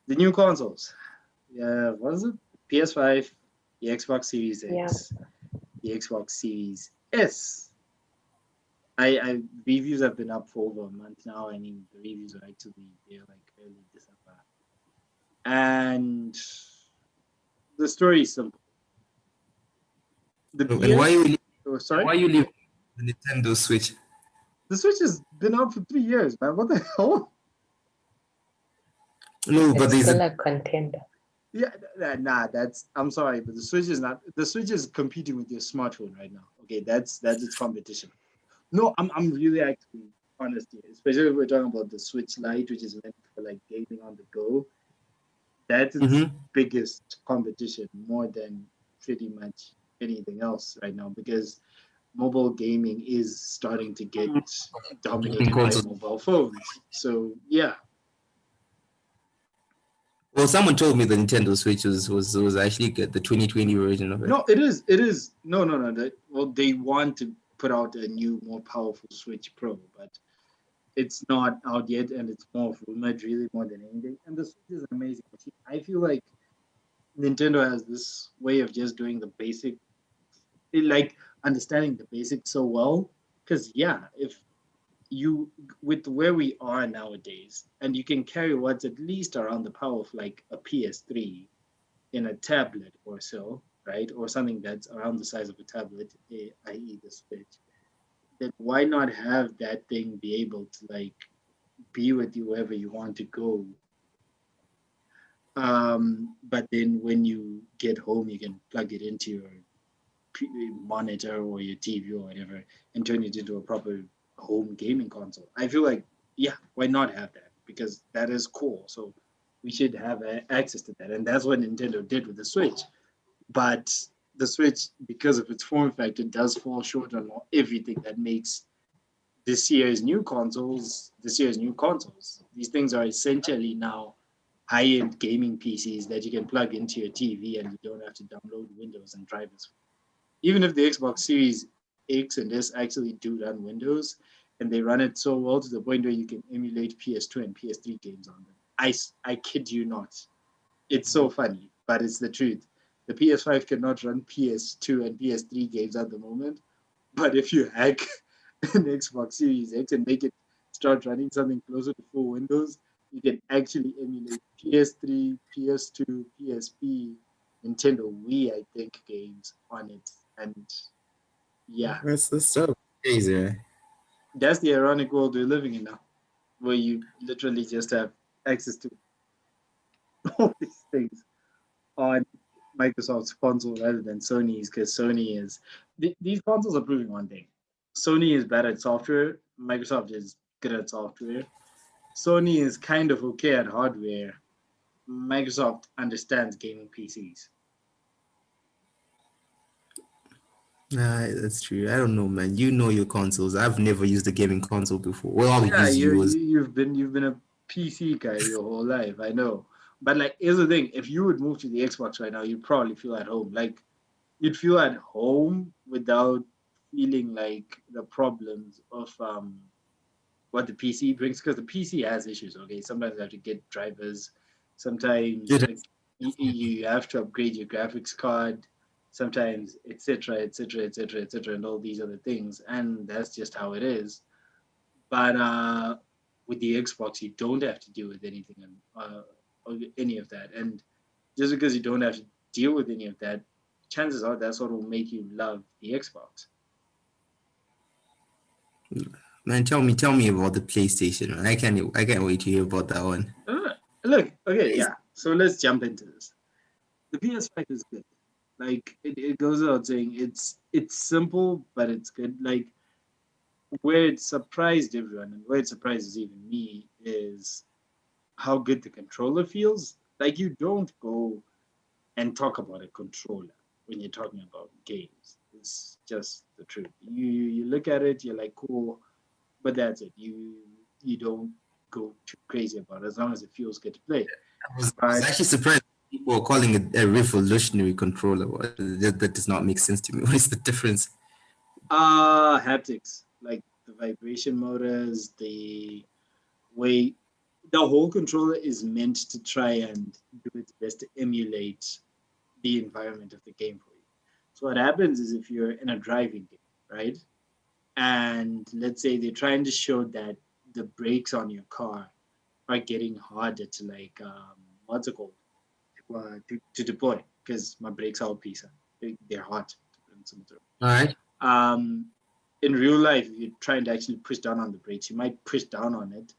S1: The new consoles. Yeah, what is it? PS5, the Xbox Series X, the Xbox Series S. I reviews have been up for over a month now. I mean, the reviews are actually they're like early December, and the story is simple. The
S2: And why
S1: PS,
S2: you
S1: oh, sorry,
S2: why you leave the Nintendo Switch?
S1: the Switch has been out for 3 years, man. What the hell?
S2: No, but
S4: It's
S2: there's
S4: still
S2: a
S4: a contender.
S1: Yeah, nah. That's I'm sorry, but the Switch is not. The Switch is competing with your smartphone right now. Okay, that's its competition. No, I'm really actually honest here, especially if we're talking about the Switch Lite, which is meant for like gaming on the go. That's its
S2: Mhm.
S1: biggest competition, more than pretty much anything else right now, because mobile gaming is starting to get
S2: gaming
S1: dominated by
S2: console.
S1: mobile phones. So yeah,
S2: Well, someone told me the Nintendo Switch was actually good, the 2020 version of it.
S1: no, it is. It is. No. Well, they want to put out a new, more powerful Switch Pro, but it's not out yet, and it's more rumored, really, more than anything. And the Switch is an amazing machine. I feel like Nintendo has this way of just doing the basic, like understanding the basics so well. Because yeah, if you with where we are nowadays, and you can carry what's at least around the power of like a PS3 in a tablet or so, right? Or something that's around the size of a tablet, i.e., the Switch, then why not have that thing be able to like be with you wherever you want to go? But then when you get home, you can plug it into your monitor or your TV or whatever and turn it into a proper home gaming console. I feel like, yeah, why not have that? Because that is cool. So we should have access to that. And that's what Nintendo did with the Switch. But the Switch, because of its form factor, does fall short on everything that makes this year's new consoles. These things are essentially now high-end gaming PCs that you can plug into your TV and you don't have to download Windows and drivers. Even if the Xbox Series X and S actually do run Windows, and they run it so well to the point where you can emulate PS2 and PS3 games on them. I kid you not. It's so funny, but it's the truth. The PS5 cannot run PS2 and PS3 games at the moment, but if you hack an Xbox Series X and make it start running something closer to full Windows, you can actually emulate PS3, PS2, PSP, Nintendo Wii, I think, games on it. And yeah,
S2: That's so crazy, man.
S1: that's the ironic world we're living in now, where you literally just have access to all these things on Microsoft's console rather than Sony's, because Sony is these consoles are proving one thing. Sony is bad at software. Microsoft is good at software. Sony is kind of okay at hardware. Microsoft understands gaming PCs.
S2: Nah, that's true. I don't know, man. You know your consoles. I've never used a gaming console before. Well, I'll
S1: Yeah,
S2: use yours.
S1: you've been a PC guy your whole life. I know, but like, here's the thing: if you would move to the Xbox right now, you'd probably feel at home. Like, you'd feel at home without feeling like the problems of what the PC brings, because the PC has issues. Okay, sometimes you have to get drivers. Sometimes
S2: It
S1: like, you have to upgrade your graphics card. Sometimes etc. etc. etc. etc. and all these other things, and that's just how it is. But with the Xbox, you don't have to deal with anything and or any of that. And just because you don't have to deal with any of that, chances are that's what will make you love the Xbox.
S2: Man, tell me about the PlayStation. Man. I can't wait to hear about that one.
S1: Look, okay, yeah. So let's jump into this. The PS5 is good. Like, it goes without saying, it's simple, but it's good. Like, where it surprised everyone and where it surprises even me is how good the controller feels. Like, you don't go and talk about a controller when you're talking about games. It's just the truth. You look at it, you're like, cool, but that's it. You don't go too crazy about it as long as it feels good to play.
S2: I was
S1: But
S2: actually surprised people are calling it a revolutionary controller. That does not make sense to me. What is the difference?
S1: haptics, like the vibration motors, the way the whole controller is meant to try and do its best to emulate the environment of the game for you. So what happens is if you're in a driving game, right? And let's say they're trying to show that the brakes on your car are getting harder to like what's it called to deploy because my brakes are piece they're hard to put in some through.
S2: All right.
S1: In real life, if you're trying to actually push down on the brakes, you might push down on it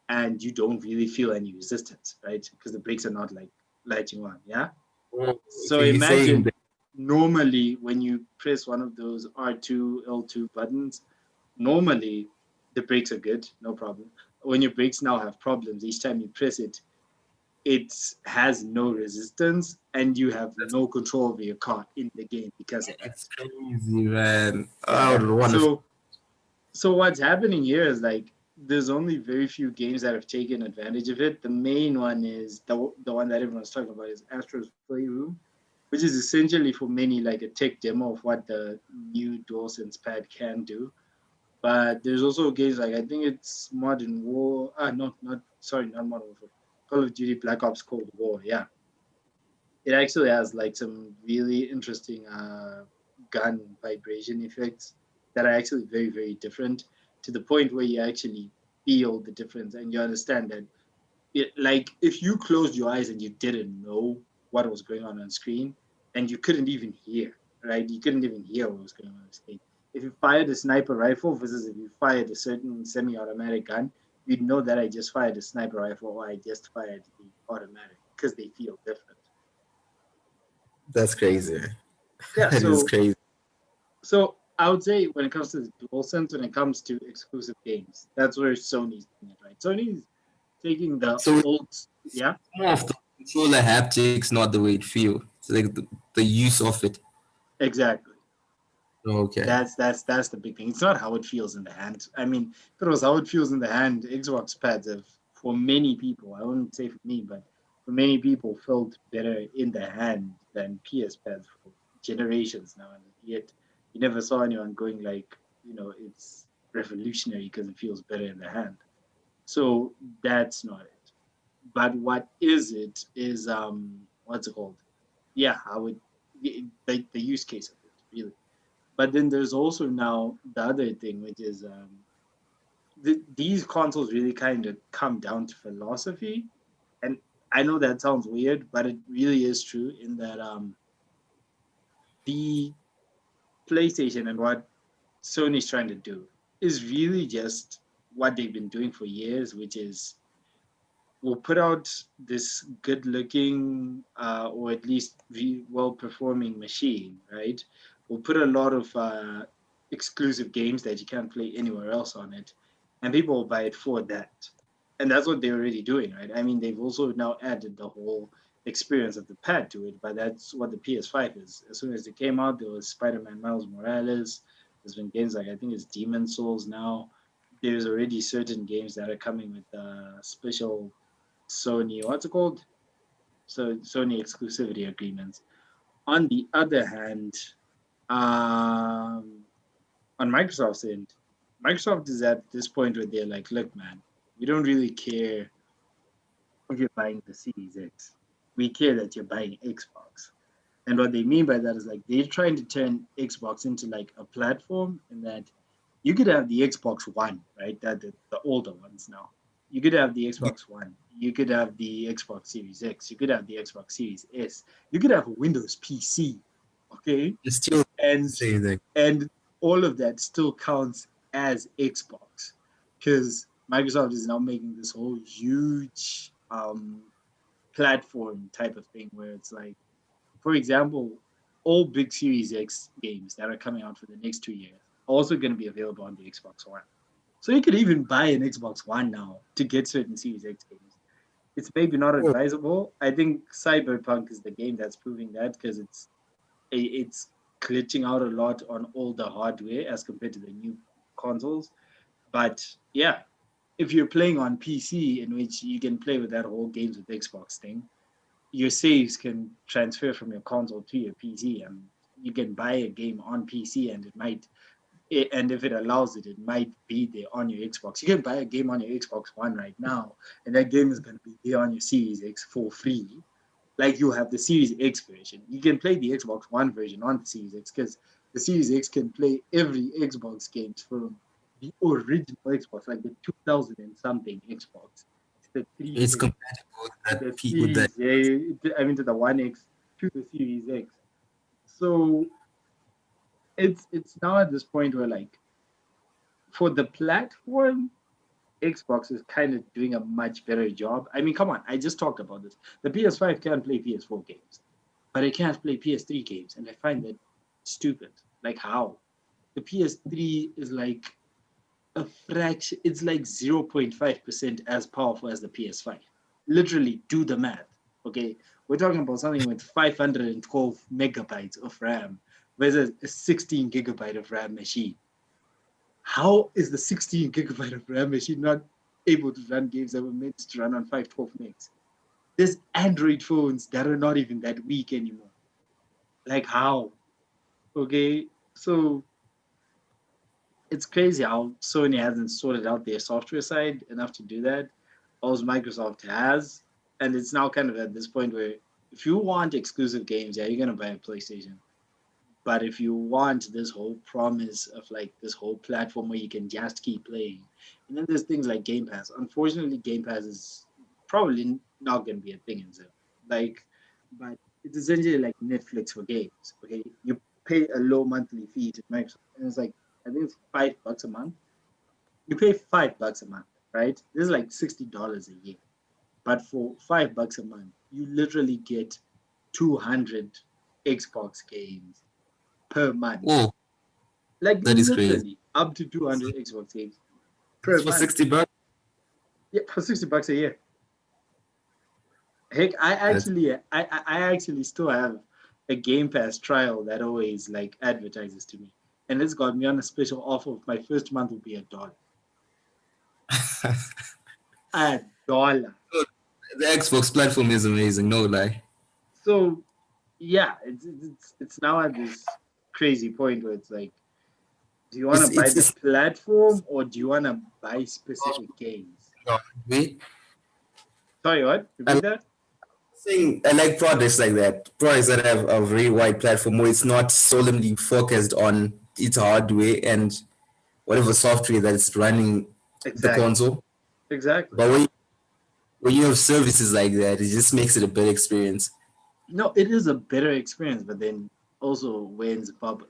S1: and you don't really feel any resistance, right? Because the brakes are not like lighting on, yeah? So
S2: So you're saying
S1: imagine
S2: that
S1: normally when you press one of those R2, L2 buttons, normally the brakes are good, no problem. When your brakes now have problems, each time you press it, it has no resistance and you have no control over your car in the game because of that.
S2: that's crazy, man. I
S1: Yeah.
S2: would want to.
S1: So what's happening here is like there's only very few games that have taken advantage of it. The main one is the one that everyone's talking about is Astro's Playroom, which is essentially for many like a tech demo of what the new DualSense pad can do. But there's also games like I think it's Modern War. Not sorry, not Modern Warfare. Call of Duty Black Ops Cold War. Yeah, it actually has like some really interesting gun vibration effects that are actually very very different to the point where you actually feel the difference and you understand that it like if you closed your eyes and you didn't know what was going on screen and you couldn't even hear, right? You couldn't even hear what was going on screen. If you fired a sniper rifle versus if you fired a certain semi-automatic gun, you'd know that I just fired a sniper rifle or I just fired the automatic because they feel different.
S2: That's crazy.
S1: Yeah,
S2: That is
S1: so
S2: crazy.
S1: so I would say when it comes to the DualSense, when it comes to exclusive games, that's where Sony's doing it, right? Sony's taking the
S2: So
S1: old, yeah,
S2: more of the controller haptics, not the way it feels. It's like the use of it.
S1: exactly.
S2: Okay.
S1: That's the big thing. It's not how it feels in the hand. I mean, if it was how it feels in the hand, Xbox pads have, for many people, I wouldn't say for me, but for many people, felt better in the hand than PS pads for generations now. And yet, you never saw anyone going like, it's revolutionary because it feels better in the hand. So that's not it. But what is it is what's it called? Yeah, how it the use case of it really. But then there's also now the other thing, which is these consoles really kind of come down to philosophy. And I know that sounds weird, but it really is true in that the PlayStation and what Sony's trying to do is really just what they've been doing for years, which is we'll put out this good looking or at least well performing machine, right? We'll put a lot of exclusive games that you can't play anywhere else on it, and people will buy it for that. And that's what they're already doing, right? I mean, they've also now added the whole experience of the pad to it, but that's what the PS5 is. As soon as it came out, there was Spider Man Miles Morales. There's been games like I think it's Demon Souls now. There's already certain games that are coming with special Sony, what's it called? So Sony exclusivity agreements. On the other hand, um, on Microsoft's end, Microsoft is at this point where they're like, look, man, we don't really care if you're buying the Series X. We care that you're buying Xbox. And what they mean by that is like they're trying to turn Xbox into like a platform in that you could have the Xbox One, right? That the older ones now. You could have the Xbox One. You could have the Xbox Series X. You could have the Xbox Series S. You could have a Windows PC, okay?
S2: It's still
S1: And
S2: the same thing.
S1: and all of that still counts as Xbox because Microsoft is now making this whole huge platform type of thing where it's like for example, all big Series X games that are coming out for the next 2 years are also going to be available on the Xbox One. So you could even buy an Xbox One now to get certain Series X games. It's maybe not advisable. I think Cyberpunk is the game that's proving that because it's glitching out a lot on older hardware as compared to the new consoles. But yeah, if you're playing on PC, in which you can play with that whole games with Xbox thing, your saves can transfer from your console to your PC, and you can buy a game on PC, and and if it allows it, it might be there on your Xbox. You can buy a game on your Xbox One right now, and that game is going to be there on your Series X for free. Like you have the Series X version. You can play the Xbox One version on the Series X because the Series X can play every Xbox games from the original Xbox, like the 2000 and something Xbox. The
S2: It's
S1: 360,
S2: compatible with
S1: to
S2: that
S1: the
S2: with that.
S1: Series, I mean to the One X, to the Series X. So it's now at this point where like for the platform, Xbox is kind of doing a much better job. I mean, come on, I just talked about this. The PS5 can't play PS4 games, but it can't play PS3 games, and I find that stupid. Like how? The PS3 is like a fraction. It's like 0.5% as powerful as the PS5. Literally, do the math. Okay, we're talking about something with 512 megabytes of RAM versus a 16 gigabyte of RAM machine. How is the 16 gigabyte of RAM machine not able to run games that were meant to run on 512 megs? There's Android phones that are not even that weak anymore. Like how? Okay, so it's crazy how Sony hasn't sorted out their software side enough to do that. All Microsoft has, and it's now kind of at this point where if you want exclusive games, yeah, you're gonna buy a PlayStation. But if you want this whole promise of like this whole platform where you can just keep playing, and then there's things like Game Pass. Unfortunately, Game Pass is probably not going to be a thing in Zim. Like, but it's essentially like Netflix for games. Okay, you pay a low monthly fee to Microsoft, and it's like I think it's $5 a month. You pay $5 a month, right? This is like $60 a year. But for $5 a month, you literally get 200 Xbox games per month.
S2: Whoa,
S1: Like
S2: that is crazy.
S1: literally up to 200 Xbox games per
S2: For
S1: month.
S2: 60 bucks.
S1: Yeah, for $60 a year. Heck, I actually still have a Game Pass trial that always like advertises to me, and it's got me on a special offer. My first month will be $1. $1.
S2: The Xbox platform is amazing, no lie.
S1: So yeah, it's now at this crazy point where it's like, do you want
S2: It's
S1: to buy
S2: it's
S1: the
S2: it's
S1: platform or do you want to buy specific games?
S2: wait.
S1: Sorry, what?
S2: I
S1: Repeat
S2: like
S1: that?
S2: saying I like products like that. Products that have a very wide platform where it's not solemnly focused on its hardware and whatever software that's running the
S1: Exactly.
S2: console.
S1: Exactly.
S2: But when you have services like that, it just makes it a better experience.
S1: No, it is a better experience, but then also when Zimbabwe,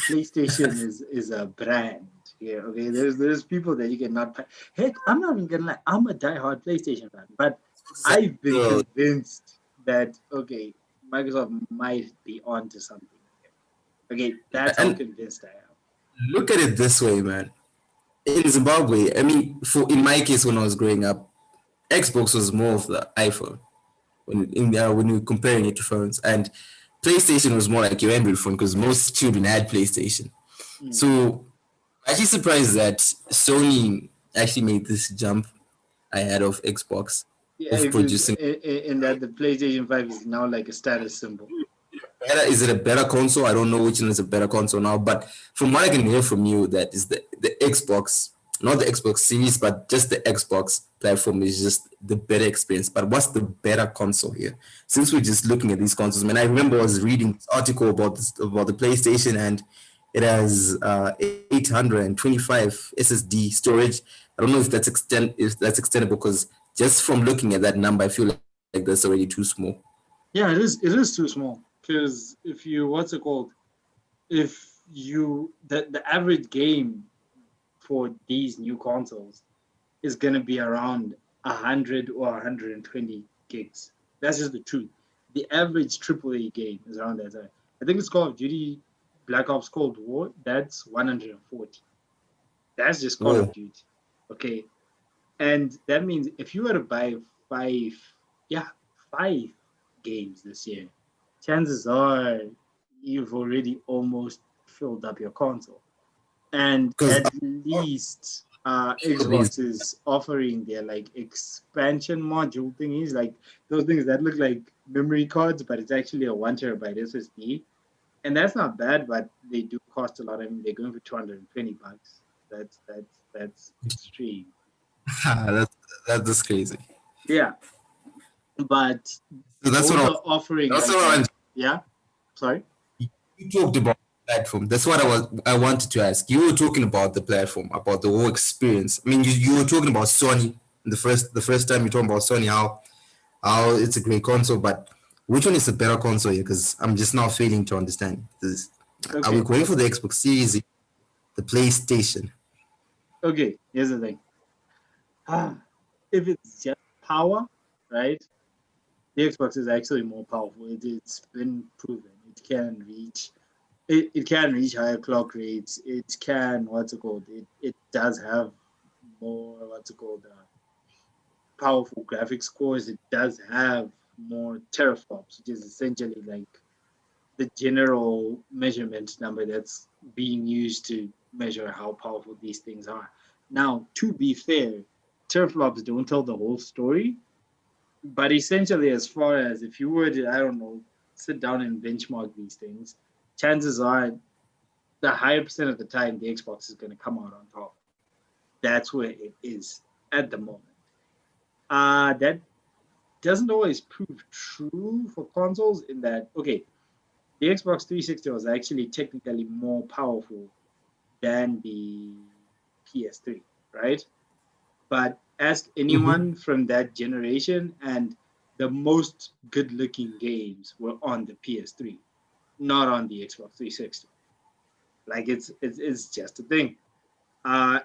S1: PlayStation is a brand. Yeah, okay. There's people that you cannot. Heck, I'm not even gonna lie. I'm a diehard PlayStation fan, but I've been
S2: So,
S1: convinced that okay, Microsoft might be onto something. Okay, that's how
S2: and
S1: convinced I am.
S2: look at it this way, man. In Zimbabwe, I mean, for in my case, when I was growing up, Xbox was more of the iPhone when you're comparing it to phones, and PlayStation was more like your Android phone because most children had PlayStation.
S1: Mm.
S2: So I'm actually surprised that Sony actually made this jump ahead of Xbox
S1: Yeah,
S2: of
S1: because
S2: producing.
S1: in that the PlayStation 5 is now like a status symbol.
S2: Is it a better console? I don't know which one is a better console now, but from what I can hear from you, that is the Xbox, not the Xbox series, but just the Xbox platform is just the better experience. But what's the better console here? Since we're just looking at these consoles, man, I remember I was reading this article about the PlayStation, and it has 825 SSD storage. I don't know if that's extendable because just from looking at that number, I feel like that's already too small.
S1: Yeah, it is. It is too small because if you what's it called? If you the average game for these new consoles is gonna be around 100 or 120 gigs. That's just the truth. The average AAA game is around that time. I think it's Call of Duty Black Ops Cold War. That's 140. That's just Call of
S2: Whoa.
S1: Duty. Okay. And that means if you were to buy five, yeah, 5 games this year, chances are you've already almost filled up your console. And
S2: Because
S1: at least
S2: these
S1: Xbox is offering their like expansion module thingies, like those things that look like memory cards, but it's actually a 1 terabyte SSD. And that's not bad, but they do cost a lot. I mean, they're going for $220. That's extreme.
S2: that's that's crazy.
S1: Yeah, but
S2: So that's
S1: both
S2: what
S1: are offering.
S2: that's
S1: like
S2: what I
S1: that. Yeah. Sorry.
S2: you talked about the platform. That's what I wanted to ask. You were talking about the platform, about the whole experience. I mean, you were talking about Sony the first time you talking about Sony, how it's a great console, but which one is the better console here? Because I'm just now failing to understand. Are we
S1: Okay.
S2: going for the Xbox Series, the PlayStation?
S1: Okay. Here's the thing. If it's just power, right? The Xbox is actually more powerful. It's been proven. It can reach higher clock rates. It can, what's it called? It does have more, what's it called, powerful graphics cores. It does have more teraflops, which is essentially like the general measurement number that's being used to measure how powerful these things are. Now, to be fair, teraflops don't tell the whole story, but essentially, as far as if you were to, I don't know, sit down and benchmark these things, chances are the higher percent of the time the Xbox is going to come out on top. That's where it is at the moment. That doesn't always prove true for consoles in that, okay, the Xbox 360 was actually technically more powerful than the PS3, right? But ask anyone from that generation, and the most good looking games were on the PS3, not on the Xbox 360. Like it's just a thing.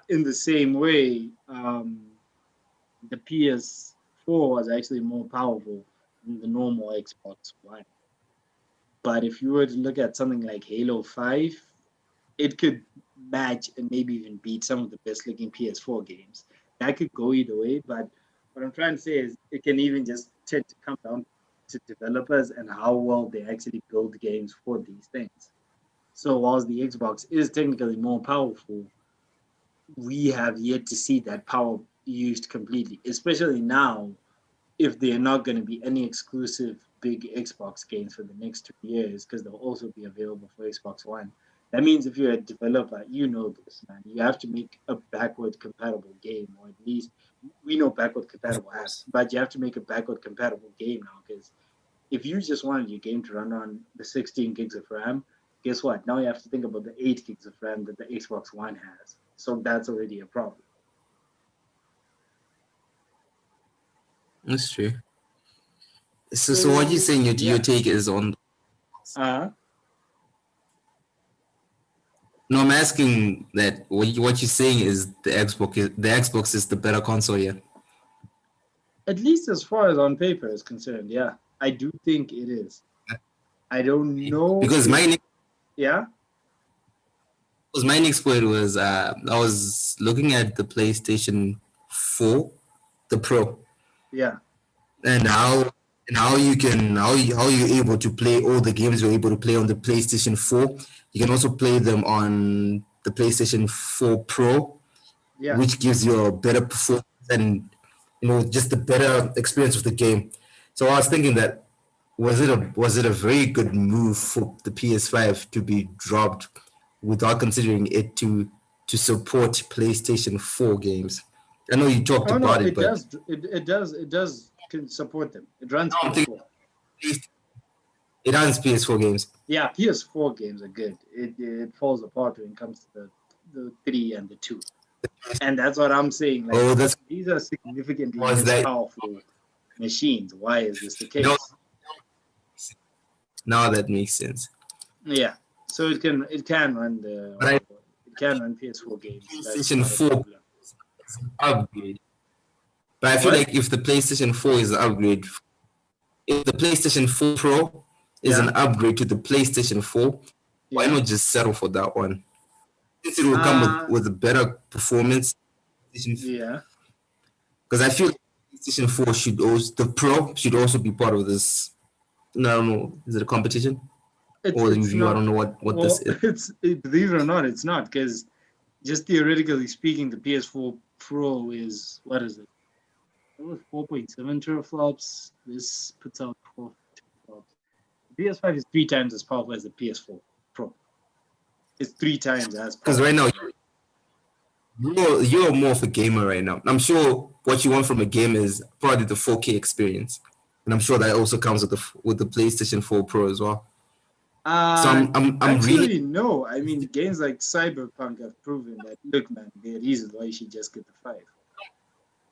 S1: In the same way, the PS4 was actually more powerful than the normal Xbox One. But if you were to look at something like Halo 5, it could match and maybe even beat some of the best looking PS4 games. That could go either way, but what I'm trying to say is it can even just tend to come down to developers and how well they actually build games for these things. So whilst the Xbox is technically more powerful, we have yet to see that power used completely, especially now if there are not going to be any exclusive big Xbox games for the next 2 years, because they'll also be available for Xbox One. That means if you're a developer, you know this, man. You have to make a backward compatible game, or at least we know backward compatible apps, but you have to make a backward compatible game now. Because if you just wanted your game to run on the 16 gigs of RAM, guess what? Now you have to think about the 8 gigs of RAM that the Xbox One has. So that's already a problem.
S2: That's true. So what you're saying, your take is on. No, I'm asking that what you're saying is the Xbox is the better console here.
S1: At least as far as on paper is concerned, yeah. I do think it is. I don't know.
S2: Because my next point was I was looking at the PlayStation 4, the Pro.
S1: Yeah.
S2: And how you're able to play all the games you're able to play on the PlayStation 4. You can also play them on the PlayStation 4 Pro, which gives you a better performance and just a better experience of the game. So I was thinking that was it a very good move for the PS5 to be dropped without considering it to support PlayStation 4 games? I know you talked about it, but
S1: it does can support them. It runs PS4.
S2: It runs PS4 games.
S1: Yeah, PS4 games are good. It falls apart when it comes to the 3 and the 2. And that's what I'm saying. Like, these are significantly less powerful machines. Why is this the case?
S2: Now that makes sense.
S1: Yeah. So it can run it can run PS4 games.
S2: PlayStation 4 is an upgrade. But I feel like if the PlayStation 4 is an upgrade, if the PlayStation 4 Pro is an upgrade to the PlayStation 4, why not just settle for that one? Since it will come with a better performance.
S1: Yeah.
S2: Because I feel like PlayStation 4 the Pro should also be part of this. No, is it a competition? Or the review? I don't know what this is.
S1: Believe it or not, it's not, because just theoretically speaking, the PS4 Pro is, what is it? 4.7 teraflops. This puts out 12 teraflops. The PS5 is 3 times as powerful as the PS4 Pro. It's 3 times as powerful.
S2: Because right now, you're more of a gamer right now. I'm sure what you want from a game is probably the 4K experience. and I'm sure that also comes with the PlayStation 4 Pro as well. So I'm
S1: Actually,
S2: really
S1: no. I mean, games like Cyberpunk have proven that, look, man, there are reasons why you should just get the 5.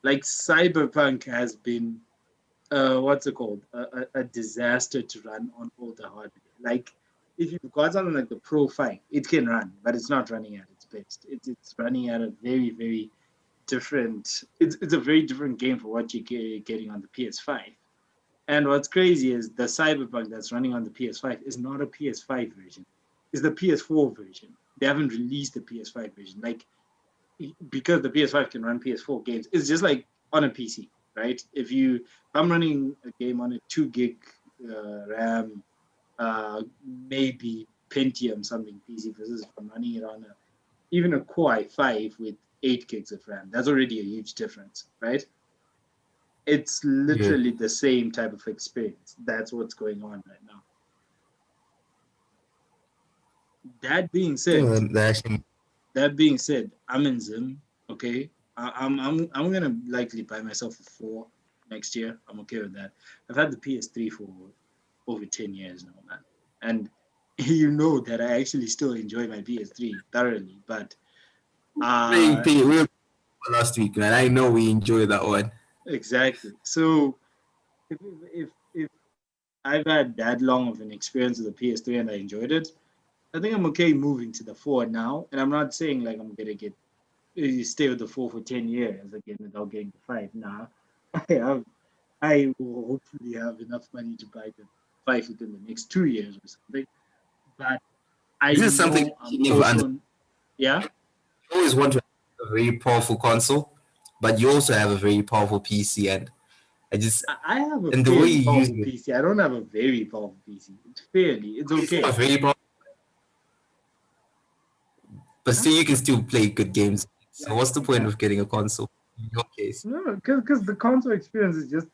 S1: Like, Cyberpunk has been, what's it called? A disaster to run on older hardware. Like, if you've got something like the Pro 5, it can run, but it's not running at its best. It's running at a very, very different, it's a very different game for what you're getting on the PS5. And what's crazy is the Cyberpunk that's running on the PS5 is not a PS5 version. It's the PS4 version. They haven't released the PS5 version. Like, because the PS5 can run PS4 games, it's just like on a PC, right? If I'm running a game on a 2 gig RAM, maybe Pentium something PC versus if I'm running it on even a Core i5 with 8 gigs of RAM, that's already a huge difference, right? It's
S2: yeah.
S1: literally the same type of experience. That's what's going on right now. That being said, I'm in Zim. Okay, I'm gonna likely buy myself a 4 next year. I'm okay with that. I've had the PS3 for over 10 years now, man, and you know that I actually still enjoy my PS3 thoroughly. But
S2: playing we were last week, man. I know we enjoyed that one.
S1: exactly. So if I've had that long of an experience with the PS3 and I enjoyed it, I think I'm okay moving to the 4 now. And I'm not saying like I'm gonna stay with the 4 for 10 years again without getting the 5. Nah, I will hopefully have enough money to buy the 5 within the next 2 years or something. But I
S2: This is something
S1: know I'm
S2: you never
S1: also, yeah.
S2: You always want to have a very powerful console, but you also have a very powerful PC, and I just
S1: I have a
S2: and the way
S1: fairly
S2: you use
S1: powerful
S2: it,
S1: PC. I don't have a very powerful PC. It's
S2: it's not
S1: okay.
S2: very powerful, but
S1: Huh?
S2: still you can still play good games. So
S1: Like,
S2: what's the point of getting a console in your case?
S1: no, because the console experience is just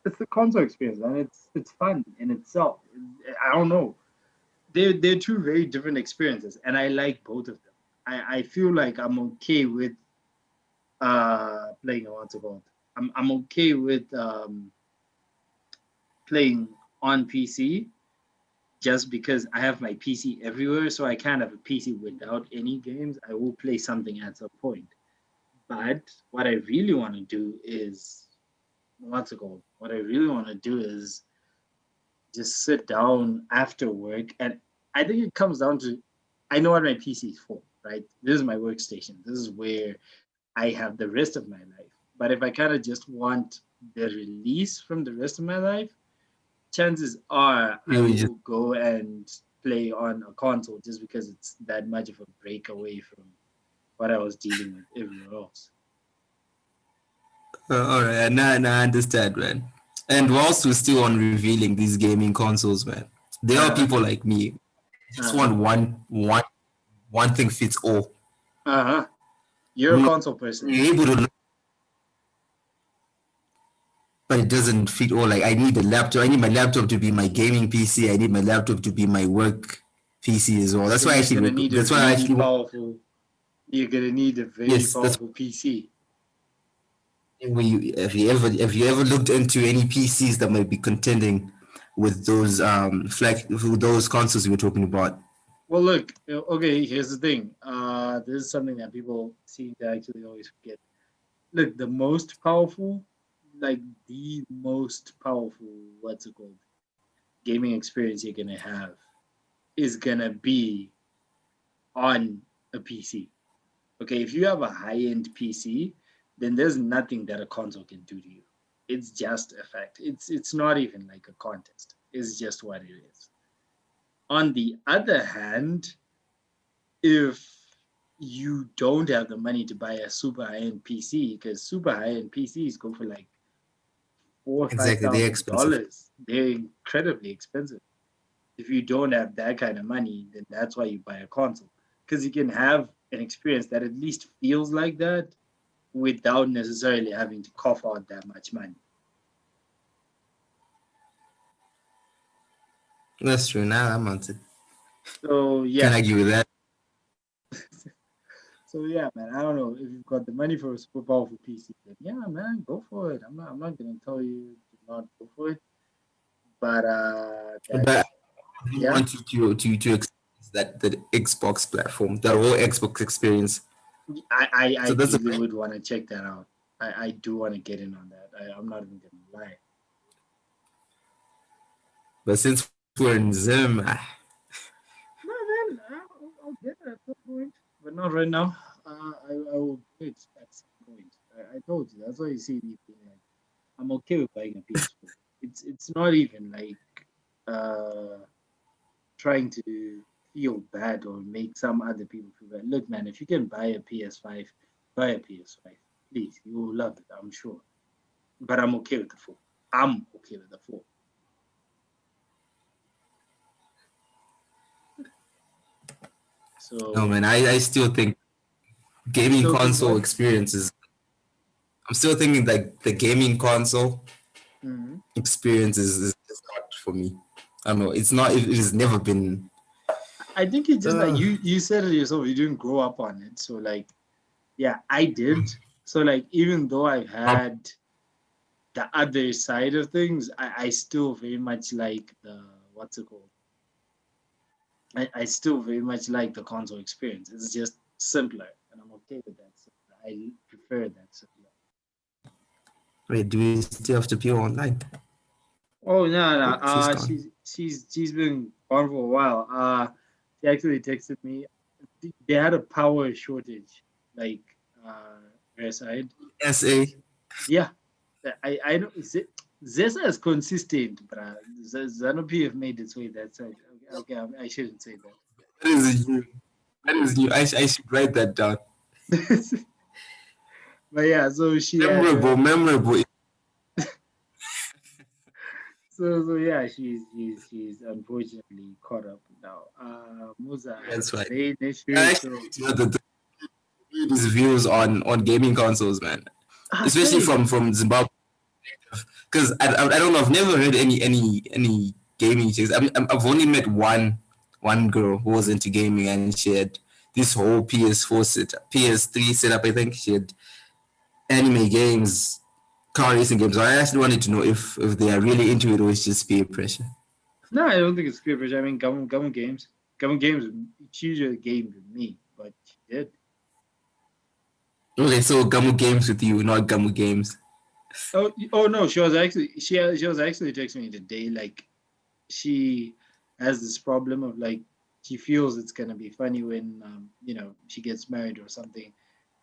S1: it's the console experience, and it's fun in itself. I don't know. They're two very different experiences, and I like both of them. I feel like I'm okay with playing what's it called. I'm okay with playing on PC just because I have my PC everywhere, so I can't have a PC without any games. I will play something at some point. But what I really want to do is what's it called? What I really want to do is just sit down after work. And I think it comes down to I know what my PC is for, right? This is my workstation. This is where I have the rest of my life. But if I kind of just want the release from the rest of my life, chances are I
S2: You just
S1: will go and play on a console just because it's that much of a break away from what I was dealing with everywhere else.
S2: all right, now I understand, man. And whilst we're still on revealing these gaming consoles, man, there are
S1: Uh-huh.
S2: people like me just
S1: Uh-huh.
S2: want one thing fits all.
S1: Uh-huh. You're a
S2: Mm,
S1: console person.
S2: You're able to but it doesn't fit all. Like I need a laptop. I need my laptop to be my gaming PC. I need my laptop to be my work PC as well.
S1: So you're gonna need a
S2: That's why I
S1: really
S2: actually
S1: powerful. You're gonna need a very
S2: yes. That's
S1: powerful PC.
S2: when you have you ever looked into any PCs that might be contending with those with those consoles we were talking about?
S1: Well, look. Okay, here's the thing. This is something that people seem to actually always forget. Look, the most powerful, like the most powerful, what's it called, gaming experience you're gonna have is gonna be on a PC. Okay, if you have a high-end PC, then there's nothing that a console can do to you. It's just a fact. It's not even like a contest. It's just what it is. On the other hand, if you don't have the money to buy a super high-end PC, because super high-end PCs go for like four or five
S2: Exactly, they're
S1: thousand
S2: expensive.
S1: dollars. They're incredibly expensive. If you don't have that kind of money, then that's why you buy a console. Because you can have an experience that at least feels like that without necessarily having to cough out that much money.
S2: That's true. Now I'm on it.
S1: So
S2: Can't
S1: yeah,
S2: argue with that.
S1: so yeah, man. I don't know if you've got the money for a super powerful PC. Then yeah, man, go for it. I'm not gonna tell you to not go for it. But
S2: But
S1: that's
S2: I really
S1: yeah.
S2: want you to experience that Xbox platform, that whole Xbox experience.
S1: I
S2: So that's a
S1: really would want to check that out. I do want to get in on that. I'm not even gonna lie.
S2: but since we're in Zim,
S1: No, man, I'll get it at some point, but not right now. I will do it at some point. I told you that's why you see me being like, I'm okay with buying a PS4. It's not even like uh trying to feel bad or make some other people feel bad. Look, man, if you can buy a PS5, buy a PS5. Please, you will love it, I'm sure. But I'm okay with the 4. I'm okay with the 4.
S2: no man,
S1: So
S2: I still think
S1: you
S2: gaming
S1: still think
S2: console
S1: what?
S2: experiences. I'm still thinking like the gaming console
S1: Hmm.
S2: experience is not for me. I don't know. It's not. It has never been.
S1: I think it's just like
S2: Uh,
S1: you said it yourself. You didn't grow up on it, so like yeah, I did. So like even though I've had the other side of things, I still very much like the what's it called? I still very much like the console experience. It's just simpler, and I'm okay with that. So I prefer that simpler.
S2: wait, do we still have to be online?
S1: Oh no, no.
S2: Oh, she's gone.
S1: She's been gone for a while. She actually texted me. They had a power shortage, like her side.
S2: SA.
S1: Yeah, I know. Zesa is consistent, but Zanopi have made its way that side. Okay, I shouldn't say
S2: That is new. That is new. I should write that down.
S1: that. But yeah, so she had.
S2: Memorable, memorable.
S1: So yeah, she's unfortunately caught up now. Musa had
S2: That's right.
S1: main
S2: I
S1: issue.
S2: actually
S1: So
S2: need to know his views on gaming consoles, man. Especially
S1: same.
S2: from Zimbabwe, because I don't know. I've never heard any gaming chicks. I've only met one girl who was into gaming, and she had this whole PS4 setup, PS3 setup. I think she had anime games, car racing games. So I actually wanted to know if they are really into it or it's just peer pressure.
S1: No, I don't think it's peer pressure. I mean, Government Games, choose your game with me, but she did.
S2: Okay, so Gamu games with you, not Gamu games.
S1: Oh no, she was actually texting me today. Like she has this problem of like she feels it's gonna be funny when she gets married or something,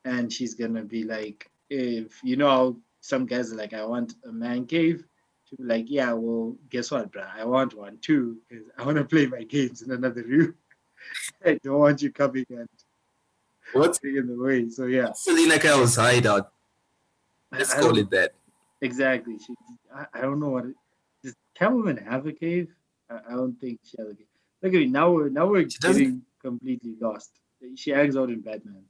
S1: and she's gonna be like, if how some guys are like, I want a man cave. She'll be like, yeah, well, guess what, bruh? I want one too because I want to play my games in another room. I don't want you coming and
S2: What's
S1: getting in the way. So yeah,
S2: Selena Kyle's hideout? Let's
S1: I
S2: call
S1: don't
S2: it that.
S1: exactly. I don't know what. Does Catwoman have a cave? I don't think she has a cave. Look at me now. We're
S2: She doesn't.
S1: getting completely lost. She hangs out in Batman.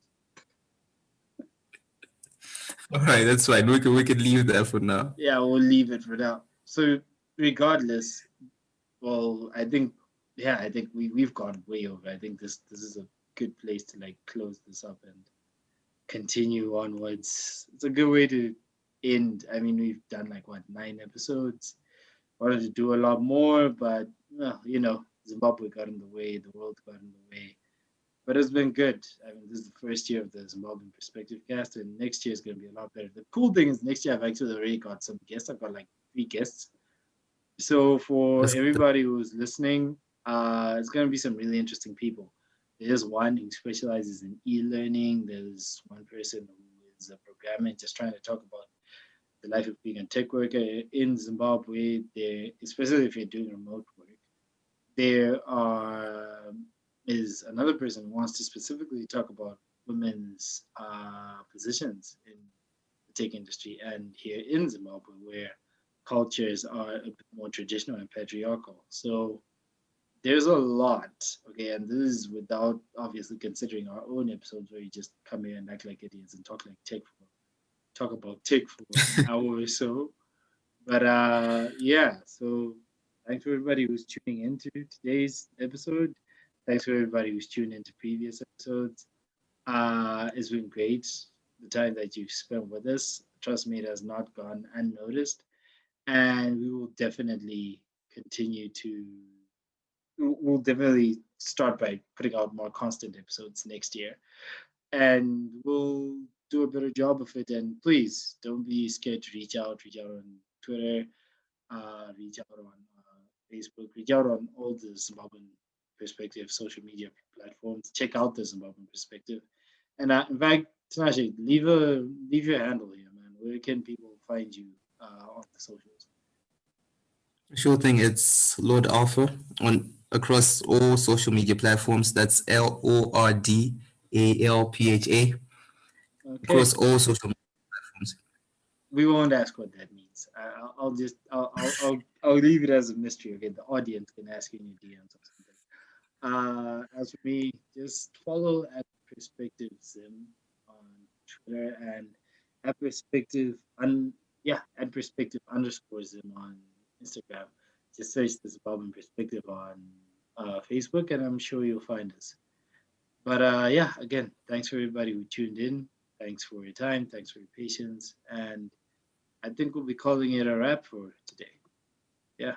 S2: All right, that's fine. We can leave that for now.
S1: Yeah, we'll leave it for now. So regardless, well, I think we've gone way over. I think this is a good place to like close this up and continue onwards. It's a good way to end. I mean, we've done like what 9 episodes. Wanted to do a lot more, but Zimbabwe got in the way, the world got in the way. But it's been good. I mean, this is the first year of the Zimbabwean Perspective Cast, and next year is going to be a lot better. The cool thing is, next year I've actually already got some guests. I've got like 3 guests. So for
S2: That's
S1: everybody who's listening, it's going to be some really interesting people. There's one who specializes in e-learning. There's one person who is a programmer, just trying to talk about the life of being a tech worker in Zimbabwe. There, especially if you're doing remote work, there is another person who wants to specifically talk about women's positions in the tech industry and here in Zimbabwe, where cultures are a bit more traditional and patriarchal. So there's a lot, okay, and this is without obviously considering our own episodes where you just come here and act like idiots and talk about tech for an hour or so. But yeah, so thanks for everybody who's tuning into today's episode. Thanks for everybody who's tuned into previous episodes. It's been great the time that you've spent with us. Trust me, it has not gone unnoticed. And we will definitely continue to. We'll definitely start by putting out more constant episodes next year, and we'll do a better job of it. And please don't be scared to reach out. Reach out on Twitter. Reach out on Facebook. Reach out on all the Zimbabwean Perspective social media platforms. Check out the Zimbabwean Perspective. And in fact, Tinashe, leave your handle here, man. Where can people find you on the socials?
S2: Sure thing. It's Lord Alpha on across all social media platforms. That's LORDALPHA
S1: Okay,
S2: across all social media platforms.
S1: we won't ask what that means. I'll just I'll leave it as a mystery. Okay, the audience can ask you in your DMs or something. As for me, just follow at Perspective Zim on Twitter and at Perspective at Perspective _ Zim on Instagram. Just search the Zimbabwean Perspective on Facebook, and I'm sure you'll find us. But again, thanks for everybody who tuned in. Thanks for your time. Thanks for your patience, and I think we'll be calling it a wrap for today. Yeah.